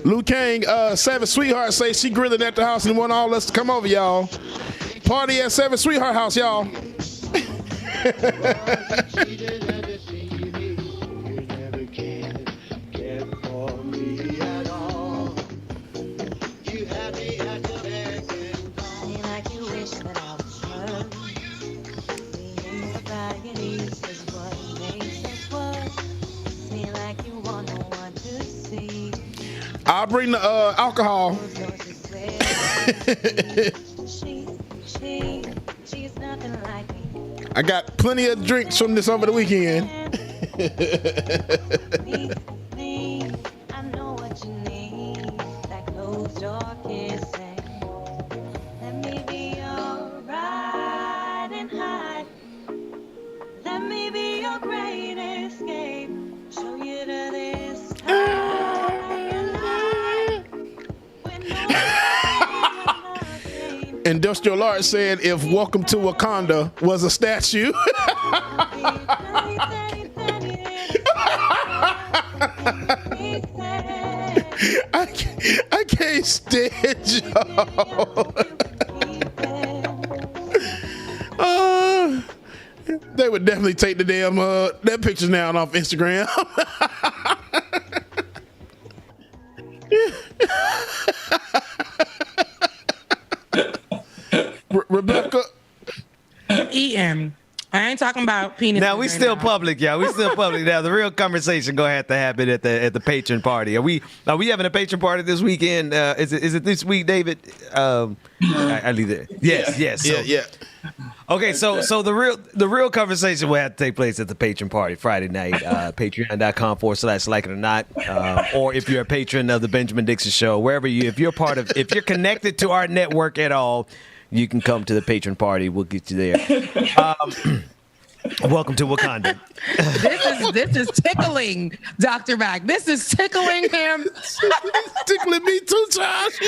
Lou Kang, Seven Sweetheart say she grilling at the house and want all us to come over, y'all. Party at Seven Sweetheart house, y'all. I'll bring the alcohol. I got plenty of drinks from this over the weekend. Industrial Art said if Welcome to Wakanda was a statue. I can't stand y'all. They would definitely take the damn that picture's now off Instagram. Rebecca. EM. I ain't talking about penis. Now we still public, y'all. We still public. Now the real conversation gonna have to happen at the patron party. Are we having a patron party this weekend? Is it this week, David? I leave it. Yes. So, yeah. Okay, so the real conversation will have to take place at the patron party Friday night. Patreon.com/like it or not, or if you're a patron of the Benjamin Dixon Show, wherever if you're connected to our network at all, you can come to the patron party. We'll get you there. Welcome to Wakanda. This is tickling Dr. Mac. This is tickling him. Tickling me too, Josh.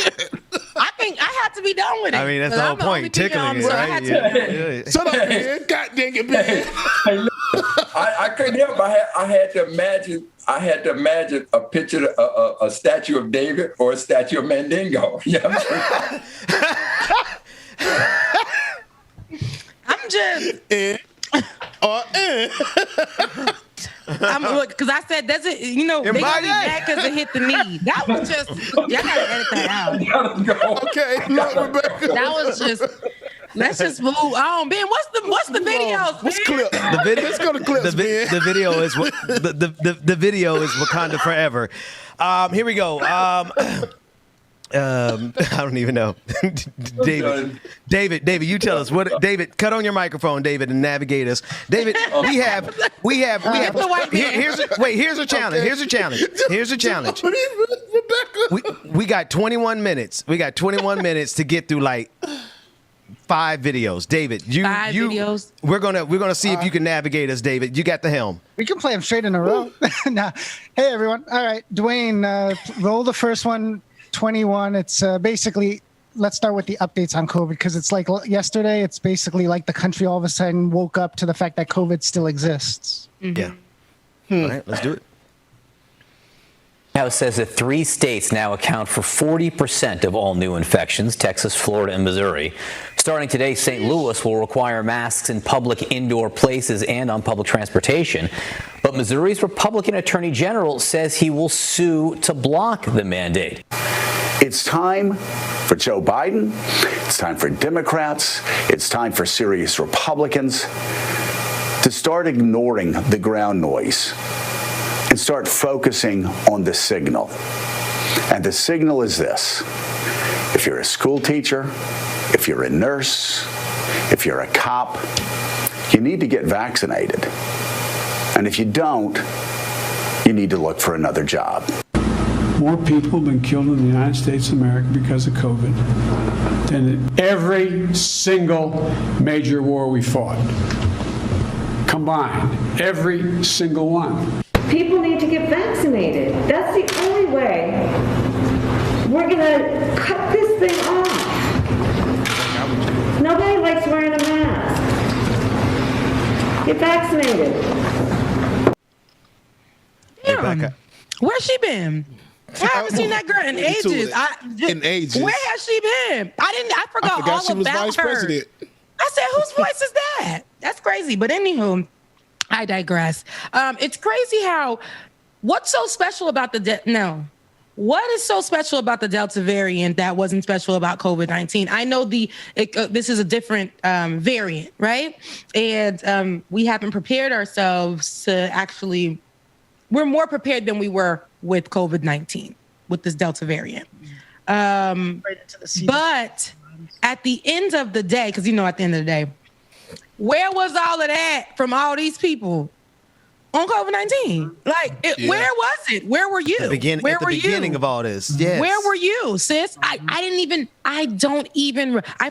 I think I have to be done with it. I mean, that's the whole point. Tickling it, right? Yeah. Shut up, man. God dang it, man. I couldn't help. I had to imagine a picture, a statue of David or a statue of Mandingo. Yeah. I'm just. Because I said, does it? They got me mad because it hit the knee. That was just. Y'all gotta edit that out. Okay, Rebecca. That was just. Let's just move on, Ben. What's the videos? What's clip? The video. Let's go to clips. The video is the video is Wakanda Forever. Here we go. I don't even know. David, you tell us what. David, cut on your microphone, David, and navigate us. David, we have. Here's a challenge. Here's a challenge. We got 21 minutes. We got 21 minutes to get through like 5 videos. David, videos. We're gonna see if you can navigate us, David. You got the helm. We can play them straight in a row. Nah. Hey everyone. All right, Dwayne, roll the first one. 21. It's basically, let's start with the updates on COVID, because it's like yesterday, it's basically like the country all of a sudden woke up to the fact that COVID still exists. Yeah. All right, let's do it. House says that 3 states now account for 40% of all new infections, Texas, Florida, and Missouri. Starting today, St. Louis will require masks in public indoor places and on public transportation. But Missouri's Republican Attorney General says he will sue to block the mandate. It's time for Joe Biden. It's time for Democrats. It's time for serious Republicans to start ignoring the ground noise and start focusing on the signal. And the signal is this. If you're a school teacher, if you're a nurse, if you're a cop, you need to get vaccinated. And if you don't, you need to look for another job. More people have been killed in the United States of America because of COVID than in every single major war we fought. Combined, every single one. People need to get vaccinated. That's the only way we're going to cut this thing off. Nobody likes wearing a mask. Get vaccinated. Damn. Where's she been? I haven't seen that girl in ages. In ages. Where has she been? I forgot all she was about vice her. president. I said, whose voice is that? That's crazy. But anywho, I digress. It's crazy how, what's so special about what is so special about the Delta variant that wasn't special about COVID-19? I know this is a different variant, right? And we haven't prepared ourselves to actually, we're more prepared than we were with COVID-19, with this Delta variant. But at the end of the day, because at the end of the day, where was all of that from all these people on COVID-19? Where was it? Where were you? At the beginning of all this. Yes. Where were you, sis? I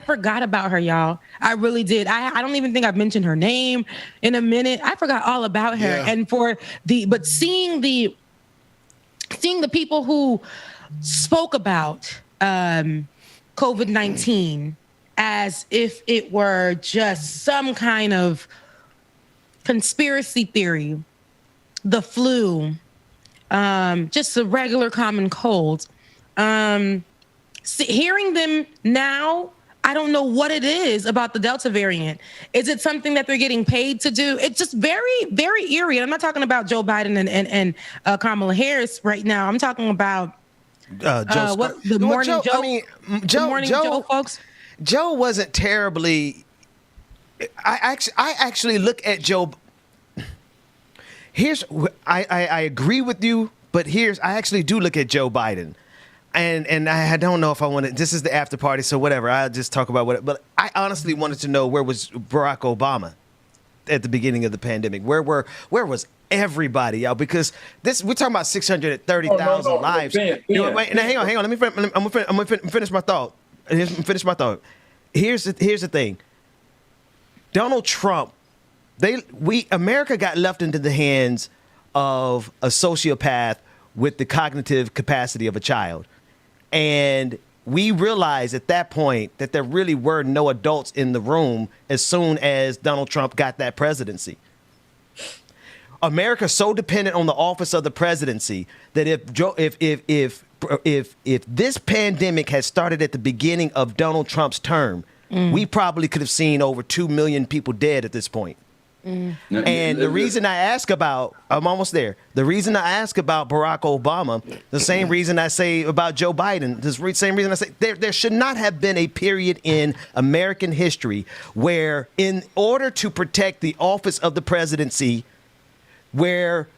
forgot about her, y'all. I really did. I don't even think I've mentioned her name in a minute. I forgot all about her. Yeah. And but seeing the people who spoke about COVID-19 as if it were just some kind of conspiracy theory, the flu, just a regular common cold. Hearing them now, I don't know what it is about the Delta variant. Is it something that they're getting paid to do? It's just very, very eerie. I'm not talking about Joe Biden and Kamala Harris right now. I'm talking about the Morning Joe folks. Joe wasn't terribly. I actually look at Joe. I agree with you, but I actually do look at Joe Biden. And I don't know if I want to. This is the after party, so whatever. I'll just talk about what. But I honestly wanted to know where was Barack Obama at the beginning of the pandemic. Where was everybody, y'all? Because we're talking about 630,000 lives. Wait, now hang on. I'm gonna finish my thought. Here's the thing. Donald Trump. America got left into the hands of a sociopath with the cognitive capacity of a child. And we realized at that point that there really were no adults in the room as soon as Donald Trump got that presidency. America's so dependent on the office of the presidency that if this pandemic had started at the beginning of Donald Trump's term, we probably could have seen over 2 million people dead at this point. And the reason I ask about, I'm almost there. The reason I ask about Barack Obama, the same reason I say about Joe Biden, the same reason I say there should not have been a period in American history where, in order to protect the office of the presidency, where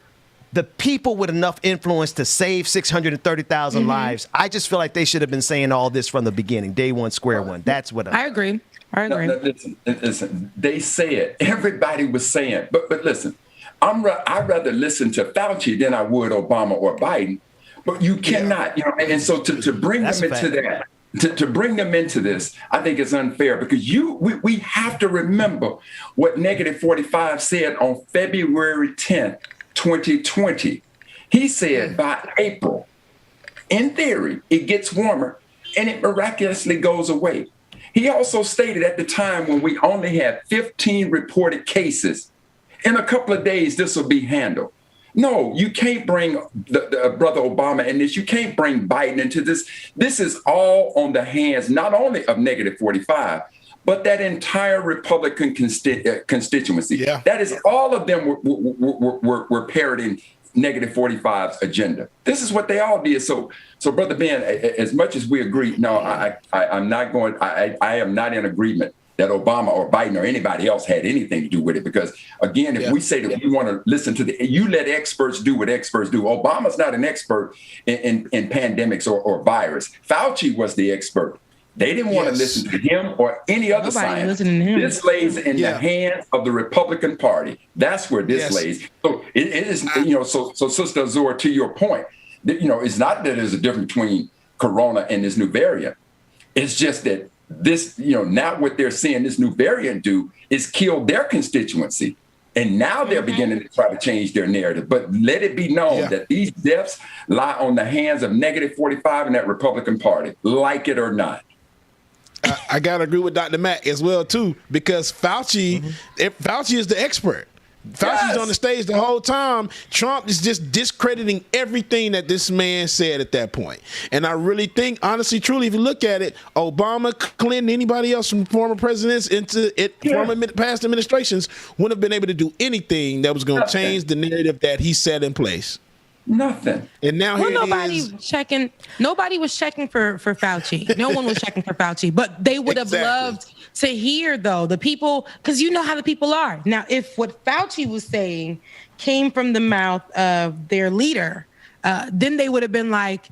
the people with enough influence to save 630,000 lives, I just feel like they should have been saying all this from the beginning, day one, square one. That's what I agree. No, listen, they said, everybody was saying, but listen, I'd rather listen to Fauci than I would Obama or Biden, but you cannot, and so to bring them into that, to bring them into this, I think it's unfair because we have to remember what Negative 45 said on February 10th, 2020. He said by April, in theory, it gets warmer and it miraculously goes away. He also stated at the time when we only had 15 reported cases, in a couple of days, this will be handled. No, you can't bring the Brother Obama in this. You can't bring Biden into this. This is all on the hands, not only of Negative 45, but that entire Republican constituency. Yeah. That is, all of them were parroting negative 45's agenda. This is what they all did. So Brother Ben, as much as we agree, no, I'm not going, I am not in agreement that Obama or Biden or anybody else had anything to do with it. Because again, if we say that we want to listen to you let experts do what experts do. Obama's not an expert in pandemics or virus. Fauci was the expert. They didn't want to listen to him or any other science. This lays in the hands of the Republican Party. That's where this lays. So it is, so Sister Azura, to your point, it's not that there's a difference between Corona and this new variant. It's just that this, now what they're seeing this new variant do is kill their constituency. And now they're beginning to try to change their narrative. But let it be known that these deaths lie on the hands of negative 45 and that Republican Party, like it or not. I got to agree with Dr. Mack as well, too, because Fauci is the expert. Fauci's on the stage the whole time. Trump is just discrediting everything that this man said at that point. And I really think, honestly, truly, if you look at it, Obama, Clinton, anybody else from former presidents former past administrations wouldn't have been able to do anything that was going to change the narrative that he set in place. Nothing. And now nobody was checking for Fauci. No one was checking for Fauci, but they would have loved to hear, though, the people, because you know how the people are. Now, if what Fauci was saying came from the mouth of their leader, then they would have been like,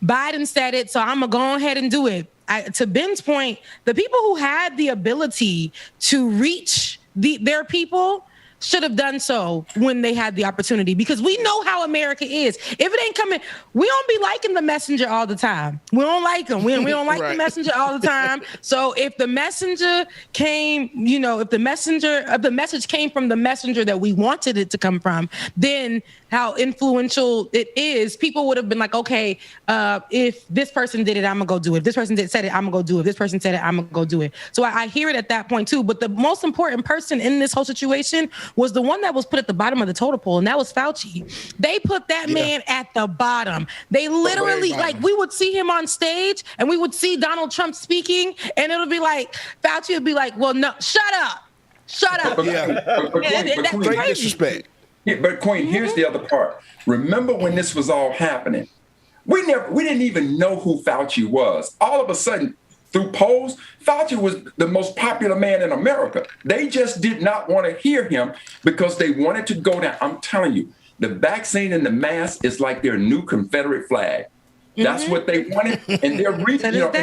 Biden said it, so I'm going to go ahead and do it. To Ben's point, the people who had the ability to reach their people should have done so when they had the opportunity, because we know how America is. If it ain't coming, we don't be liking the messenger all the time. We don't like them. We don't like the messenger all the time. So if the messenger came, if the message came from the messenger that we wanted it to come from, then how influential it is, people would have been like, okay, if this person did it, I'm gonna go do it. If this person said it, I'm gonna go do it. If this person said it, I'm gonna go do it. So I hear it at that point too. But the most important person in this whole situation was the one that was put at the bottom of the totem pole, and that was Fauci. They put that man at the bottom. They literally, we would see him on stage and we would see Donald Trump speaking, and it'll be like, Fauci would be like, well, no, shut up. Great disrespect. Yeah, but Queen, here's the other part. Remember when this was all happening? We didn't even know who Fauci was. All of a sudden, through polls, Fauci was the most popular man in America. They just did not want to hear him because they wanted to go down. I'm telling you, the vaccine and the mask is like their new Confederate flag. That's what they wanted, and they're reaping. And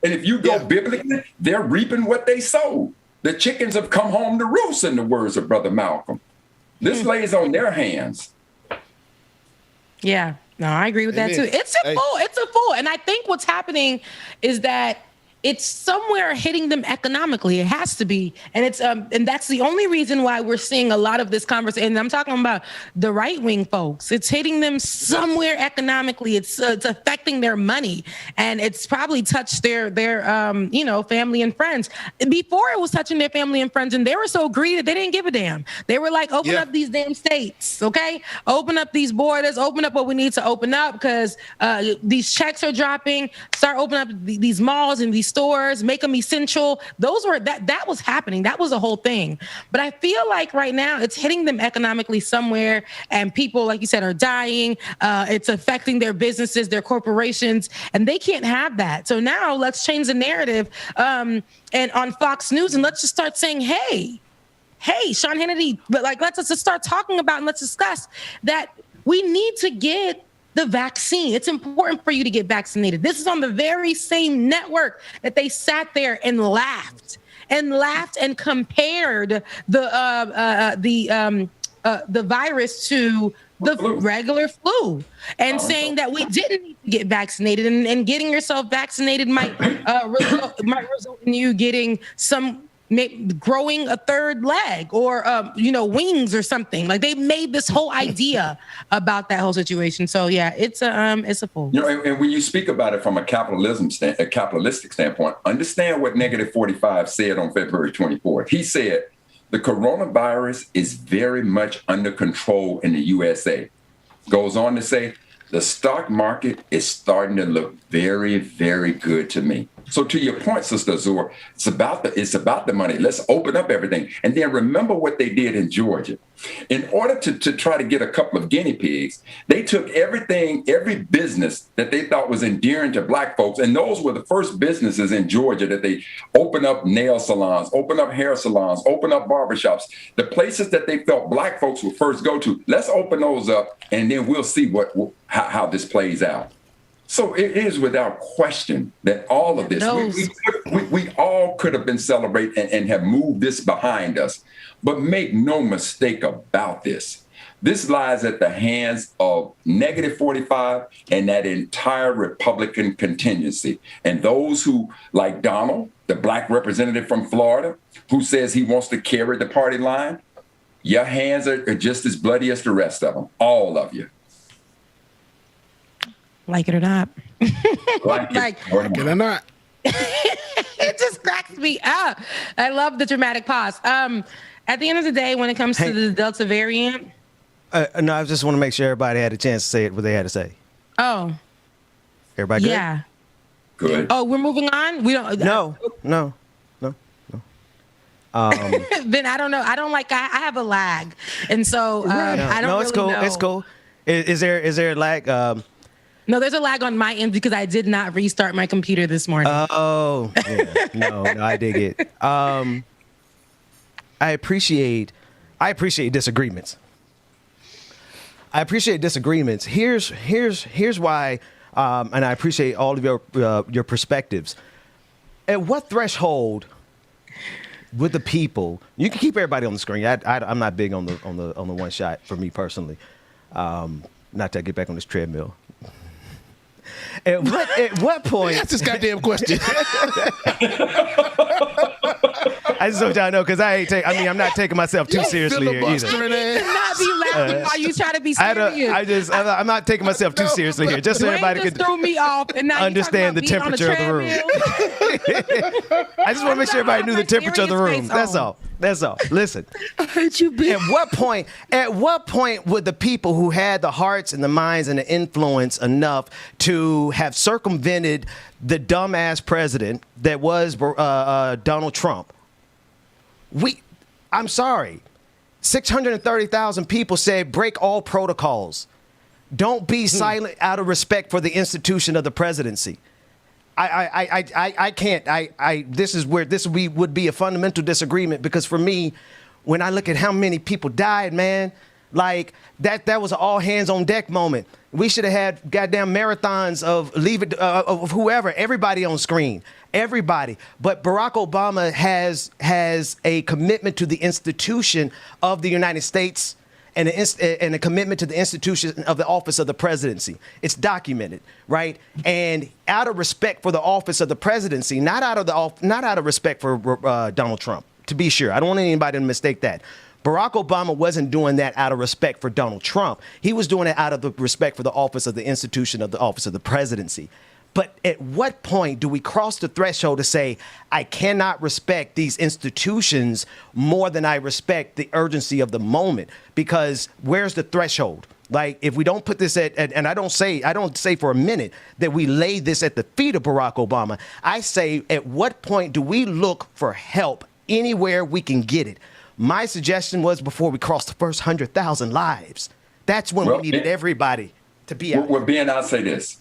if you go biblically, they're reaping what they sowed. The chickens have come home to roost, in the words of Brother Malcolm. This lays on their hands. Yeah, no, I agree with that too. It's a full. And I think what's happening is that it's somewhere hitting them economically. It has to be. And it's and that's the only reason why we're seeing a lot of this conversation. And I'm talking about the right-wing folks. It's hitting them somewhere economically. It's affecting their money. And it's probably touched their family and friends. Before it was touching their family and friends, and they were so greedy they didn't give a damn. They were like, open up these damn states, okay? Open up these borders, open up what we need to open up, because these checks are dropping. Start opening up these malls and these stores, make them essential. That was happening. That was a whole thing. But I feel like right now it's hitting them economically somewhere, and people, like you said, are dying. It's affecting their businesses, their corporations, and they can't have that. So now let's change the narrative and on Fox News, and let's just start saying, hey, Sean Hannity, but let's just start talking about and let's discuss that we need to get the vaccine. It's important for you to get vaccinated. This is on the very same network that they sat there and laughed and compared the virus to the regular flu, and saying that we didn't need to get vaccinated, and getting yourself vaccinated might result in you getting growing a third leg or wings or something. Like, they made this whole idea about that whole situation. So yeah, it's a fool. And when you speak about it from a capitalistic standpoint, understand what negative 45 said on February 24th. He said the coronavirus is very much under control in the USA. Goes on to say the stock market is starting to look very, very good to me. So to your point, Sister Azura, it's about the money. Let's open up everything. And then remember what they did in Georgia. In order to try to get a couple of guinea pigs, they took everything, every business that they thought was endearing to black folks. And those were the first businesses in Georgia that they opened up nail salons, opened up hair salons, opened up barbershops. The places that they felt black folks would first go to, let's open those up and then we'll see how this plays out. So it is without question that all of this, we all could have been celebrating and have moved this behind us. But make no mistake about this. This lies at the hands of -45 and that entire Republican contingency. And those who, like Donald, the black representative from Florida, who says he wants to carry the party line, your hands are just as bloody as the rest of them, all of you. Like it or not. Like it or not. It just cracks me up. I love the dramatic pause. At the end of the day, when it comes to the Delta variant. No, I just want to make sure everybody had a chance to say what they had to say. Oh. Everybody good? Yeah. Good. Oh, we're moving on? We don't. No. Then I don't know. I don't like. I have a lag, and so I don't. No, it's really cool. know. It's cool. Is there a lag? No, there's a lag on my end because I did not restart my computer this morning. Oh, yeah. No, I dig it. I appreciate disagreements. Here's why, and I appreciate all of your perspectives. At what threshold with the people? You can keep everybody on the screen. I'm not big on the one shot for me personally. Not to get back on this treadmill. At what point? That's this goddamn question. I just want y'all to know because I'm not taking myself too seriously here either. Not be laughing while you try to be serious. I'm not taking myself too seriously here. Just so everybody can throw me off and now understand the temperature of the room. I just want to make sure everybody knew the temperature of the room. That's all. Listen. I hate you, bitch. At what point would the people who had the hearts and the minds and the influence enough to have circumvented the dumbass president that was Donald Trump? I'm sorry. 630,000 people said break all protocols. Don't be silent out of respect for the institution of the presidency. I can't. This is where would be a fundamental disagreement because for me, when I look at how many people died, man, like that was an all hands on deck moment. We should have had goddamn marathons of of whoever, everybody on screen, everybody. But Barack Obama has a commitment to the institution of the United States and a commitment to the institution of the office of the presidency. It's documented, right? And out of respect for the office of the presidency, not out of respect for Donald Trump, to be sure. I don't want anybody to mistake that. Barack Obama wasn't doing that out of respect for Donald Trump. He was doing it out of the respect for the office of the institution of the office of the presidency. But at what point do we cross the threshold to say, I cannot respect these institutions more than I respect the urgency of the moment? Because where's the threshold? Like, if we don't put this and I don't say for a minute that we lay this at the feet of Barack Obama. I say, at what point do we look for help anywhere we can get it? My suggestion was before we crossed the first 100,000 lives. That's when we needed everybody to be out. Well, Ben, I'll say this.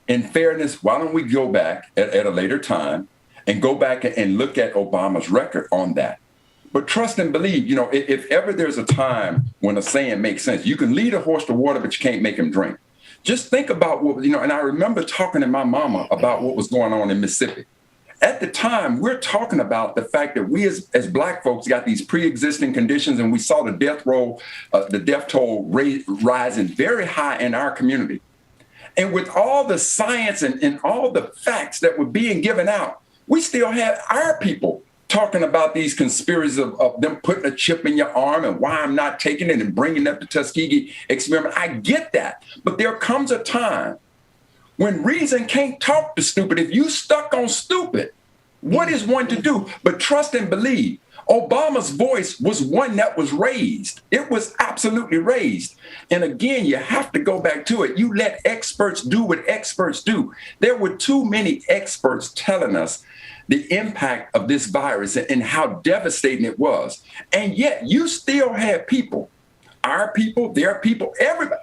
In fairness, why don't we go back at a later time and go back and look at Obama's record on that? But trust and believe, if ever there's a time when a saying makes sense, you can lead a horse to water, but you can't make him drink. Just think about and I remember talking to my mama about what was going on in Mississippi. At the time, we're talking about the fact that we as Black folks got these pre-existing conditions and we saw the death toll rising very high in our community. And with all the science and all the facts that were being given out, we still had our people talking about these conspiracies of them putting a chip in your arm and why I'm not taking it and bringing up the Tuskegee experiment. I get that. But there comes a time when reason can't talk to stupid. If you stuck on stupid, what is one to do but trust and believe? Obama's voice was one that was raised. It was absolutely raised. And again, you have to go back to it. You let experts do what experts do. There were too many experts telling us the impact of this virus and how devastating it was. And yet you still had people, our people, their people, everybody.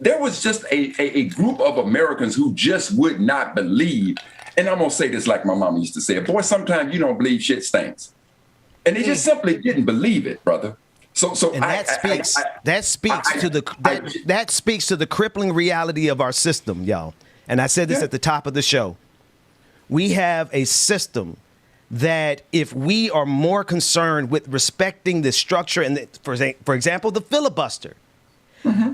There was just a group of Americans who just would not believe. And I'm going to say this like my mama used to say, boy, sometimes you don't believe shit stinks. And they just simply didn't believe it, brother. That speaks to the crippling reality of our system, y'all. And I said this at the top of the show. We have a system that if we are more concerned with respecting the structure and, for example, the filibuster,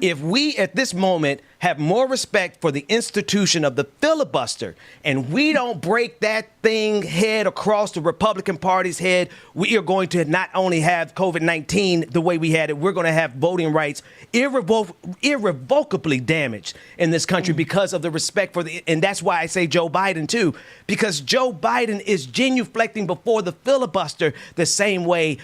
if we at this moment have more respect for the institution of the filibuster and we don't break that thing head across the Republican Party's head, we are going to not only have COVID-19 the way we had it, we're going to have voting rights irrevocably damaged in this country because of the respect for and that's why I say Joe Biden too, because Joe Biden is genuflecting before the filibuster the same way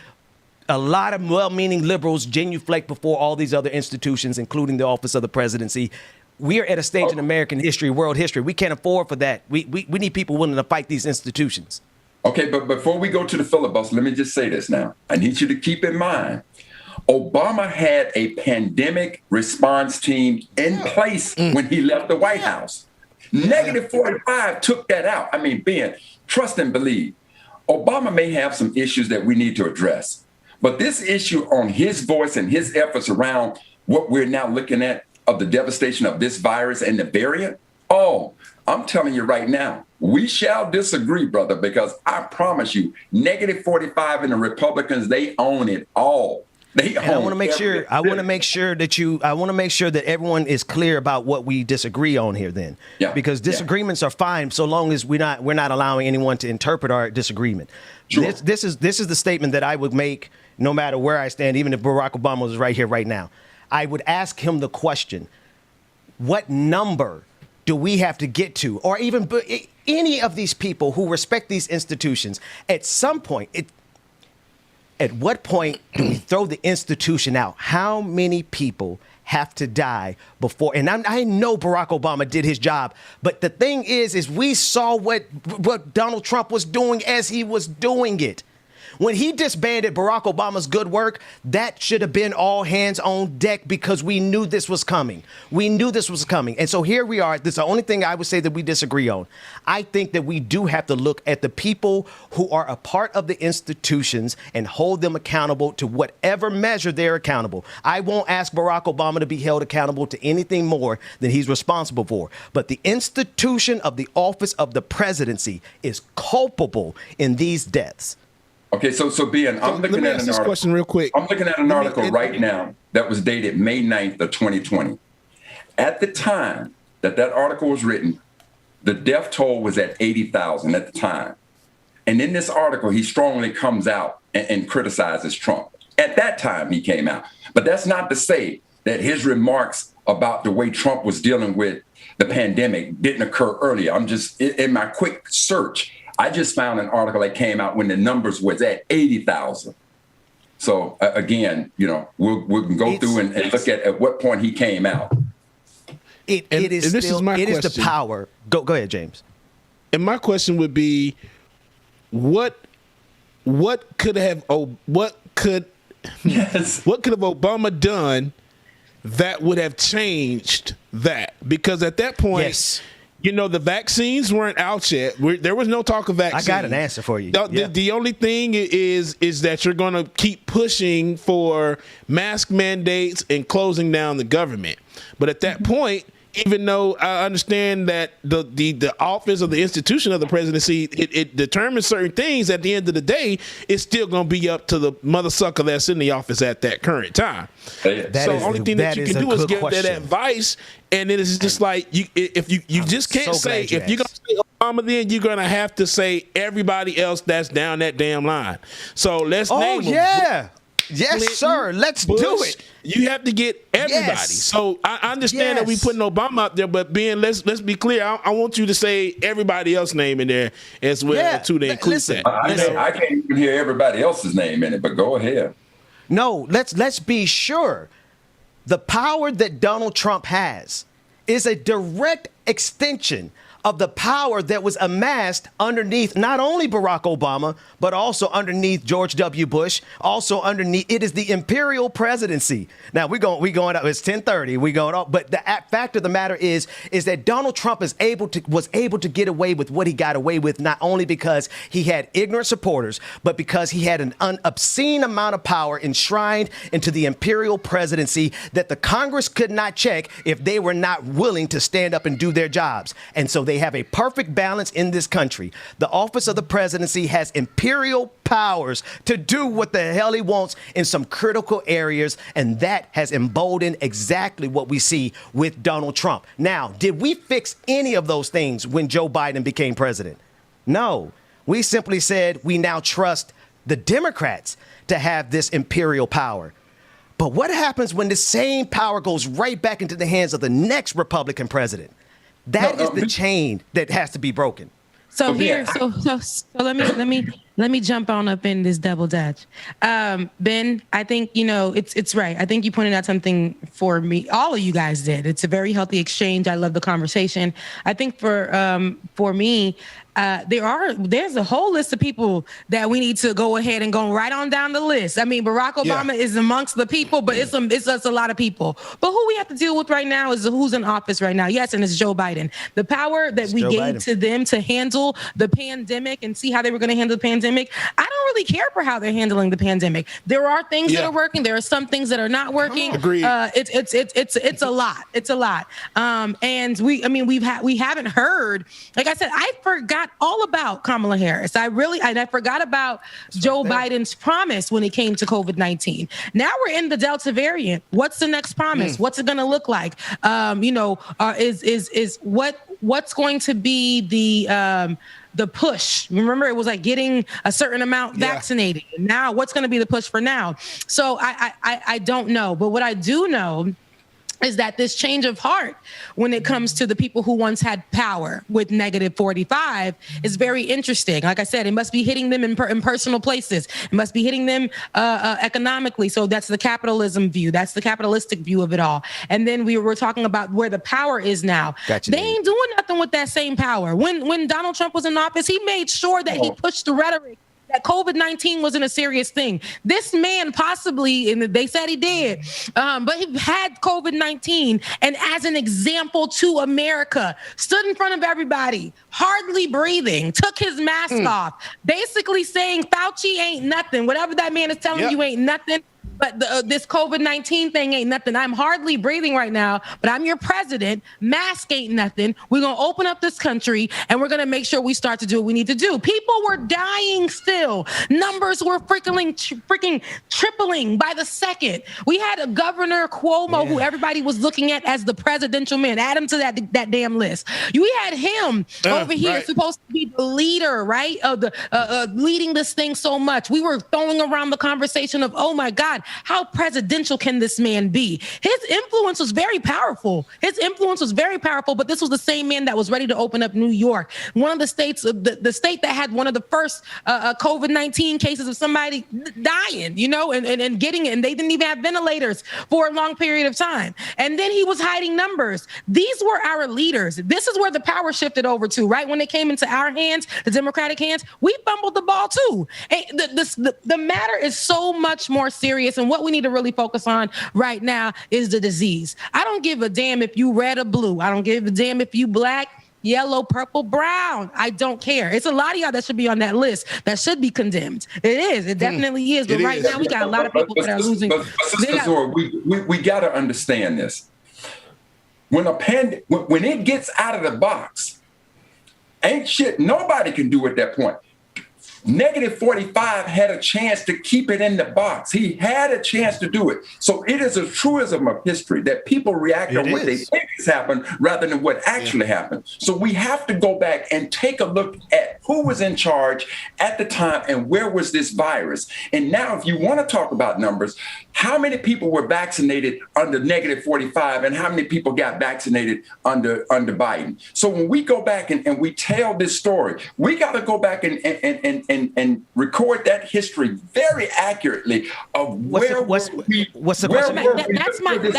a lot of well-meaning liberals genuflect before all these other institutions, including the office of the presidency. We are at a stage in American history, world history. We can't afford for that. We need people willing to fight these institutions. Okay, but before we go to the filibuster, let me just say this now. I need you to keep in mind, Obama had a pandemic response team in place when he left the White House. Negative 45 took that out. I mean, Ben, trust and believe. Obama may have some issues that we need to address. But this issue on his voice and his efforts around what we're now looking at of the devastation of this virus and the variant, I'm telling you right now, we shall disagree, brother, because I promise you, negative 45 and the Republicans, they own it all. I want to make sure that everyone is clear about what we disagree on here then. Because disagreements are fine so long as we're not allowing anyone to interpret our disagreement. Sure. This is the statement that I would make no matter where I stand, even if Barack Obama was right here right now. I would ask him the question, what number do we have to get to? Or even any of these people who respect these institutions, at some point, at what point do we throw the institution out? How many people have to die before? And I know Barack Obama did his job, but the thing is we saw what Donald Trump was doing as he was doing it. When he disbanded Barack Obama's good work, that should have been all hands on deck because we knew this was coming. And so here we are. This is the only thing I would say that we disagree on. I think that we do have to look at the people who are a part of the institutions and hold them accountable to whatever measure they're accountable. I won't ask Barack Obama to be held accountable to anything more than he's responsible for. But the institution of the office of the presidency is culpable in these deaths. Okay, so Ben, I'm looking at an article. Question real quick. I'm looking at an article right now that was dated May 9th of 2020. At the time that article was written, the death toll was at 80,000 at the time. And in this article, he strongly comes out and criticizes Trump. At that time, he came out. But that's not to say that his remarks about the way Trump was dealing with the pandemic didn't occur earlier. I'm just, in my quick search, I just found an article that came out when the numbers was at 80,000. So again, we'll go through and look at what point he came out. It is the power. Go ahead, James. And my question would be, what could have Obama done that would have changed that? Because at that point, the vaccines weren't out yet. There was no talk of vaccines. I got an answer for you. The only thing is that you're going to keep pushing for mask mandates and closing down the government. But at that point, even though I understand that the office of the institution of the presidency, it determines certain things, at the end of the day, it's still going to be up to the mother sucker that's in the office at that current time. The only thing that you can do is give that advice, and it is just like if you just can't say, if you're going to say Obama, then you're going to have to say everybody else that's down that damn line. So let's name them. Yes, Clinton, sir. Let's Bush. do it. You have to get everybody. Yes. So I understand that we putting Obama out there, but Ben, let's be clear. I want you to say everybody else's name in there as well too. To include that. I can't even hear everybody else's name in it, but go ahead. No, let's be sure. The power that Donald Trump has is a direct extension of the power that was amassed underneath not only Barack Obama, but also underneath George W. Bush, also underneath, it is the imperial presidency. Now we going up, it's 10:30, we going up, but the fact of the matter is that Donald Trump was able to get away with what he got away with, not only because he had ignorant supporters, but because he had an obscene amount of power enshrined into the imperial presidency that the Congress could not check if they were not willing to stand up and do their jobs. And so they have a perfect balance in this country. The office of the presidency has imperial powers to do what the hell he wants in some critical areas, and that has emboldened exactly what we see with Donald Trump. Now, did we fix any of those things when Joe Biden became president? No. We simply said we now trust the Democrats to have this imperial power. But what happens when the same power goes right back into the hands of the next Republican president? That is the chain that has to be broken. So let me jump on up in this double dutch. Ben, I think, it's right. I think you pointed out something for me. All of you guys did. It's a very healthy exchange. I love the conversation. I think for me, there's a whole list of people that we need to go ahead and go right on down the list. I mean, Barack Obama is amongst the people, but it's a lot of people. But who we have to deal with right now is who's in office right now. Yes, and it's Joe Biden. The power that we gave to them to handle the pandemic and see how they were going to handle the pandemic. I don't really care for how they're handling the pandemic. There are things that are working. There are some things that are not working. Agreed. It's a lot. It's a lot. And we haven't heard. Like I said, I forgot all about Kamala Harris. I forgot about Joe Biden's promise when it came to COVID-19. Now we're in the Delta variant. What's the next promise? What's it going to look like? What's going to be the push? Remember, it was like getting a certain amount vaccinated. Now, what's going to be the push for now? So I don't know. But what I do know is that this change of heart when it comes to the people who once had power with -45 is very interesting. Like I said, it must be hitting them in personal places. It must be hitting them economically. So that's the capitalism view. That's the capitalistic view of it all. And then we were talking about where the power is now. Gotcha. They ain't doing nothing with that same power. When Donald Trump was in office, he made sure that he pushed the rhetoric that COVID-19 wasn't a serious thing. This man possibly, and they said he did, but he had COVID-19, and as an example to America, stood in front of everybody, hardly breathing, took his mask off, basically saying Fauci ain't nothing. Whatever that man is telling you ain't nothing. But this COVID-19 thing ain't nothing. I'm hardly breathing right now, but I'm your president. Mask ain't nothing. We're going to open up this country, and we're going to make sure we start to do what we need to do. People were dying still. Numbers were freaking tripling by the second. We had a Governor Cuomo who everybody was looking at as the presidential man. Add him to that damn list. We had him over here, supposed to be the leader, right, of the leading this thing so much. We were throwing around the conversation of, oh, my God, how presidential can this man be? His influence was very powerful. But this was the same man that was ready to open up New York, one of the states, the state that had one of the first COVID-19 cases of somebody dying, and getting it. And they didn't even have ventilators for a long period of time. And then he was hiding numbers. These were our leaders. This is where the power shifted over to, right? When it came into our hands, the Democratic hands, we fumbled the ball too. And the matter is so much more serious. And what we need to really focus on right now is the disease. I don't give a damn if you red or blue. I don't give a damn if you black, yellow, purple, brown. I don't care. It's a lot of y'all that should be on that list that should be condemned. It is. It definitely is. But right now we got a lot of people that are losing. But Sister Zora, we got to understand this. When it gets out of the box, ain't shit nobody can do at that point. -45 had a chance to keep it in the box. He had a chance to do it. So it is a truism of history that people react on what they think things happen rather than what actually happened. So we have to go back and take a look at who was in charge at the time and where was this virus. And now, if you want to talk about numbers, how many people were vaccinated under -45 and how many people got vaccinated under Biden? So when we go back and we tell this story, we got to go back and record that history very accurately of what's the question? That's my point.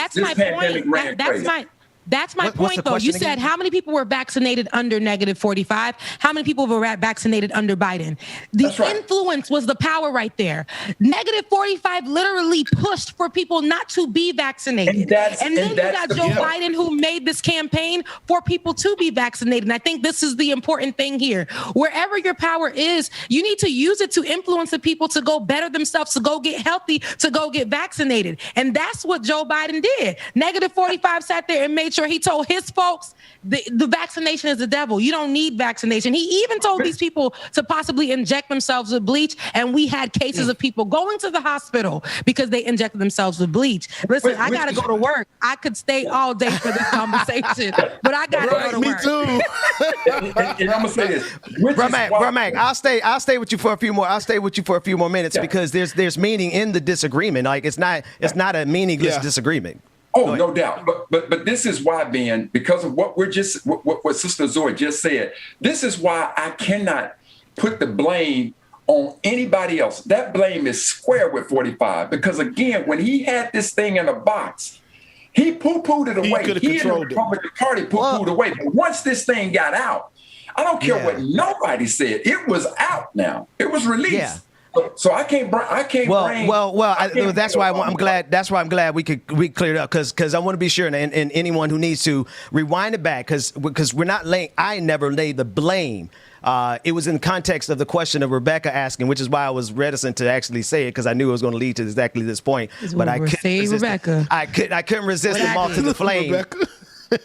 That's my point, though. You said how many people were vaccinated under -45? How many people were vaccinated under Biden? The influence was the power right there. -45 literally pushed for people not to be vaccinated. And then you got Joe Biden, who made this campaign for people to be vaccinated. And I think this is the important thing here. Wherever your power is, you need to use it to influence the people to go better themselves, to go get healthy, to go get vaccinated. And that's what Joe Biden did. -45 sat there and made sure he told his folks the vaccination is the devil. You don't need vaccination. He even told these people to possibly inject themselves with bleach. And we had cases of people going to the hospital because they injected themselves with bleach. Listen, I got to go to work. I could stay all day for this conversation, but I got to go to work. Me too. And I'm going to say this. Ramak, I'll stay with you for a few more. I'll stay with you for a few more minutes because there's meaning in the disagreement. Like it's not a meaningless disagreement. Oh, no doubt. But this is why, Ben, because of what what Sister Zoe just said, this is why I cannot put the blame on anybody else. That blame is square with 45. Because again, when he had this thing in a box, he poo-pooed it away. He and the Republican Party poo-pooed away. But once this thing got out, I don't care what nobody said. It was out now. It was released. Yeah. So I can't. That's why I'm glad. That's why I'm glad we cleared up because I want to be sure and anyone who needs to rewind it back because we're not laying. I never laid the blame. It was in the context of the question of Rebecca asking, which is why I was reticent to actually say it because I knew it was going to lead to exactly this point. But I couldn't resist. Rebecca. I couldn't resist the moth to the flame.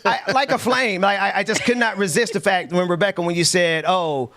Like a flame. I just could not resist the fact when Rebecca, when you said, oh,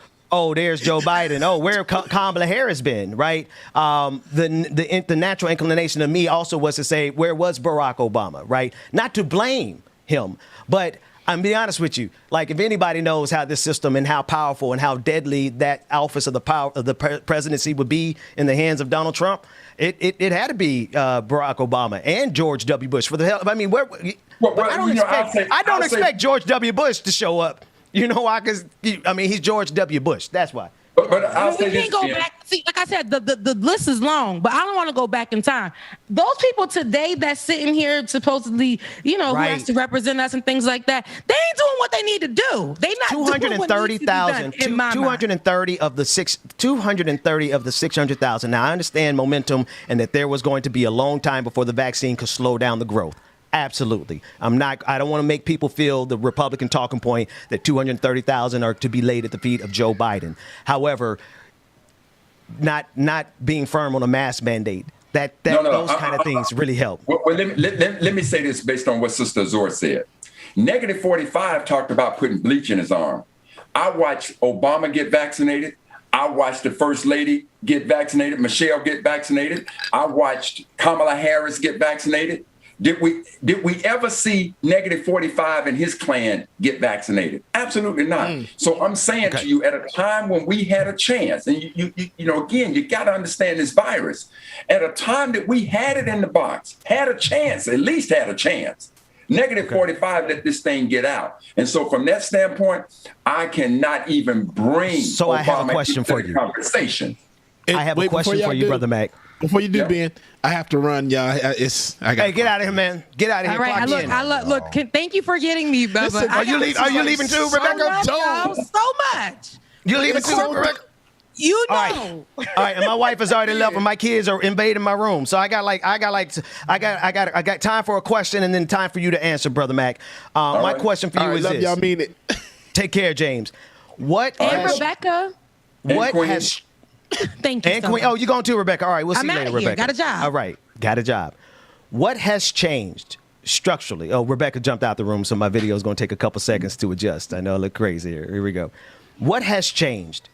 there's Joe Biden. Oh, where Kamala Harris been, right? The natural inclination of me also was to say, where was Barack Obama, right? Not to blame him, but I'm be honest with you. Like, if anybody knows how this system and how powerful and how deadly that office of the power of the presidency would be in the hands of Donald Trump, it had to be Barack Obama and George W. Bush. For the hell, I mean, I don't expect George W. Bush to show up. You know why? Because, he's George W. Bush. That's why. But I'll say this, go back. See, like I said, the list is long, but I don't want to go back in time. Those people today that's sitting here supposedly, who has to represent us and things like that, they ain't doing what they need to do. They not 230,000. 230 of the 600,000. Now, I understand momentum and that there was going to be a long time before the vaccine could slow down the growth. Absolutely. I don't want to make people feel the Republican talking point that 230,000 are to be laid at the feet of Joe Biden. However, not being firm on a mask mandate, those kind of things really help. Well, let me say this based on what Sister Zor said. -45 talked about putting bleach in his arm. I watched Obama get vaccinated. I watched the First Lady get vaccinated, Michelle get vaccinated. I watched Kamala Harris get vaccinated. Did we ever see -45 and his clan get vaccinated? Absolutely not. So I'm saying to you, at a time when we had a chance, and again, you got to understand this virus. At a time that we had it in the box, at least had a chance. -45 let this thing get out. And so from that standpoint, I cannot even bring Obama I have a question for you. Conversation. I have a question for you, Brother Mac. Before you do, Ben, I have to run, y'all. Hey, get out of here, man. Get out of here. All right, look. Thank you for getting me, Bubba. Listen, are you leaving too, Rebecca? So much. You leaving too, Rebecca? You know. All right, and my wife has already left, and my kids are invading my room. So I got time for a question and then time for you to answer, Brother Mac. My question for you is this. Y'all mean it. Take care, James. Rebecca. What has Thank you. And Queen, you're going to, Rebecca. All right, we'll see you later, Rebecca. Got a job. All right, got a job. What has changed structurally? Oh, Rebecca jumped out the room, so my video is going to take a couple seconds to adjust. I know I look crazy here. Here we go. What has changed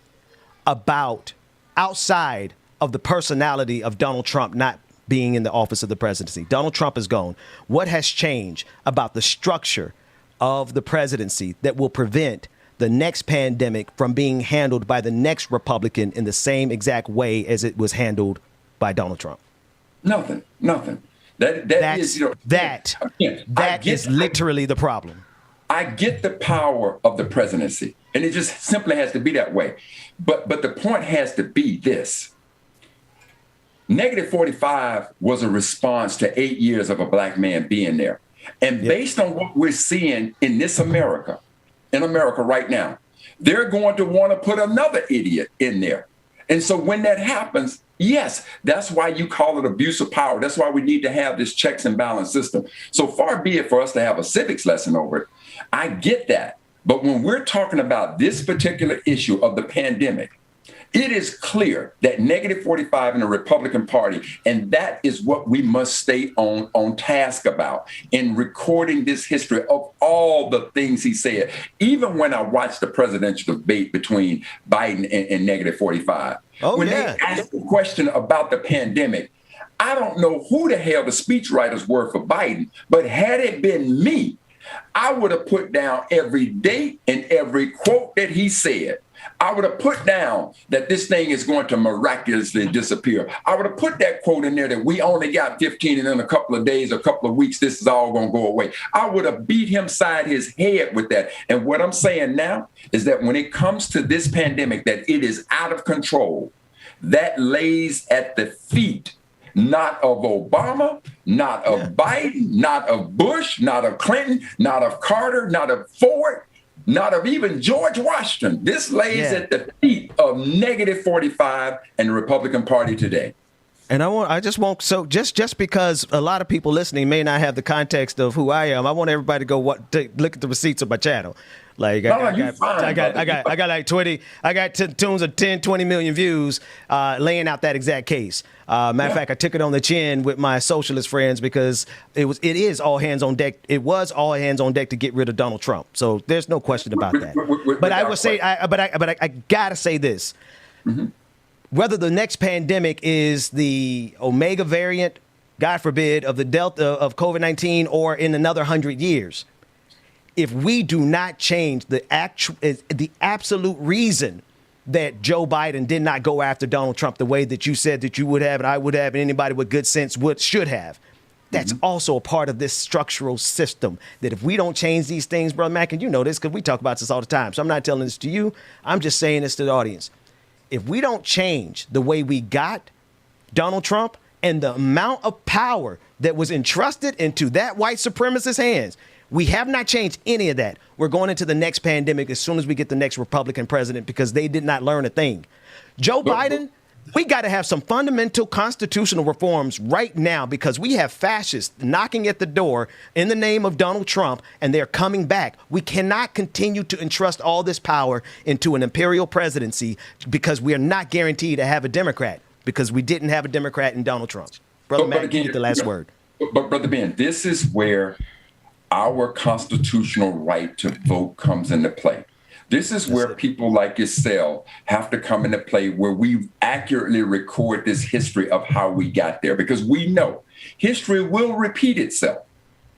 about outside of the personality of Donald Trump not being in the office of the presidency? Donald Trump is gone. What has changed about the structure of the presidency that will prevent the next pandemic from being handled by the next Republican in the same exact way as it was handled by Donald Trump? Nothing. That is literally the problem. I get the power of the presidency, and it just simply has to be that way. But the point has to be this. Negative 45 was a response to 8 years of a black man being there. And based on what we're seeing in America right now, they're going to want to put another idiot in there. And so when that happens, yes, that's why you call it abuse of power. That's why we need to have this checks and balance system. So far be it for us to have a civics lesson over it. I get that. But when we're talking about this particular issue of the pandemic, it is clear that negative 45 in the Republican Party, and that is what we must stay on task about in recording this history of all the things he said. Even when I watched the presidential debate between Biden and negative 45, when they asked the question about the pandemic, I don't know who the hell the speechwriters were for Biden, but had it been me, I would have put down every date and every quote that he said. I would have put down that this thing is going to miraculously disappear. I would have put that quote in there that we only got 15 and in a couple of days, a couple of weeks, this is all going to go away. I would have beat him side his head with that. And what I'm saying now is that when it comes to this pandemic, that it is out of control, that lays at the feet not of Obama, not of Biden, not of Bush, not of Clinton, not of Carter, not of Ford, not of even George Washington. This lays at the feet of negative 45 and the Republican Party today. And just because a lot of people listening may not have the context of who I am, I want everybody to go look at the receipts of my channel. Like I got like 20, I got tunes of 10, 20 million views laying out that exact case. Matter of fact, I took it on the chin with my socialist friends because it is all hands on deck. It was all hands on deck to get rid of Donald Trump. So there's no question about that. But I would say, I gotta say this. Mm-hmm. Whether the next pandemic is the Omega variant, God forbid, of the Delta of COVID-19 or in another 100 years, if we do not change the absolute reason that Joe Biden did not go after Donald Trump the way that you said that you would have and I would have and anybody with good sense should have, that's also a part of this structural system that if we don't change these things, Brother Mack, and you know this because we talk about this all the time, so I'm not telling this to you, I'm just saying this to the audience. If we don't change the way we got Donald Trump and the amount of power that was entrusted into that white supremacist hands, we have not changed any of that. We're going into the next pandemic as soon as we get the next Republican president because they did not learn a thing. Joe Biden, we got to have some fundamental constitutional reforms right now because we have fascists knocking at the door in the name of Donald Trump, and they're coming back. We cannot continue to entrust all this power into an imperial presidency because we are not guaranteed to have a Democrat because we didn't have a Democrat in Donald Trump. Brother Matt, you get the last word. But Brother Ben, this is where our constitutional right to vote comes into play. This is where people like yourself have to come into play, where we accurately record this history of how we got there, because we know history will repeat itself.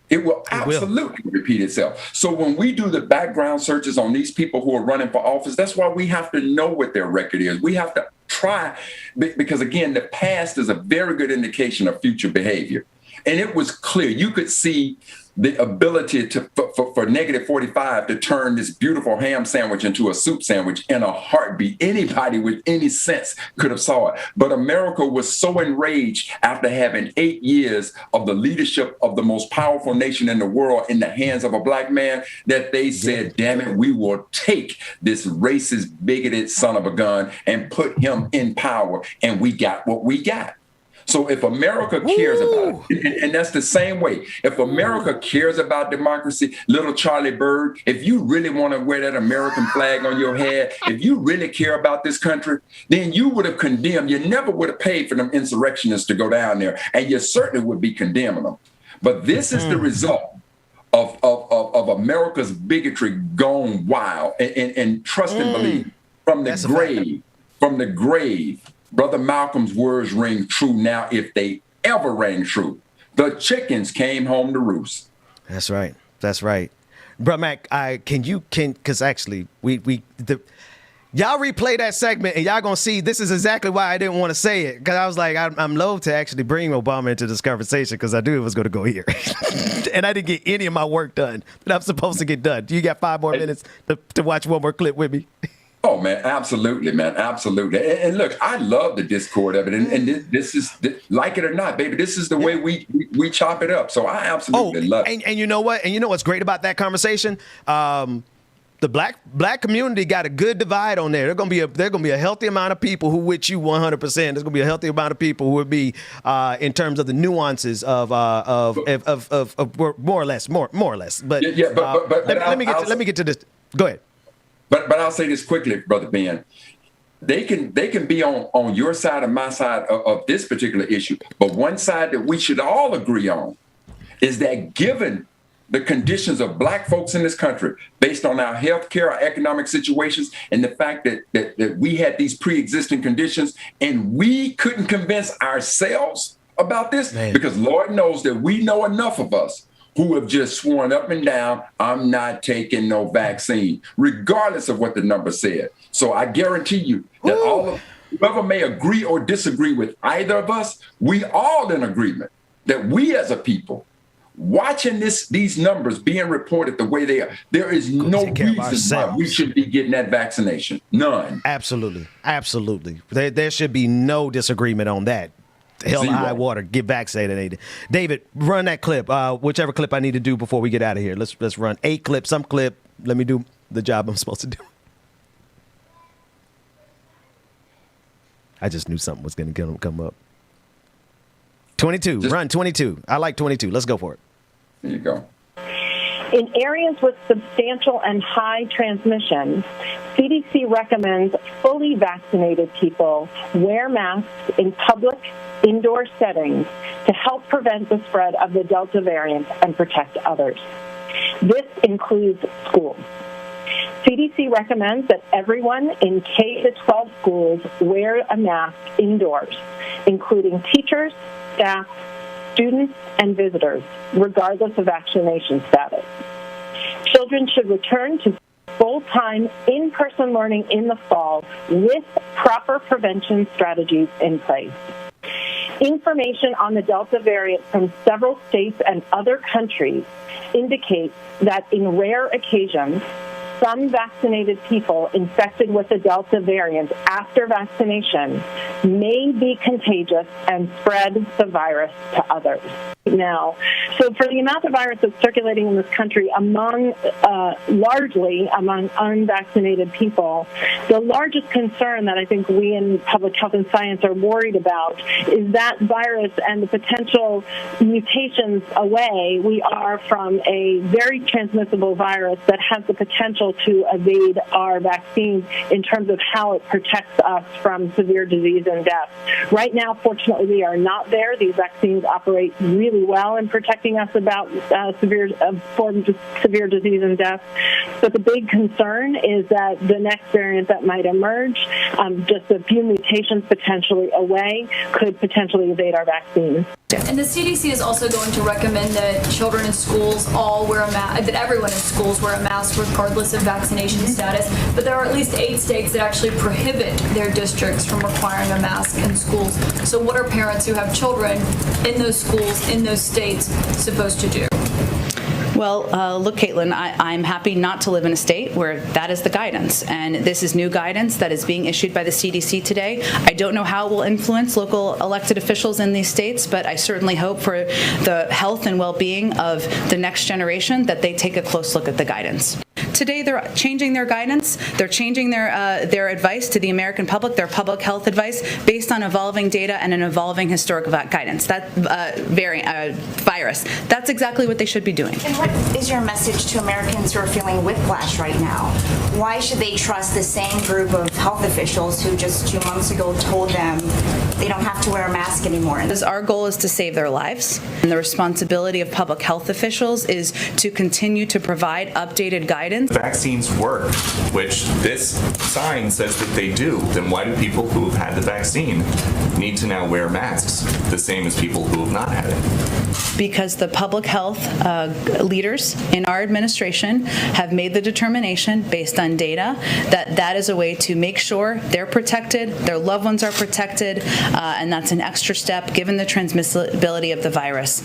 It will absolutely repeat itself. So when we do the background searches on these people who are running for office, that's why we have to know what their record is. We have to try, because again, the past is a very good indication of future behavior. And it was clear. You could see the ability for negative 45 to turn this beautiful ham sandwich into a soup sandwich in a heartbeat. Anybody with any sense could have saw it. But America was so enraged after having 8 years of the leadership of the most powerful nation in the world in the hands of a black man that they said, damn it, we will take this racist, bigoted son of a gun and put him in power. And we got what we got. So if America cares about it, and that's the same way, if America cares about democracy, little Charlie Bird, if you really want to wear that American flag on your head, if you really care about this country, then you would have condemned, you never would have paid for them insurrectionists to go down there, and you certainly would be condemning them. But this is the result of America's bigotry gone wild and trust and believe from the grave. Brother Malcolm's words ring true now if they ever rang true. The chickens came home to roost. That's right. That's right. Bro, Mac, because actually, y'all replay that segment and y'all gonna see this is exactly why I didn't want to say it, because I was like, I'm loath to actually bring Obama into this conversation because I knew it was going to go here. And I didn't get any of my work done that I'm supposed to get done. You got 5 more minutes to watch one more clip with me? Oh, man, absolutely, man, absolutely. And look, I love the discord of it. And this is, like it or not, baby, this is the way we chop it up. So I absolutely love it. And you know what? And you know what's great about that conversation? The black community got a good divide on there. There's gonna be a healthy amount of people who with you 100%. There's gonna be a healthy amount of people who would be in terms of the nuances of more or less. But let me get to this. Go ahead. But I'll say this quickly, Brother Ben. They can be on your side and my side of this particular issue. But one side that we should all agree on is that given the conditions of black folks in this country, based on our health care, our economic situations, and the fact that we had these pre-existing conditions and we couldn't convince ourselves about this, because Lord knows that we know enough of us who have just sworn up and down, I'm not taking no vaccine, regardless of what the number said. So I guarantee you that whoever may agree or disagree with either of us, we all in agreement that we as a people, watching these numbers being reported the way they are, there is no reason why we should be getting that vaccination. None. Absolutely. There should be no disagreement on that. Hell, high water, get vaccinated. David, run that clip, whichever clip I need to do before we get out of here. Let's run 8 clips, some clip. Let me do the job I'm supposed to do. I just knew something was going to come up. 22, run 22. I like 22. Let's go for it. There you go. In areas with substantial and high transmission, CDC recommends fully vaccinated people wear masks in public indoor settings to help prevent the spread of the Delta variant and protect others. This includes schools. CDC recommends that everyone in K-12 schools wear a mask indoors, including teachers, staff, students, and visitors, regardless of vaccination status. Children should return to full-time in-person learning in the fall with proper prevention strategies in place. Information on the Delta variant from several states and other countries indicates that in rare occasions, some vaccinated people infected with the Delta variant after vaccination may be contagious and spread the virus to others. Now, so for the amount of virus that's circulating in this country largely among unvaccinated people, the largest concern that I think we in public health and science are worried about is that virus and the potential mutations away we are from a very transmissible virus that has the potential to evade our vaccines in terms of how it protects us from severe disease and death. Right now, fortunately, we are not there. These vaccines operate really well in protecting us about forms of severe disease and death. But the big concern is that the next variant that might emerge, just a few mutations potentially away, could potentially evade our vaccines. And the CDC is also going to recommend that children in schools all wear a mask, that everyone in schools wear a mask regardless of vaccination status. But there are at least 8 states that actually prohibit their districts from requiring a mask in schools. So what are parents who have children in those schools, in those states, supposed to do? Well, look, Caitlin, I'm happy not to live in a state where that is the guidance. And this is new guidance that is being issued by the CDC today. I don't know how it will influence local elected officials in these states, but I certainly hope for the health and well-being of the next generation that they take a close look at the guidance. Today, they're changing their guidance. They're changing their advice to the American public, their public health advice, based on evolving data and an evolving historic guidance. That virus. That's exactly what they should be doing. And what is your message to Americans who are feeling whiplash right now? Why should they trust the same group of health officials who just 2 months ago told them they don't have to wear a mask anymore. Our goal is to save their lives, and the responsibility of public health officials is to continue to provide updated guidance. Vaccines work, which this sign says that they do. Then why do people who have had the vaccine need to now wear masks, the same as people who have not had it? Because the public health leaders in our administration have made the determination based on data that that is a way to make sure they're protected, their loved ones are protected, and that's an extra step given the transmissibility of the virus.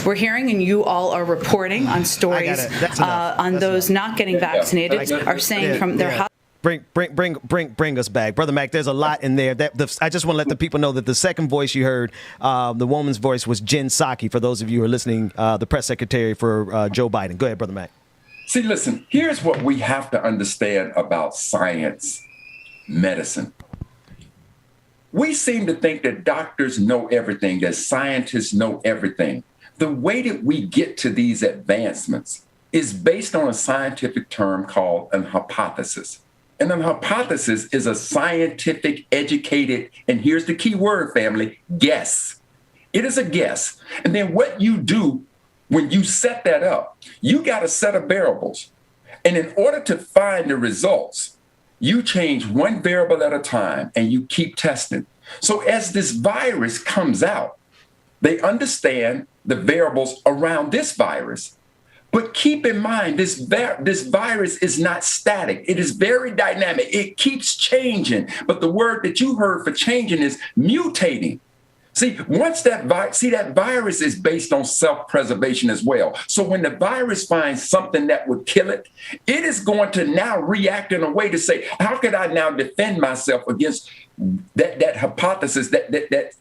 We're hearing, and you all are reporting on stories on those not getting vaccinated, are saying from their house. Bring us back, Brother Mac. There's a lot in there. I just want to let the people know that the second voice you heard, the woman's voice, was Jen Psaki. For those of you who are listening, the press secretary for Joe Biden. Go ahead, Brother Mac. See, listen, here's what we have to understand about science, medicine. We seem to think that doctors know everything, that scientists know everything. The way that we get to these advancements is based on a scientific term called an hypothesis. And an hypothesis is a scientific, educated, and here's the key word, family, guess. It is a guess. And then what you do when you set that up, you got a set of variables. And in order to find the results, you change one variable at a time and you keep testing. So as this virus comes out, they understand the variables around this virus. But keep in mind, this virus is not static. It is very dynamic. It keeps changing. But the word that you heard for changing is mutating. See, once that virus is based on self-preservation as well. So when the virus finds something that would kill it, it is going to now react in a way to say, how could I now defend myself against that hypothesis, that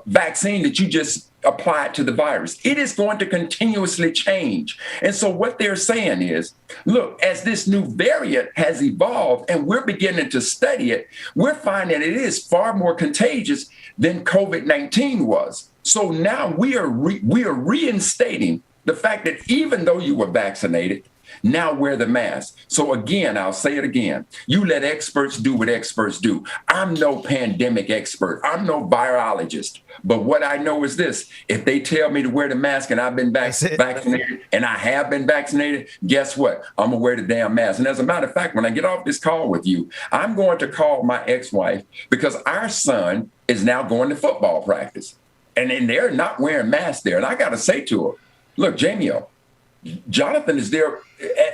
vaccine that you just applied to the virus? It is going to continuously change. And so what they're saying is, look, as this new variant has evolved and we're beginning to study it, we're finding it is far more contagious than COVID-19 was. So now we are reinstating the fact that even though you were vaccinated, now wear the mask. So again, I'll say it again. You let experts do what experts do. I'm no pandemic expert. I'm no virologist. But what I know is this. If they tell me to wear the mask and I've been vaccinated and I have been vaccinated, guess what? I'm going to wear the damn mask. And as a matter of fact, when I get off this call with you, I'm going to call my ex-wife because our son is now going to football practice. And they're not wearing masks there. And I got to say to her, look, Jamie-O, Jonathan is there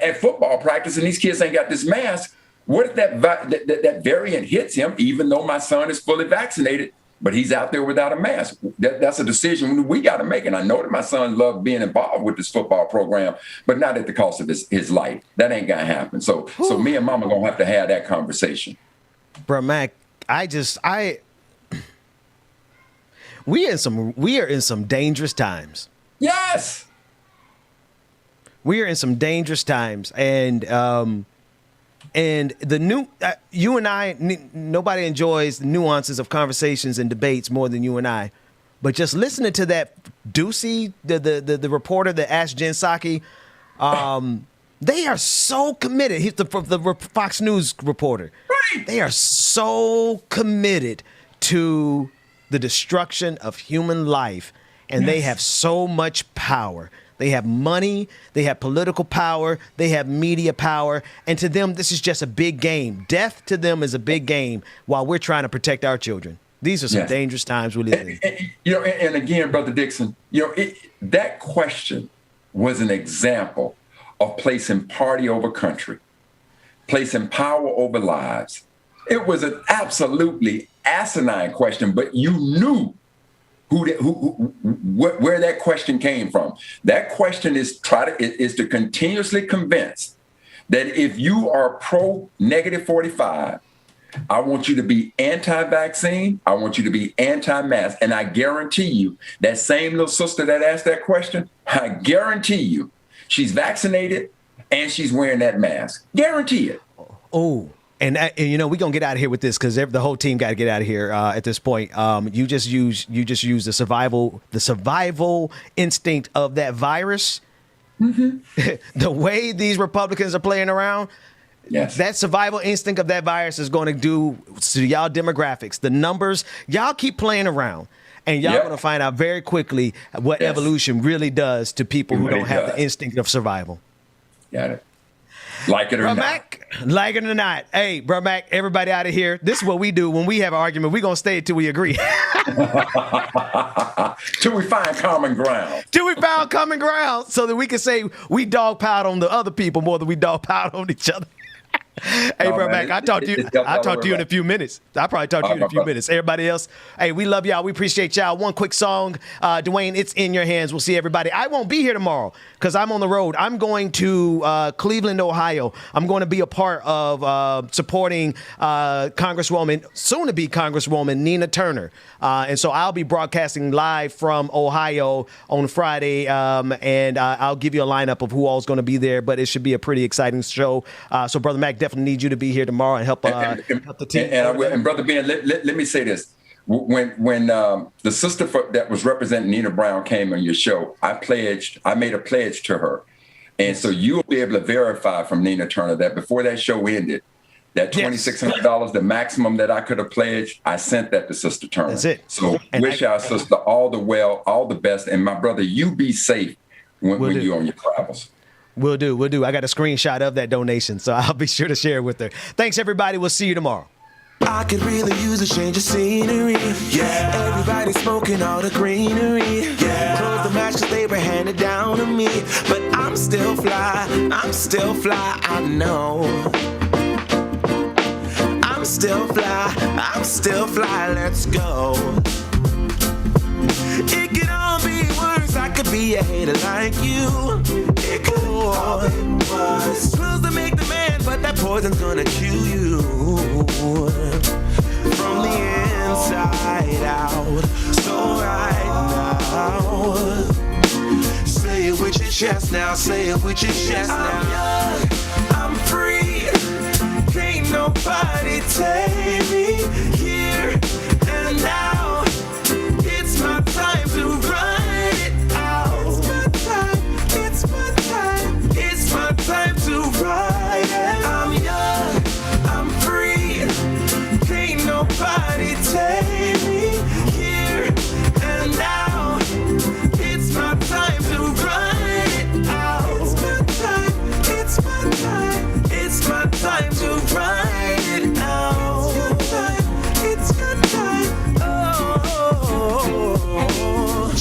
at football practice and these kids ain't got this mask. What if that variant hits him, even though my son is fully vaccinated, but he's out there without a mask? That's a decision we got to make. And I know that my son loved being involved with this football program, but not at the cost of his life. That ain't going to happen. So me and mama going to have that conversation. Bro, Mac, we are in some dangerous times. Yes. We are in some dangerous times, and the new you and I, nobody enjoys the nuances of conversations and debates more than you and I. But just listening to that Ducey, the reporter that asked Jen Psaki, they are so committed. He's the Fox News reporter. Right. They are so committed to the destruction of human life, and they have so much power. They have money, they have political power, they have media power, and to them, this is just a big game. Death to them is a big game while we're trying to protect our children. These are some dangerous times we live in. And again, Brother Dixon, that question was an example of placing party over country, placing power over lives. It was an absolutely asinine question, but you knew where that question came from. That question is to continuously convince that if you are pro -45, I want you to be anti-vaccine. I want you to be anti-mask. And I guarantee you, that same little sister that asked that question, I guarantee you, she's vaccinated and she's wearing that mask. Guarantee it. Oh. And we're going to get out of here with this because the whole team got to get out of here at this point. You just use the survival instinct of that virus. Mm-hmm. The way these Republicans are playing around, Yes. That survival instinct of that virus is going to do to y'all demographics. The numbers, y'all keep playing around. And y'all going to find out very quickly what evolution really does to people who don't have the instinct of survival. Got it. Like it or not. Mac, like it or not. Hey, bro, Mac, everybody out of here. This is what we do when we have an argument. We're going to stay until we agree. Till we find common ground. Till we found common ground so that we can say we dogpiled on the other people more than we dogpiled on each other. Hey, bro, Mac, I'll talk to you. I'll talk to you in a few minutes. I'll probably talk to you in a few minutes. Everybody else, hey, we love y'all. We appreciate y'all. One quick song. Dwayne, it's in your hands. We'll see everybody. I won't be here tomorrow because I'm on the road. I'm going to Cleveland, Ohio. I'm going to be a part of supporting Congresswoman, soon-to-be Congresswoman Nina Turner. And so I'll be broadcasting live from Ohio on Friday, and I'll give you a lineup of who all's going to be there, but it should be a pretty exciting show. So, Brother Mac, definitely need you to be here tomorrow and help help the team. And Brother Ben, let me say this. When the sister that was representing Nina Brown came on your show, I made a pledge to her. And so you'll be able to verify from Nina Turner that before that show ended, that $2,600, the maximum that I could have pledged, I sent that to Sister Turner. That's it. So wish our sister all the best. And my brother, you be safe when you're on your travels. We'll do. I got a screenshot of that donation, so I'll be sure to share it with her. Thanks, everybody. We'll see you tomorrow. I could really use a change of scenery. Yeah. Everybody smoking all the greenery. Yeah. Close the match 'cause they were handed down to me. But I'm still fly, I know. I'm still fly, let's go. It could all be worse, I could be a hater like you. It could all be worse. Pills to make the man, but that poison's gonna kill you. From the inside out. So right now, say it with your chest now, say it with your chest now. I'm young, I'm free, can't nobody take me here and now. It's my time to run it out. It's my time to ride it. I'm young, I'm free, can't nobody take me here and now. It's my time to run it out. It's my time to ride it out. It's your time. Oh.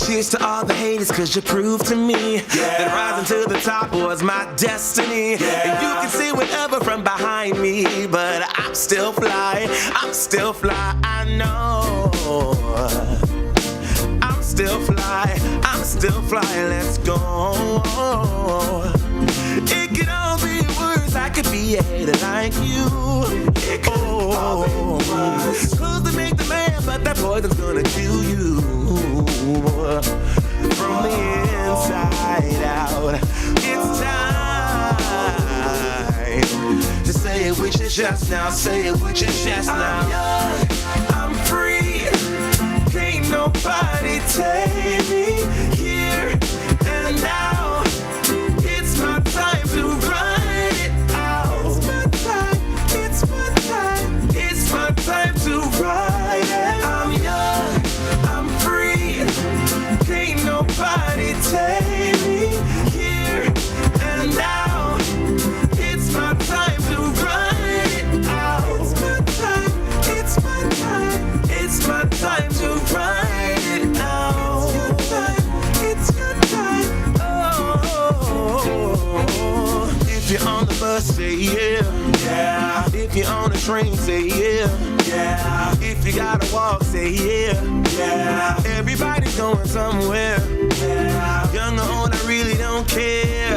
Cheers to all the haters, 'cause you proved to me that rising to the top was my destiny. And you can see whatever from behind me, but I'm still fly, I know. I'm still fly, let's go. It could all be worse, I could be a hater like you. It could all be worse. Clothes to make the man, but that poison's gonna kill you. From the inside out, it's time to say it with your chest now, say it with your chest now. I'm young, I'm free, can't nobody take me here and now. It's my time to run it out. It's my time to ride it. I'm young, I'm free, can't nobody take me here and now. It's my time to run it out. It's my time to ride it out. It's your time. Oh, if you're on the bus, say yeah. Yeah. If you're on the train, say yeah. Yeah. If you gotta walk, say yeah. Yeah. Everybody's going somewhere. Yeah. Young or old, I really don't care.